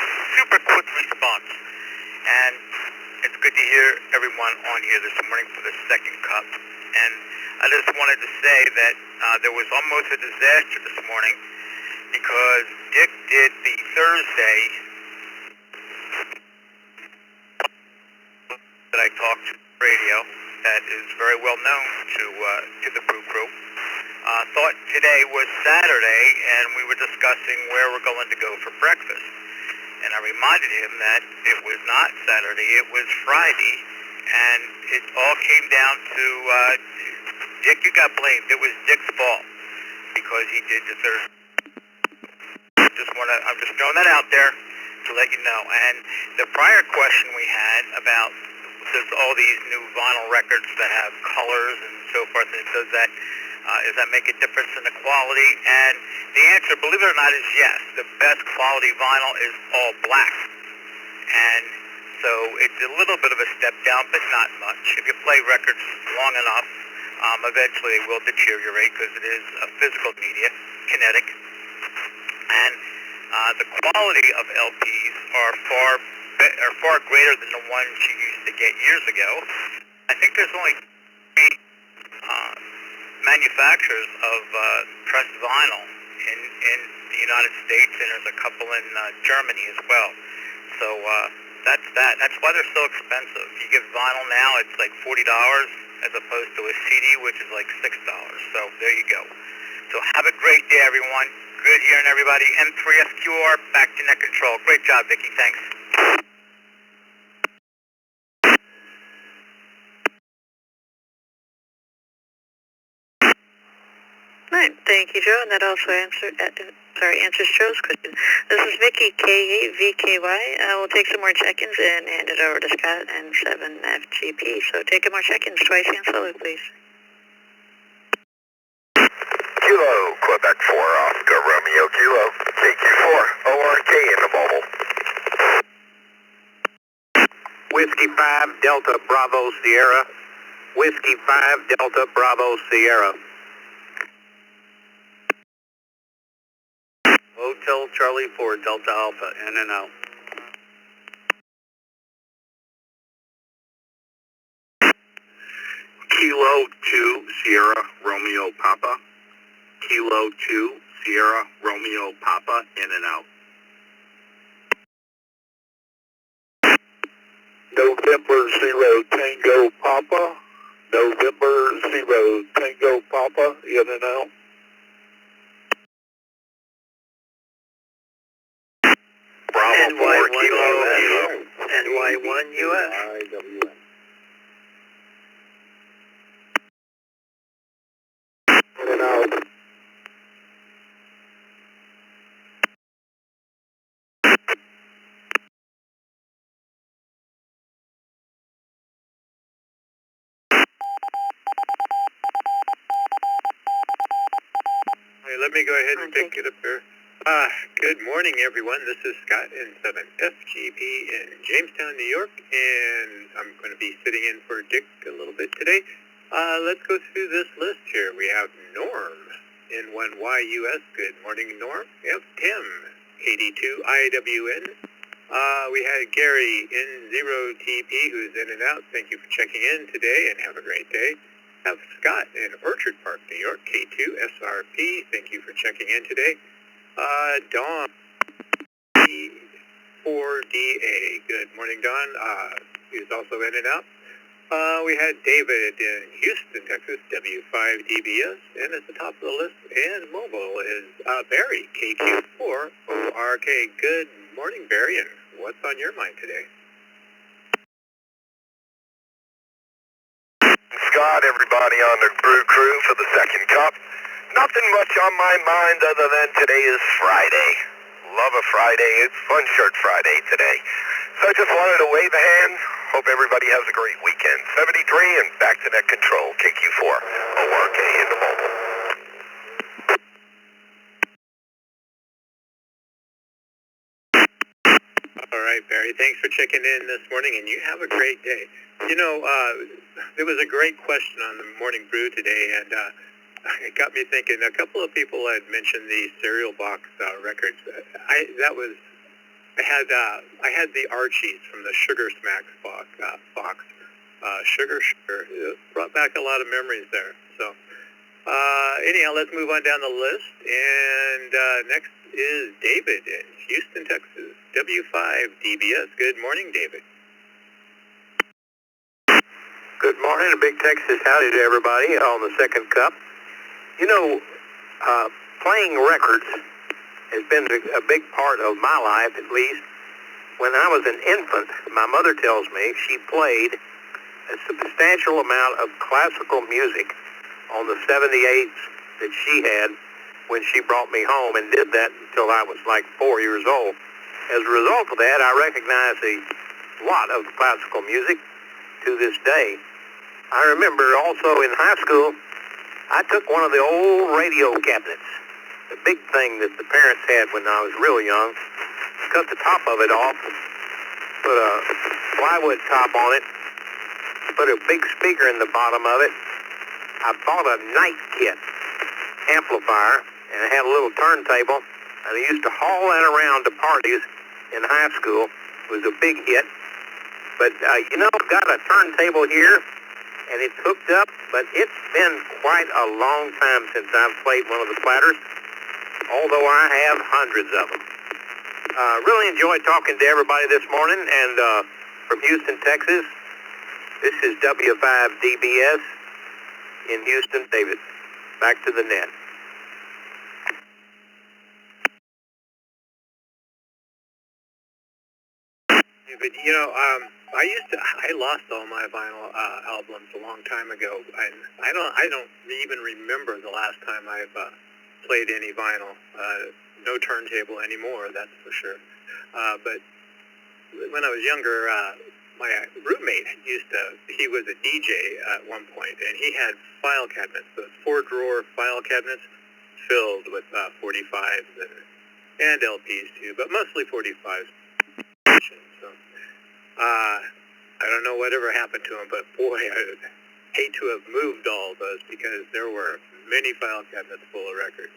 Super quick response. And it's good to hear everyone on here this morning for the second cup. And I just wanted to say that there was almost a disaster this morning because Dick did the Thursday that I talked to radio that is very well known to the Brew Crew. Thought today was Saturday, and we were discussing where we're going to go for breakfast. And I reminded him that it was not Saturday, it was Friday, and it all came down to, Dick, you got blamed. It was Dick's fault because he did the Thursday. I'm just throwing that out there to let you know. And the prior question we had about there's all these new vinyl records that have colors and so forth, and does that make a difference in the quality? And the answer, believe it or not, is yes. The best quality vinyl is all black. And so it's a little bit of a step down, but not much. If you play records long enough, eventually they will deteriorate because it is a physical media, kinetic. And the quality of LPs are far greater than the ones you used to get years ago. I think there's only 3 manufacturers of pressed vinyl in the United States, and there's a couple in Germany as well. So that's that. That's why they're so expensive. You get vinyl now, it's like $40 as opposed to a CD, which is like $6. So there you go. So have a great day, everyone. Good hearing everybody. N3FQR, back to net control. Great job, Vicki. Thanks. Right. Thank you, Joe. And that also answers Joe's question. This is Vicki, K8VKY. We'll take some more check-ins and hand it over to Scott and 7FGP. So take more check-ins twice and slowly, please. Kilo, Quebec 4, Oscar Romeo Kilo, KQ4, ORK in the mobile. Whiskey 5, Delta Bravo Sierra. Whiskey 5, Delta Bravo Sierra. Hotel Charlie 4, Delta Alpha, in and out. Kilo 2, Sierra Romeo Papa. Kilo 2, Sierra Romeo Papa, in and out. November 0 Tango Papa. November 0 Tango Papa, in and out. Bravo 4 Kilo NY1 US. IWN. In and out. Hey, let me go ahead and pick it up here. Good morning, everyone. This is Scott in 7FGP in Jamestown, New York, and I'm going to be sitting in for Dick a little bit today. Let's go through this list here. We have Norm in 1YUS. Good morning, Norm. We have Tim, 82 IWN. We had Gary in 0TP, who's in and out. Thank you for checking in today, and have a great day. Have Scott in Orchard Park, New York, K2 SRP. Thank you for checking in today. Dawn, 4DA. Good morning, Dawn. He's also in and out. We had David in Houston, Texas, W5DBS. And at the top of the list and mobile is Barry, KQ4ORK. Good morning, Barry, and what's on your mind today? Scott, everybody on the Brew Crew for the second cup. Nothing much on my mind other than today is Friday. Love a Friday. It's Fun Shirt Friday today. So I just wanted to wave a hand. Hope everybody has a great weekend. 73 and back to net control. KQ4. ORK in the mobile. All right, Barry. Thanks for checking in this morning, and you have a great day. You know, there was a great question on the Morning Brew today, and it got me thinking. A couple of people had mentioned the cereal box records. I had the Archies from the Sugar Smacks box. Sugar. It brought back a lot of memories there. So anyhow, let's move on down the list. And next is David in Houston, Texas. W5 DBS. Good morning, David. Good morning, a big Texas howdy to everybody on the second cup. You know, playing records has been a big part of my life, at least. When I was an infant, my mother tells me she played a substantial amount of classical music on the 78s that she had when she brought me home, and did that until I was like 4 years old. As a result of that, I recognize a lot of classical music to this day. I remember also in high school, I took one of the old radio cabinets, the big thing that the parents had when I was real young, cut the top of it off, put a plywood top on it, put a big speaker in the bottom of it. I bought a night kit amplifier, and it had a little turntable, and I used to haul that around to parties in high school. It was a big hit. But, you know, I've got a turntable here, and it's hooked up, but it's been quite a long time since I've played one of the platters, although I have hundreds of them. Really enjoyed talking to everybody this morning, and from Houston, Texas, this is W5DBS in Houston, David. Back to the net. But you know, I lost all my vinyl albums a long time ago, and I don't even remember the last time I've played any vinyl. No turntable anymore, that's for sure. But when I was younger, my roommate he was a DJ at one point, and he had file cabinets, those 4-drawer file cabinets filled with 45s and LPs too, but mostly 45s. So, I don't know whatever happened to him, but boy, I would hate to have moved all of those because there were many file cabinets full of records.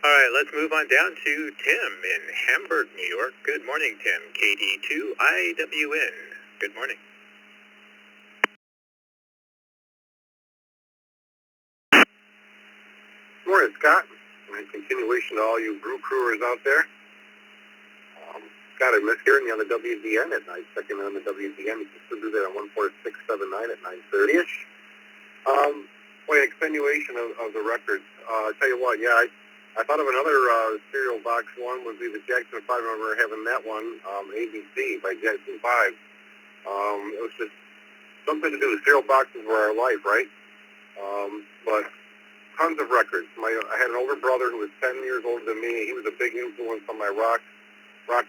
All right, let's move on down to Tim in Hamburg, New York. Good morning, Tim. KD2IWN. Good morning. Good morning, Scott. In continuation to all you brew crewers out there. Scott, I miss hearing you on the WDN at night. Checking on the WDN. You can still do that on 14679 at 9:30ish. Boy, extenuation of the records. I tell you what, yeah, I thought of another cereal box one would be the Jackson 5. I remember having that one, ABC by Jackson 5. It was just something to do. The cereal boxes were our life, right? But tons of records. I had an older brother who was 10 years older than me. He was a big influence on my rock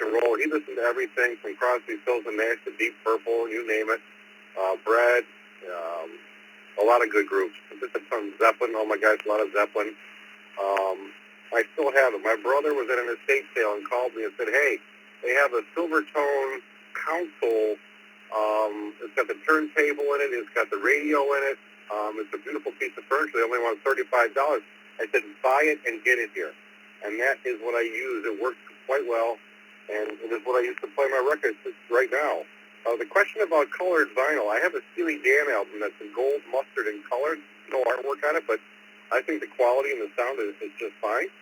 and roll. He listened to everything from Crosby, Stills and Nash to Deep Purple, you name it. Brad, a lot of good groups. Some Zeppelin, oh my gosh, a lot of Zeppelin. I still have it. My brother was at an estate sale and called me and said, hey, they have a Silvertone console. It's got the turntable in it. It's got the radio in it. It's a beautiful piece of furniture. They only want $35. I said, buy it and get it here. And that is what I use. It works quite well. And it is what I used to play my records right now. The question about colored vinyl, I have a Steely Dan album that's in gold, mustard, and colored. No artwork on it, but I think the quality and the sound is just fine.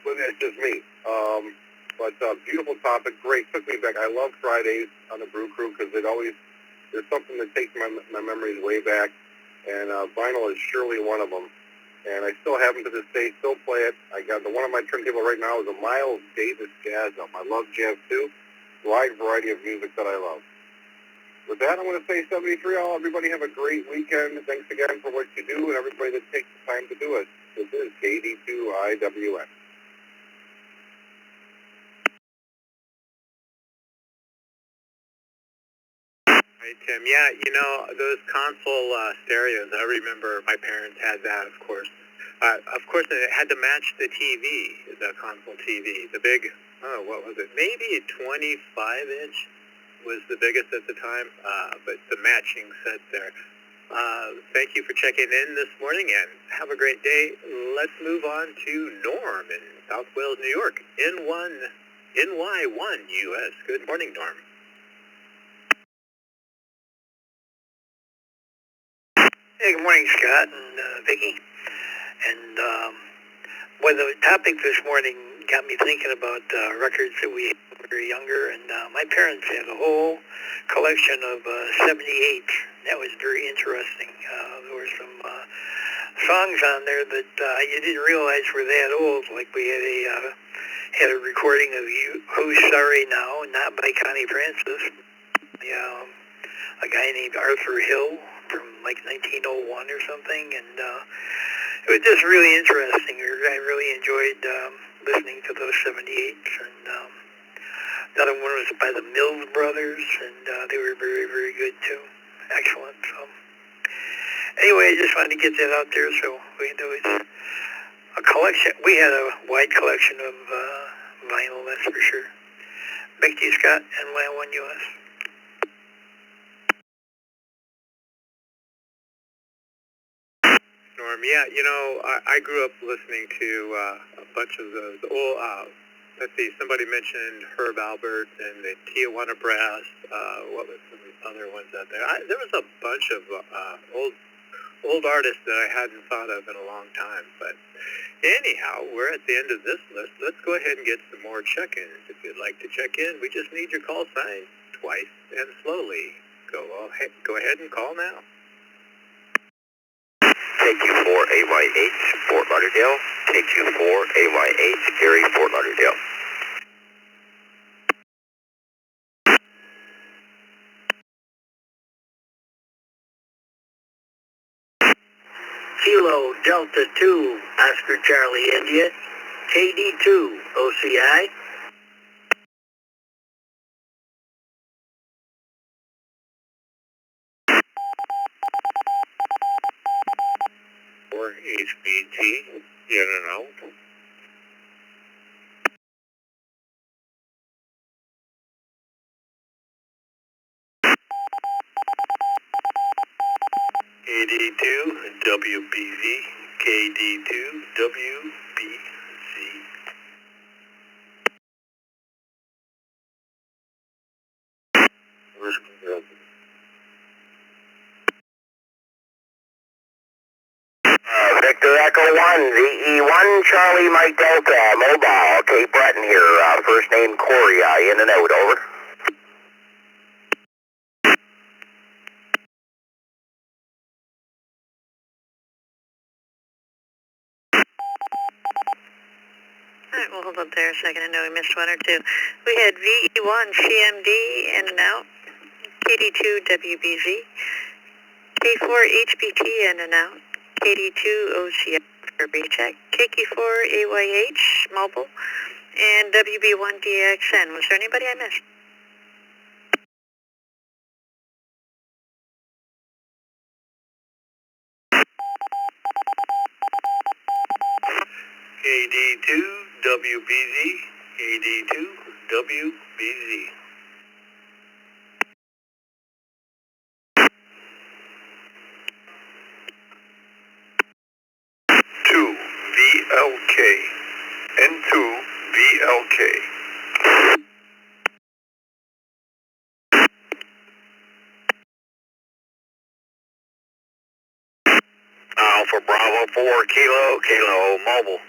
But that's just me. But beautiful topic, great. Took me back. I love Fridays on the Brew Crew because there's something that takes my memories way back. And vinyl is surely one of them. And I still have them to this day, still play it. I got the one on my turntable right now is a Miles Davis jazz album. I love jazz too. Wide variety of music that I love. with that, I'm going to say 73 all. Everybody have a great weekend. Thanks again for what you do and everybody that takes the time to do it. This is KD2IWS. Hey, Tim. Yeah, you know, those console stereos, I remember my parents had that, of course. Of course, it had to match the TV, the console TV. The big, what was it? Maybe a 25-inch was the biggest at the time, but the matching set there. Thank you for checking in this morning, and have a great day. Let's move on to Norm in South Wales, New York. NY1 US. Good morning, Norm. Hey, good morning, Scott and Vicki. And well, the topic this morning got me thinking about records that we had when we were younger. And my parents had a whole collection of 78. That was very interesting. There were some songs on there that you didn't realize were that old. Like we had a recording of "Who's Sorry Now," not by Connie Francis. A guy named Arthur Hill from like 1901 or something, and it was just really interesting. I really enjoyed listening to those 78s, and another one was by the Mills Brothers, and they were very, very good too. Excellent. So anyway, I just wanted to get that out there. So there was a collection. We had a wide collection of vinyl, that's for sure. Back to you, Scott, and NY1 US. Norm, yeah, you know, I grew up listening to a bunch of those old, let's see, somebody mentioned Herb Alpert and the Tijuana Brass. What was some other ones out there? There was a bunch of old artists that I hadn't thought of in a long time. But anyhow, we're at the end of this list. Let's go ahead and get some more check-ins. If you'd like to check in, we just need your call sign twice and slowly. Go ahead and call now. KQ4AYH, Fort Lauderdale. KQ4AYH, Gary, Fort Lauderdale. Kilo Delta 2, Oscar Charlie India, KD2, OCI. Or HBT, in and out. KD2, WBZ, KD2, WBZ. Victor Echo 1, VE1, Charlie Mike Delta, mobile, Cape Breton here, first name Corey, in and out, over. All right, we'll hold up there a second. I know we missed one or two. We had VE1 CMD in and out, KD2 WBZ, K4 HBT in and out, KD2 OCI for recheck, KQ4 AYH mobile, and WB1 DXN. Was there anybody I missed? KD2, WBZ, KD2, WBZ. 2 VLK, N2 VLK. For Bravo 4 Kilo mobile.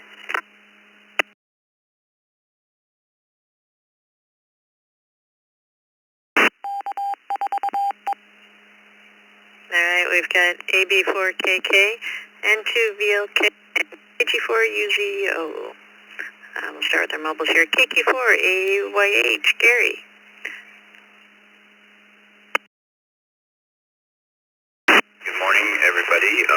Alright, we've got AB4KK, N2VLK, and KG4UZO. We'll start with our mobiles here. KQ4AYH, Gary. everybody,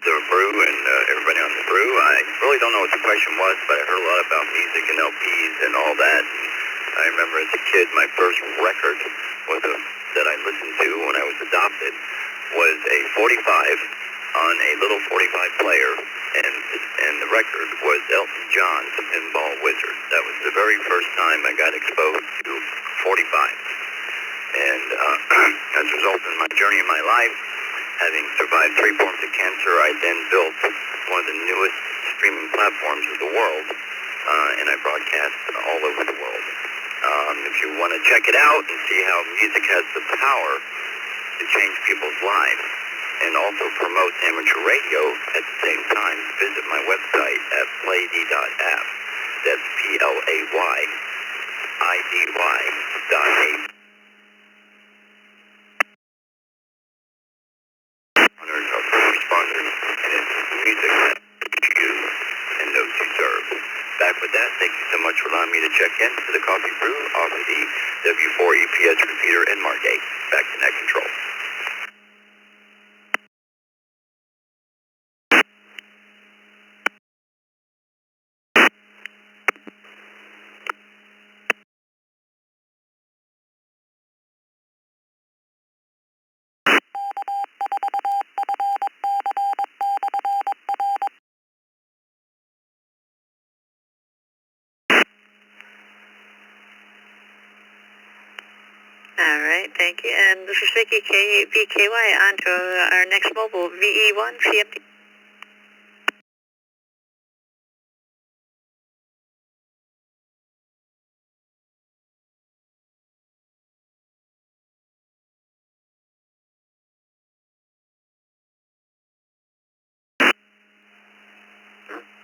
the brew and everybody on the brew. I really don't know what the question was, but I heard a lot about music and LPs and all that. I remember as a kid, my first record that I listened to when I was adopted was a 45 on a little 45 player, and the record was Elton John's The Pinball Wizard. That was the very first time I got exposed to 45. And as a result of my journey in my life, having survived 3 forms of cancer, I then built one of the newest streaming platforms of the world, and I broadcast all over the world. If you want to check it out and see how music has the power to change people's lives and also promote amateur radio at the same time, visit my website at playdy.app. That's PLAYIDY.app. Of responders, and it's music that you and those you serve. Back with that, thank you so much for allowing me to check in for the coffee brew off of the W4 EPS repeater in Margate. Back to net control. All right, thank you. And this is Vicky, K8VKY, on to our next mobile, VE1, CMD.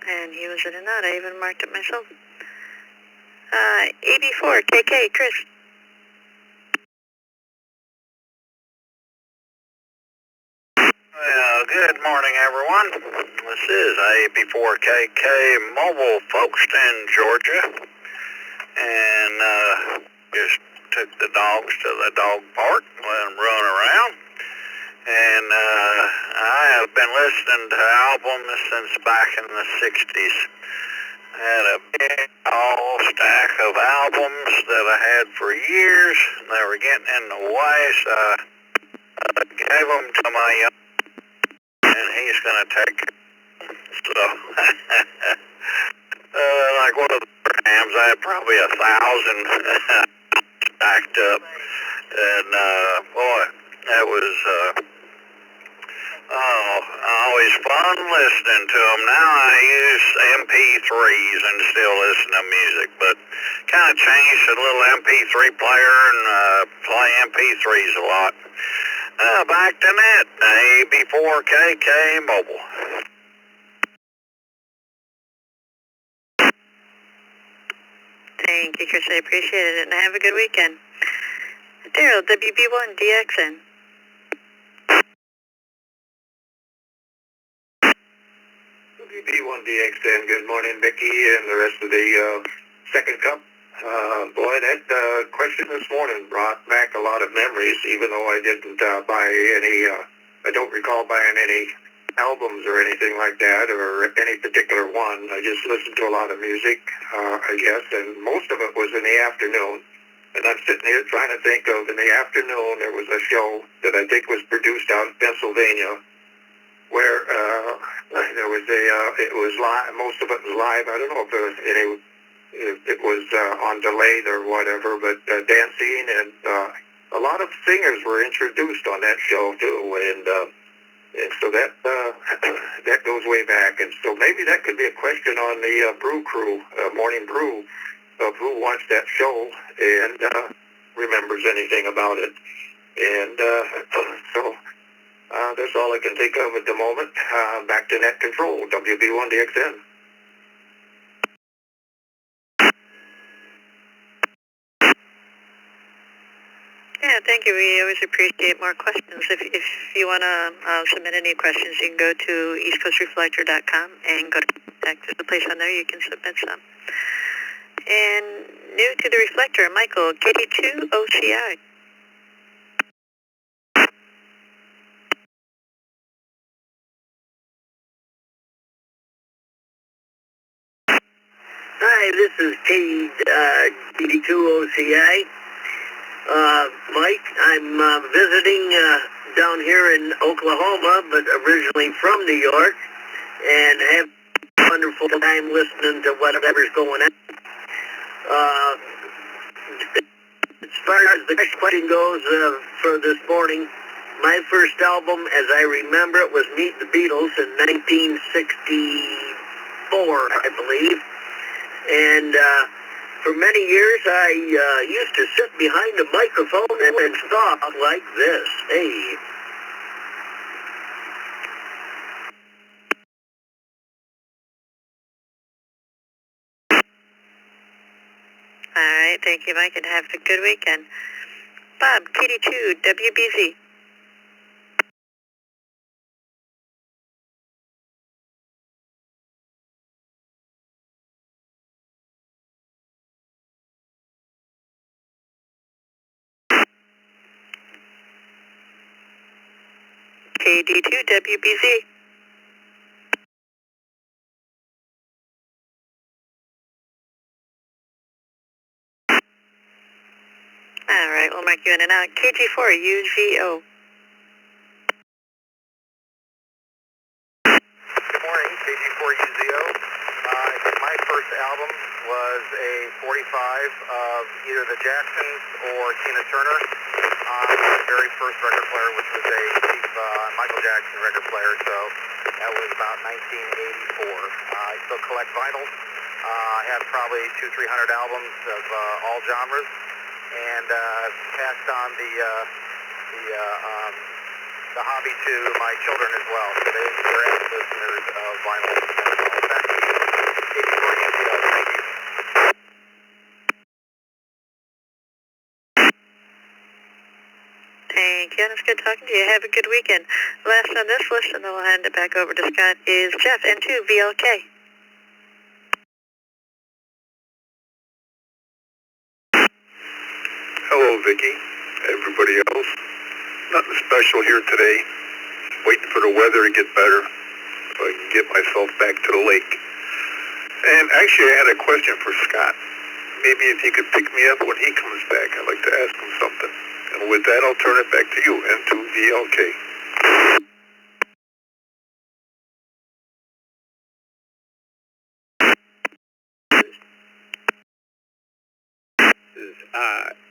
And he was in and out. I even marked it myself. AB4, KK, Chris. Well, good morning, everyone. This is AB4KK Mobile, Folkestone, Georgia. And just took the dogs to the dog park, let them run around. And I have been listening to albums since back in the 60s. I had a big old stack of albums that I had for years. They were getting in the way, so I gave them to my young, and he's going to take it. So, like one of the programs, I had probably 1,000 stacked up. And, boy, that was, always fun listening to them. Now I use MP3s and still listen to music, but kind of changed to a little MP3 player and play MP3s a lot. Back to net, AB4KK Mobile. Thank you, Chris. I appreciate it, and have a good weekend. Daryl, WB1DXN. WB1DXN, good morning, Vicky, and the rest of the second cup. Boy, that question this morning brought back a lot of memories, even though I didn't buy any, I don't recall buying any albums or anything like that, or any particular one. I just listened to a lot of music, I guess, and most of it was in the afternoon. And I'm sitting here trying to think of, in the afternoon, there was a show that I think was produced out in Pennsylvania, where there was it was live, most of it was live. I don't know if there was if it was on delayed or whatever, but dancing and a lot of singers were introduced on that show too, and so that that goes way back, and so maybe that could be a question on the Brew Crew, Morning Brew, of who watched that show and remembers anything about it, and so that's all I can think of at the moment. Back to net control, WB1DXN. Yeah, thank you. We always appreciate more questions. If you want to submit any questions, you can go to eastcoastreflector.com and go to contact. There's a place on there you can submit some. And new to the reflector, Michael, KD2 OCI. Hi, this is KD2OCI. Mike, I'm visiting down here in Oklahoma, but originally from New York, and have a wonderful time listening to whatever's going on. As far as the next question goes for this morning, my first album, as I remember it, was Meet the Beatles in 1964, I believe. And for many years, I used to sit behind a microphone and talk like this. Hey. All right, thank you, Mike, and have a good weekend. Bob, KD2, WBZ. KD2, WBZ. All right, we'll mark you in and out. KG4, UGO. Good morning, KG4UZO. My first album was a 45 of either the Jacksons or Tina Turner on my very first record player, which was a cheap Michael Jackson record player, so that was about 1984. I still collect vinyls. I have probably 200-300 albums of all genres, and passed on the hobby to my children as well, so they're avid listeners of vinyl. Back to you, KD4UZO. Thank you. Thank you, and it's good talking to you. Have a good weekend. Last on this list, and then we'll hand it back over to Scott, is Jeff, N2VLK. Hello, Vicki. Everybody else. Nothing special here today. Waiting for the weather to get better so I can get myself back to the lake. And actually, I had a question for Scott. Maybe if he could pick me up when he comes back, I'd like to ask him something. And with that, I'll turn it back to you, N2VLK.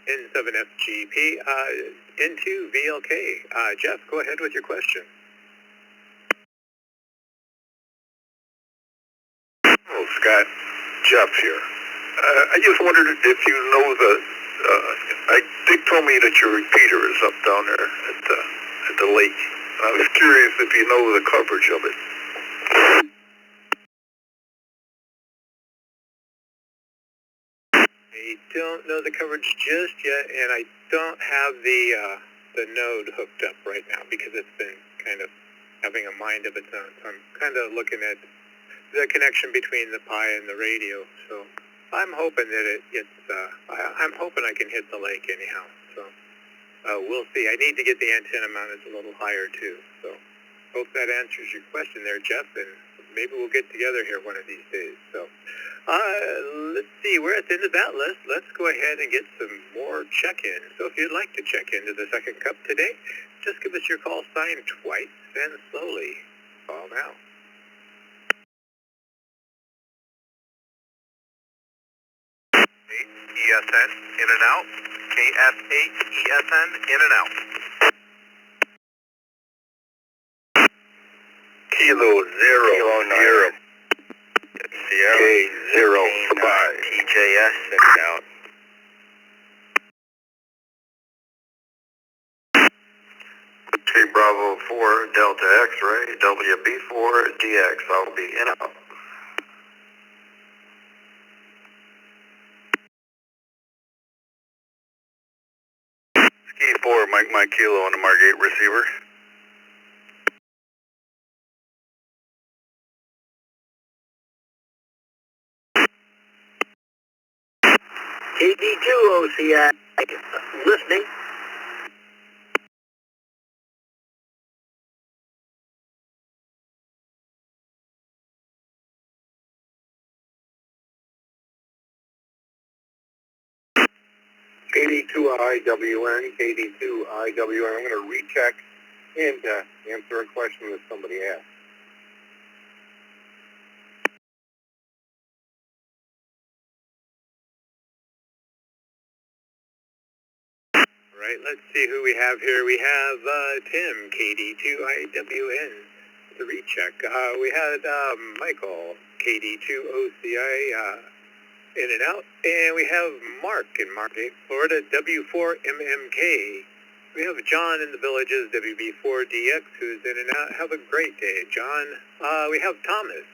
N7FGP, N2VLK. Jeff, go ahead with your question. Oh, Scott, Jeff here. I just wondered if you know Dick told me that your repeater is up down there at the lake. I was curious if you know the coverage of it. I don't know the coverage just yet, and I don't have the node hooked up right now because it's been kind of having a mind of its own. So I'm kind of looking at the connection between the Pi and the radio. So I'm hoping that I'm hoping I can hit the lake anyhow. So we'll see. I need to get the antenna mounted a little higher too. So hope that answers your question there, Jeff, and maybe we'll get together here one of these days. So let's see. We're at the end of that list. Let's go ahead and get some more check-ins. So if you'd like to check into the second cup today, just give us your call sign twice and slowly. Call now. ESN, in and out. KF8, ESN, in and out. Kilo 0 Sierra. K0 5. TJS, in and out. K Bravo 4 Delta X-ray, WB4 DX. I'll be in and out. Ski 4, Mike Kilo on the Margate receiver. KD2OCI, listening. KD2IWN, KD2IWN. I'm going to recheck and answer a question that somebody asked. All right, let's see who we have here. We have Tim, KD2IWN, the recheck. We had Michael, KD2OCI, in and out. And we have Mark in Margate, Florida, W4MMK. We have John in the Villages, WB4DX, who's in and out. Have a great day, John. We have Thomas,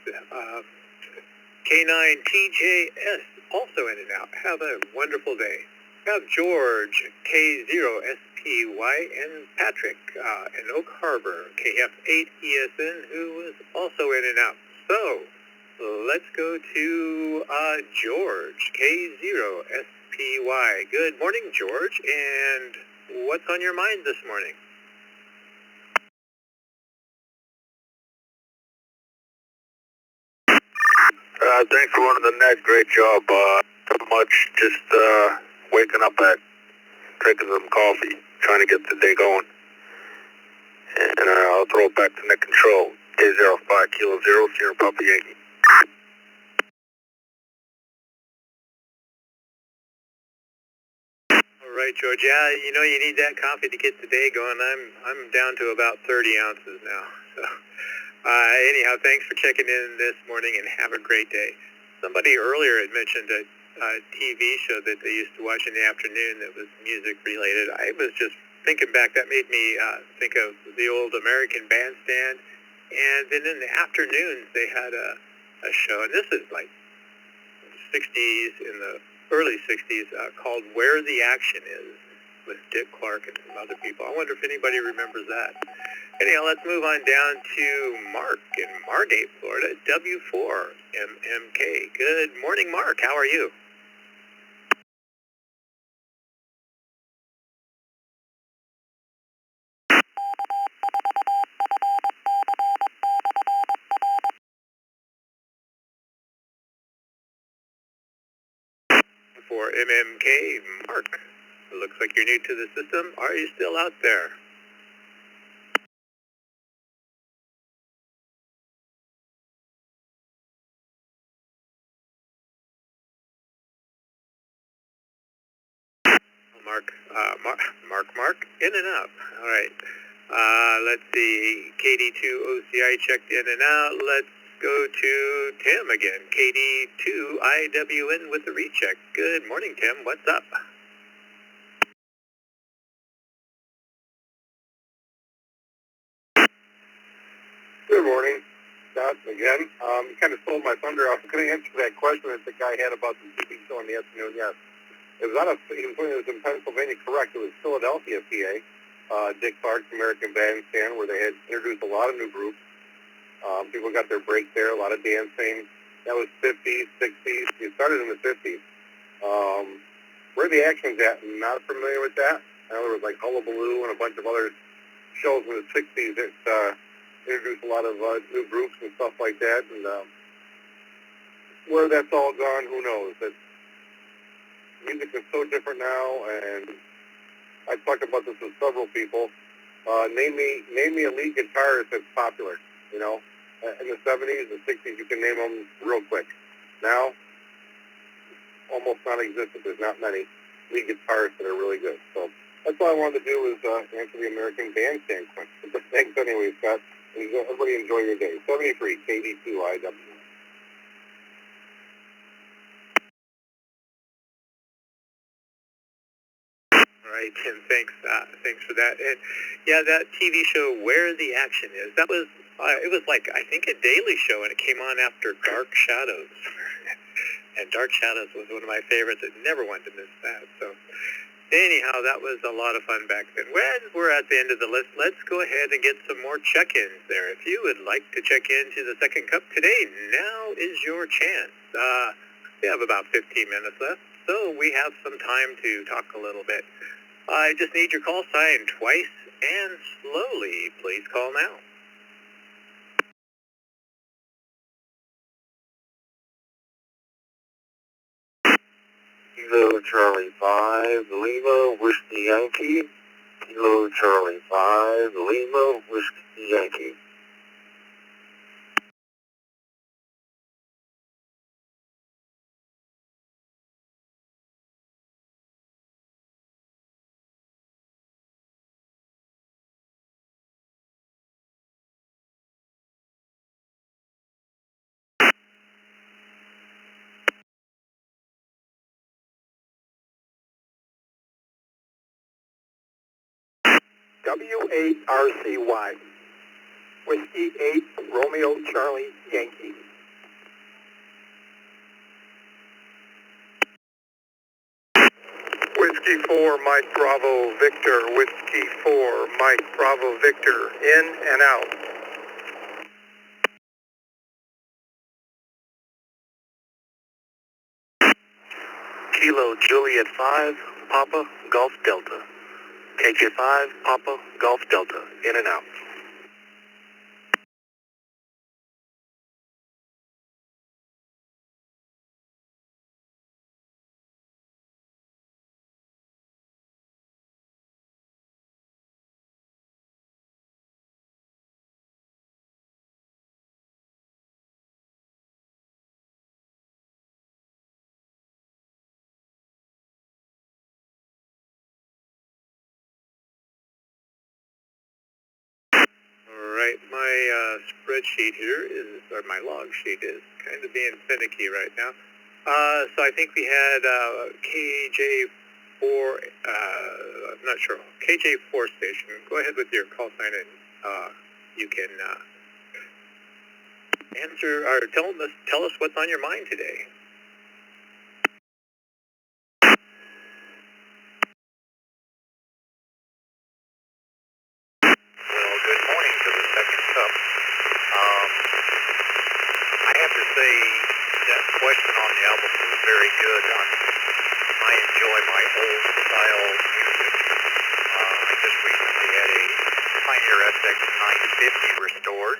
K9TJS, also in and out. Have a wonderful day. We have George, K0SPY, and Patrick in Oak Harbor, KF8ESN, who was also in and out. So, let's go to George, K0SPY. Good morning, George, and what's on your mind this morning? Thanks for running the net. Great job. Not much. Just waking up at drinking some coffee, trying to get the day going. And I'll throw it back to net control. K05 Kilo 0, Sierra Papa Yankee. All right, George. Yeah, you know you need that coffee to get the day going. I'm down to about 30 ounces now. So, anyhow, thanks for checking in this morning and have a great day. Somebody earlier had mentioned a TV show that they used to watch in the afternoon that was music related. I was just thinking back. That made me think of the old American Bandstand. And then in the afternoons they had a show, and this is like 60s, in the early 60s, called Where the Action Is, with Dick Clark and some other people. I wonder if anybody remembers that. Anyhow, let's move on down to Mark in Margate, Florida, W4MMK. Good morning, Mark. How are you? For MMK, Mark. It looks like you're new to the system. Are you still out there? Mark, in and out. All right. Let's see. KD2OCI checked in and out. Let's go to Tim again. KD2IWN with the recheck. Good morning, Tim. What's up? Good morning, Scott, again. You kind of stole my thunder. I was going to answer that question that the guy had about the TV show in the afternoon. Yes, it was it was in Pennsylvania. Correct. It was Philadelphia, PA. Dick Clark's American Bandstand, where they had introduced a lot of new groups. People got their break there. A lot of dancing. That was 50s, 60s. It started in the 50s. Where the Action's at? I'm not familiar with that. I know there was like Hullabaloo and a bunch of other shows in the 60s that introduced a lot of new groups and stuff like that, and where that's all gone, who knows? That music is so different now, and I talked about this with several people. Name me a lead guitarist that's popular. You know, in the 70s, the 60s, you can name them real quick. Now, almost non-existent. There's not many lead guitarists that are really good. So that's all I wanted to do is answer the American Bandstand question. But thanks anyway, Scott. Everybody enjoy your day. 73, KD2IW. All right, Tim, thanks for that. And yeah, that TV show, Where the Action Is, that was, it was like, I think a daily show, and it came on after Dark Shadows. And Dark Shadows was one of my favorites. I never wanted to miss that. So anyhow, that was a lot of fun back then. Well, we're at the end of the list. Let's go ahead and get some more check-ins there. If you would like to check into the second cup today, now is your chance. We have about 15 minutes left, so we have some time to talk a little bit. I just need your call sign twice and slowly. Please call now. Kilo Charlie 5, Lima, Whiskey Yankee. Kilo Charlie 5, Lima, Whiskey Yankee. W8RCY, Whiskey 8, Romeo Charlie Yankee. Whiskey 4, Mike Bravo Victor. Whiskey 4, Mike Bravo Victor. In and out. Kilo Juliet 5, Papa Golf Delta. KJ 5, Papa Golf Delta. In and out. Alright, my spreadsheet here is, or my log sheet is kind of being finicky right now. So I think we had KJ4, I'm not sure, KJ4 station. Go ahead with your call sign and you can answer or tell us what's on your mind today. Well, good morning to the second cup. I have to say that question on the album was very good. I enjoy my old style music. I just recently had a Pioneer SX 950 restored.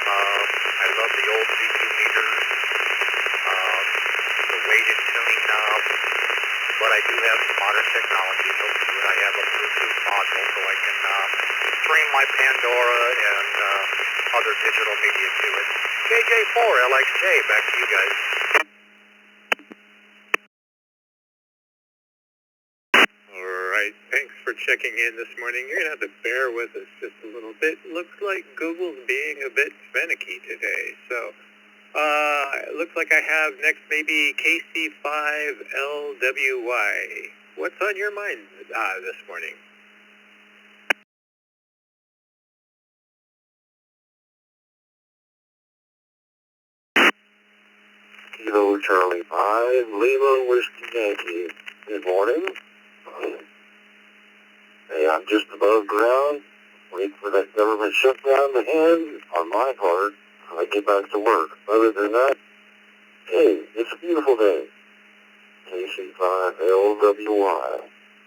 I love the old CQ meters, the weighted tuning knob, but I do have some modern technology built into it. I have a Bluetooth module so I can stream my Pandora and other digital media to it. KJ4, LXJ, back to you guys. Alright, thanks for checking in this morning. You're going to have to bear with us just a little bit. Looks like Google's being a bit finicky today. So, it looks like I have next maybe KC5LWY. What's on your mind this morning? Kilo Charlie 5, Lima, Whiskey Yankee. Good morning. Hey, I'm just above ground, waiting for that government shutdown to end. On my part, I get back to work. Other than that, hey, it's a beautiful day. KC5LWY.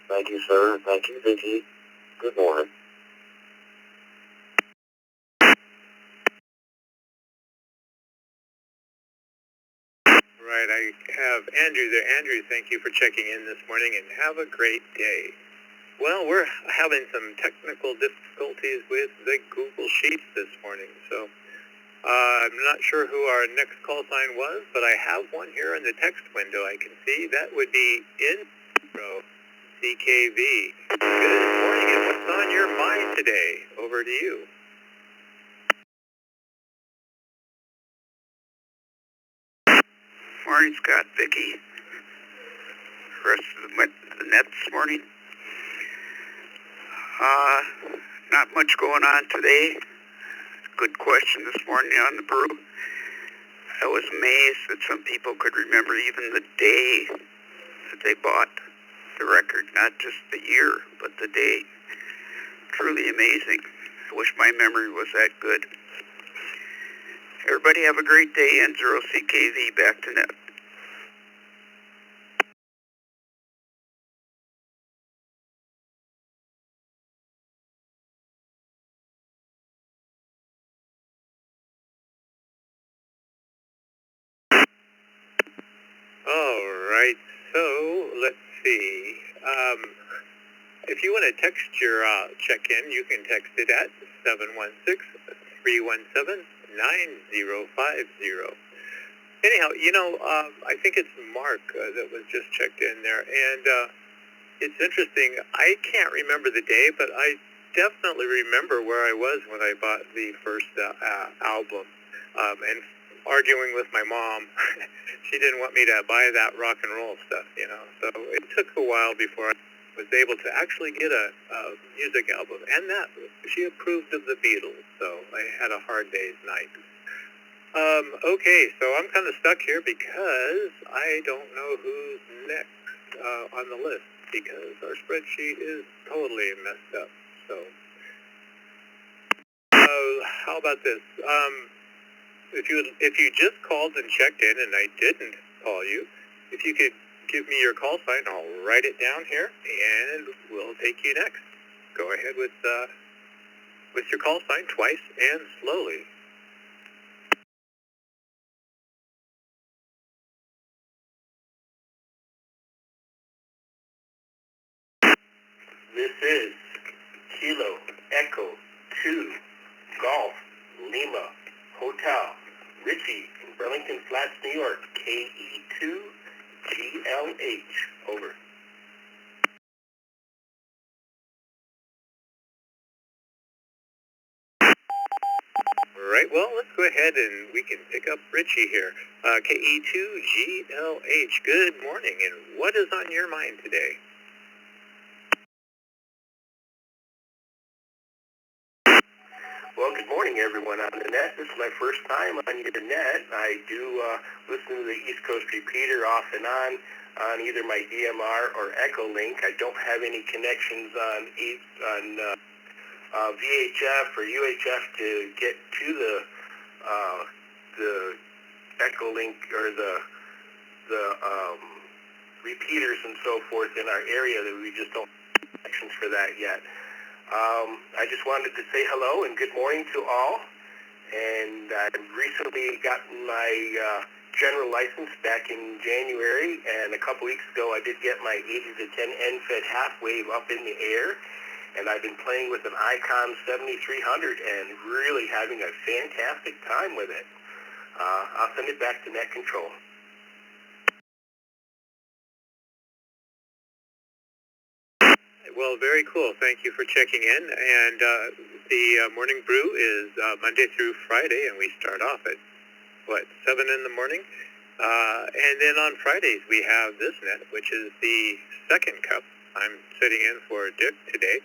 Thank you, sir. Thank you, Vicki. Good morning. Right, I have Andrew there. Andrew, thank you for checking in this morning and have a great day. Well, we're having some technical difficulties with the Google Sheets this morning, so I'm not sure who our next call sign was, but I have one here in the text window I can see. That would be Intro CKV. Good morning, and what's on your mind today? Over to you. Morning, Scott, Vicki. Rest of the net this morning. Not much going on today. Good question this morning on the brew. I was amazed that some people could remember even the day that they bought the record, not just the year, but the day. Truly amazing. I wish my memory was that good. Everybody have a great day. N0CKV, back to net. All right, So, let's see. If you want to text your check-in, you can text it at 716-317-9050. Anyhow, I think it's Mark that was just checked in there, and it's interesting. I can't remember the day, but I definitely remember where I was when I bought the first album, and arguing with my mom. She didn't want me to buy that rock and roll stuff, so it took a while before I was able to actually get a music album, and that she approved of the Beatles, so I had a hard day's night. Okay, so I'm kind of stuck here because I don't know who's next on the list, because our spreadsheet is totally messed up. So, how about this? If you just called and checked in and I didn't call you, if you could give me your call sign, I'll write it down here and we'll take you next. Go ahead with your call sign twice and slowly. This is Kilo Echo 2 Golf Lima Hotel Richie in Burlington Flats, New York, KE2 GLH. Over. Right, well, let's go ahead and we can pick up Richie here. KE2 GLH, good morning, and what is on your mind today? Well, good morning, everyone on the net. This is my first time on your net. I do listen to the East Coast repeater off and on either my DMR or Echo Link. I don't have any connections on VHF or UHF to get to the Echo Link or the repeaters and so forth in our area. That we just don't have connections for that yet. I just wanted to say hello and good morning to all. And I've recently gotten my general license back in January, and a couple weeks ago I did get my 80 to 10 end-fed half wave up in the air, and I've been playing with an Icon 7300 and really having a fantastic time with it. I'll send it back to Net Control. Well, very cool. Thank you for checking in. And the Morning Brew is Monday through Friday, and we start off at, 7 in the morning? And then on Fridays, we have this net, which is the second cup. I'm sitting in for Dick today.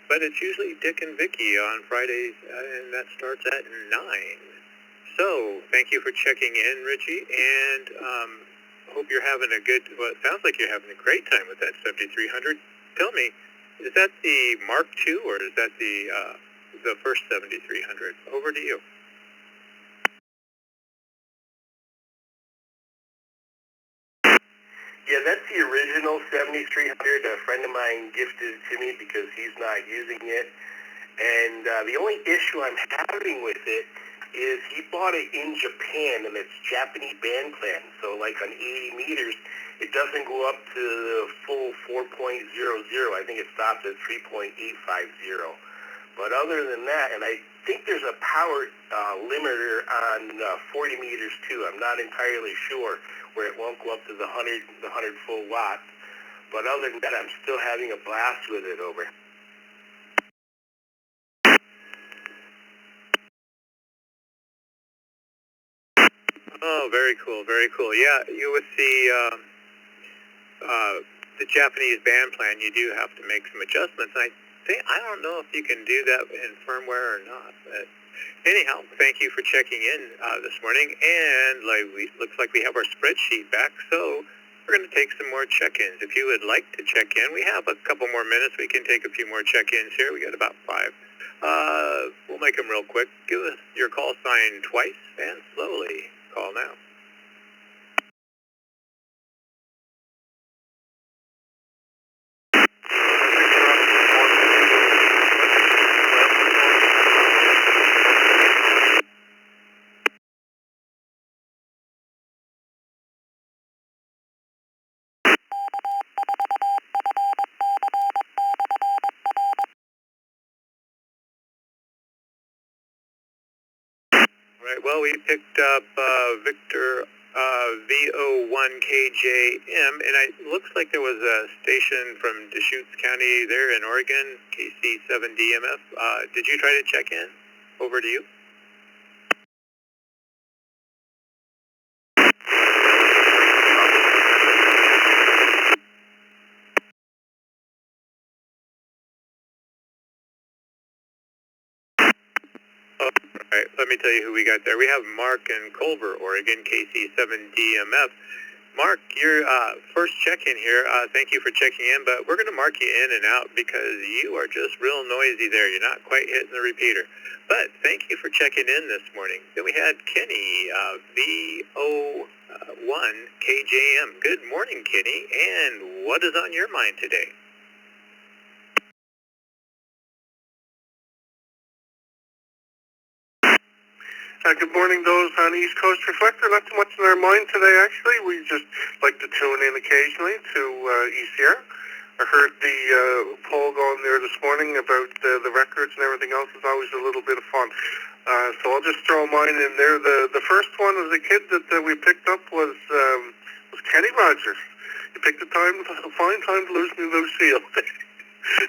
But it's usually Dick and Vicky on Fridays, and that starts at 9. So, thank you for checking in, Richie, and hope you're having a good, well, it sounds like you're having a great time with that 7300. Tell me, is that the Mark II, or is that the first 7300? Over to you. Yeah, that's the original 7300. A friend of mine gifted it to me because he's not using it. And the only issue I'm having with it is he bought it in Japan, and it's Japanese band plan. So like on 80 meters, it doesn't go up to the full 4.00. I think it stops at 3.850. But other than that, and I think there's a power limiter on 40 meters too. I'm not entirely sure where it won't go up to the 100 full watts. But other than that, I'm still having a blast with it. Over. Oh, very cool, very cool. Yeah, you with the Japanese band plan, you do have to make some adjustments. I don't know if you can do that in firmware or not. But anyhow, thank you for checking in this morning. And looks like we have our spreadsheet back, so we're going to take some more check-ins. If you would like to check in, we have a couple more minutes. We can take a few more check-ins here. We got about 5. We'll make them real quick. Give us your call sign twice and slowly. Call now. right, well, we picked up Victor VO1KJM, and it looks like there was a station from Deschutes County there in Oregon, KC7DMF. Did you try to check in? Over to you. All right, let me tell you who we got there. We have Mark in Culver, Oregon, KC7DMF. Mark, your first check-in here, thank you for checking in, but we're going to mark you in and out because you are just real noisy there. You're not quite hitting the repeater. But thank you for checking in this morning. Then we had Kenny, VO1KJM. Good morning, Kenny, and what is on your mind today? Good morning, those on East Coast Reflector. Not too much in our mind today, actually. We just like to tune in occasionally to ECR. I heard the poll going there this morning about the records and everything else. Is always a little bit of fun. So I'll just throw mine in there. The first one as a kid that we picked up was Kenny Rogers. You picked a fine time to lose me, Lucille.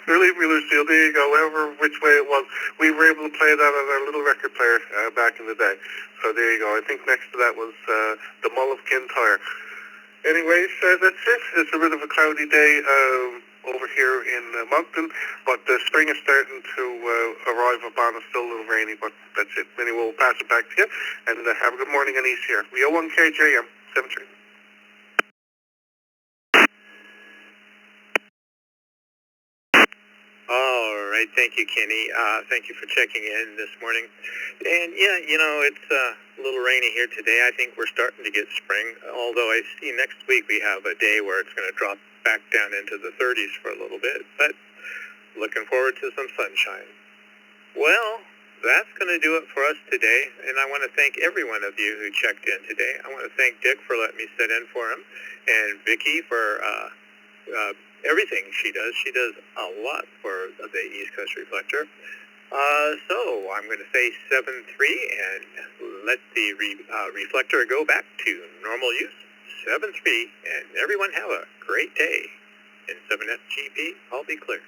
Relieve me, Lucille. There you go. However, which way it was, we were able to play that on our little record player back in the day. So there you go. I think next to that was the Mull of Kintyre. Anyways, that's it. It's a bit of a cloudy day over here in Moncton, but the spring is starting to arrive upon us. Still a little rainy, but that's it. Anyway, we'll pass it back to you, and have a good morning on ECR. VO1KJM 73. All right, thank you, Kenny. Thank you for checking in this morning. And yeah, you know, it's a little rainy here today. I think we're starting to get spring, although I see next week we have a day where it's going to drop back down into the 30s for a little bit, but looking forward to some sunshine. Well, that's going to do it for us today, and I want to thank every one of you who checked in today. I want to thank Dick for letting me sit in for him, and Vicki for everything she does. She does a lot for the East Coast Reflector. So I'm going to say 7-3 and let the reflector go back to normal use. 7-3, and everyone have a great day. In 7FGP, I'll be clear.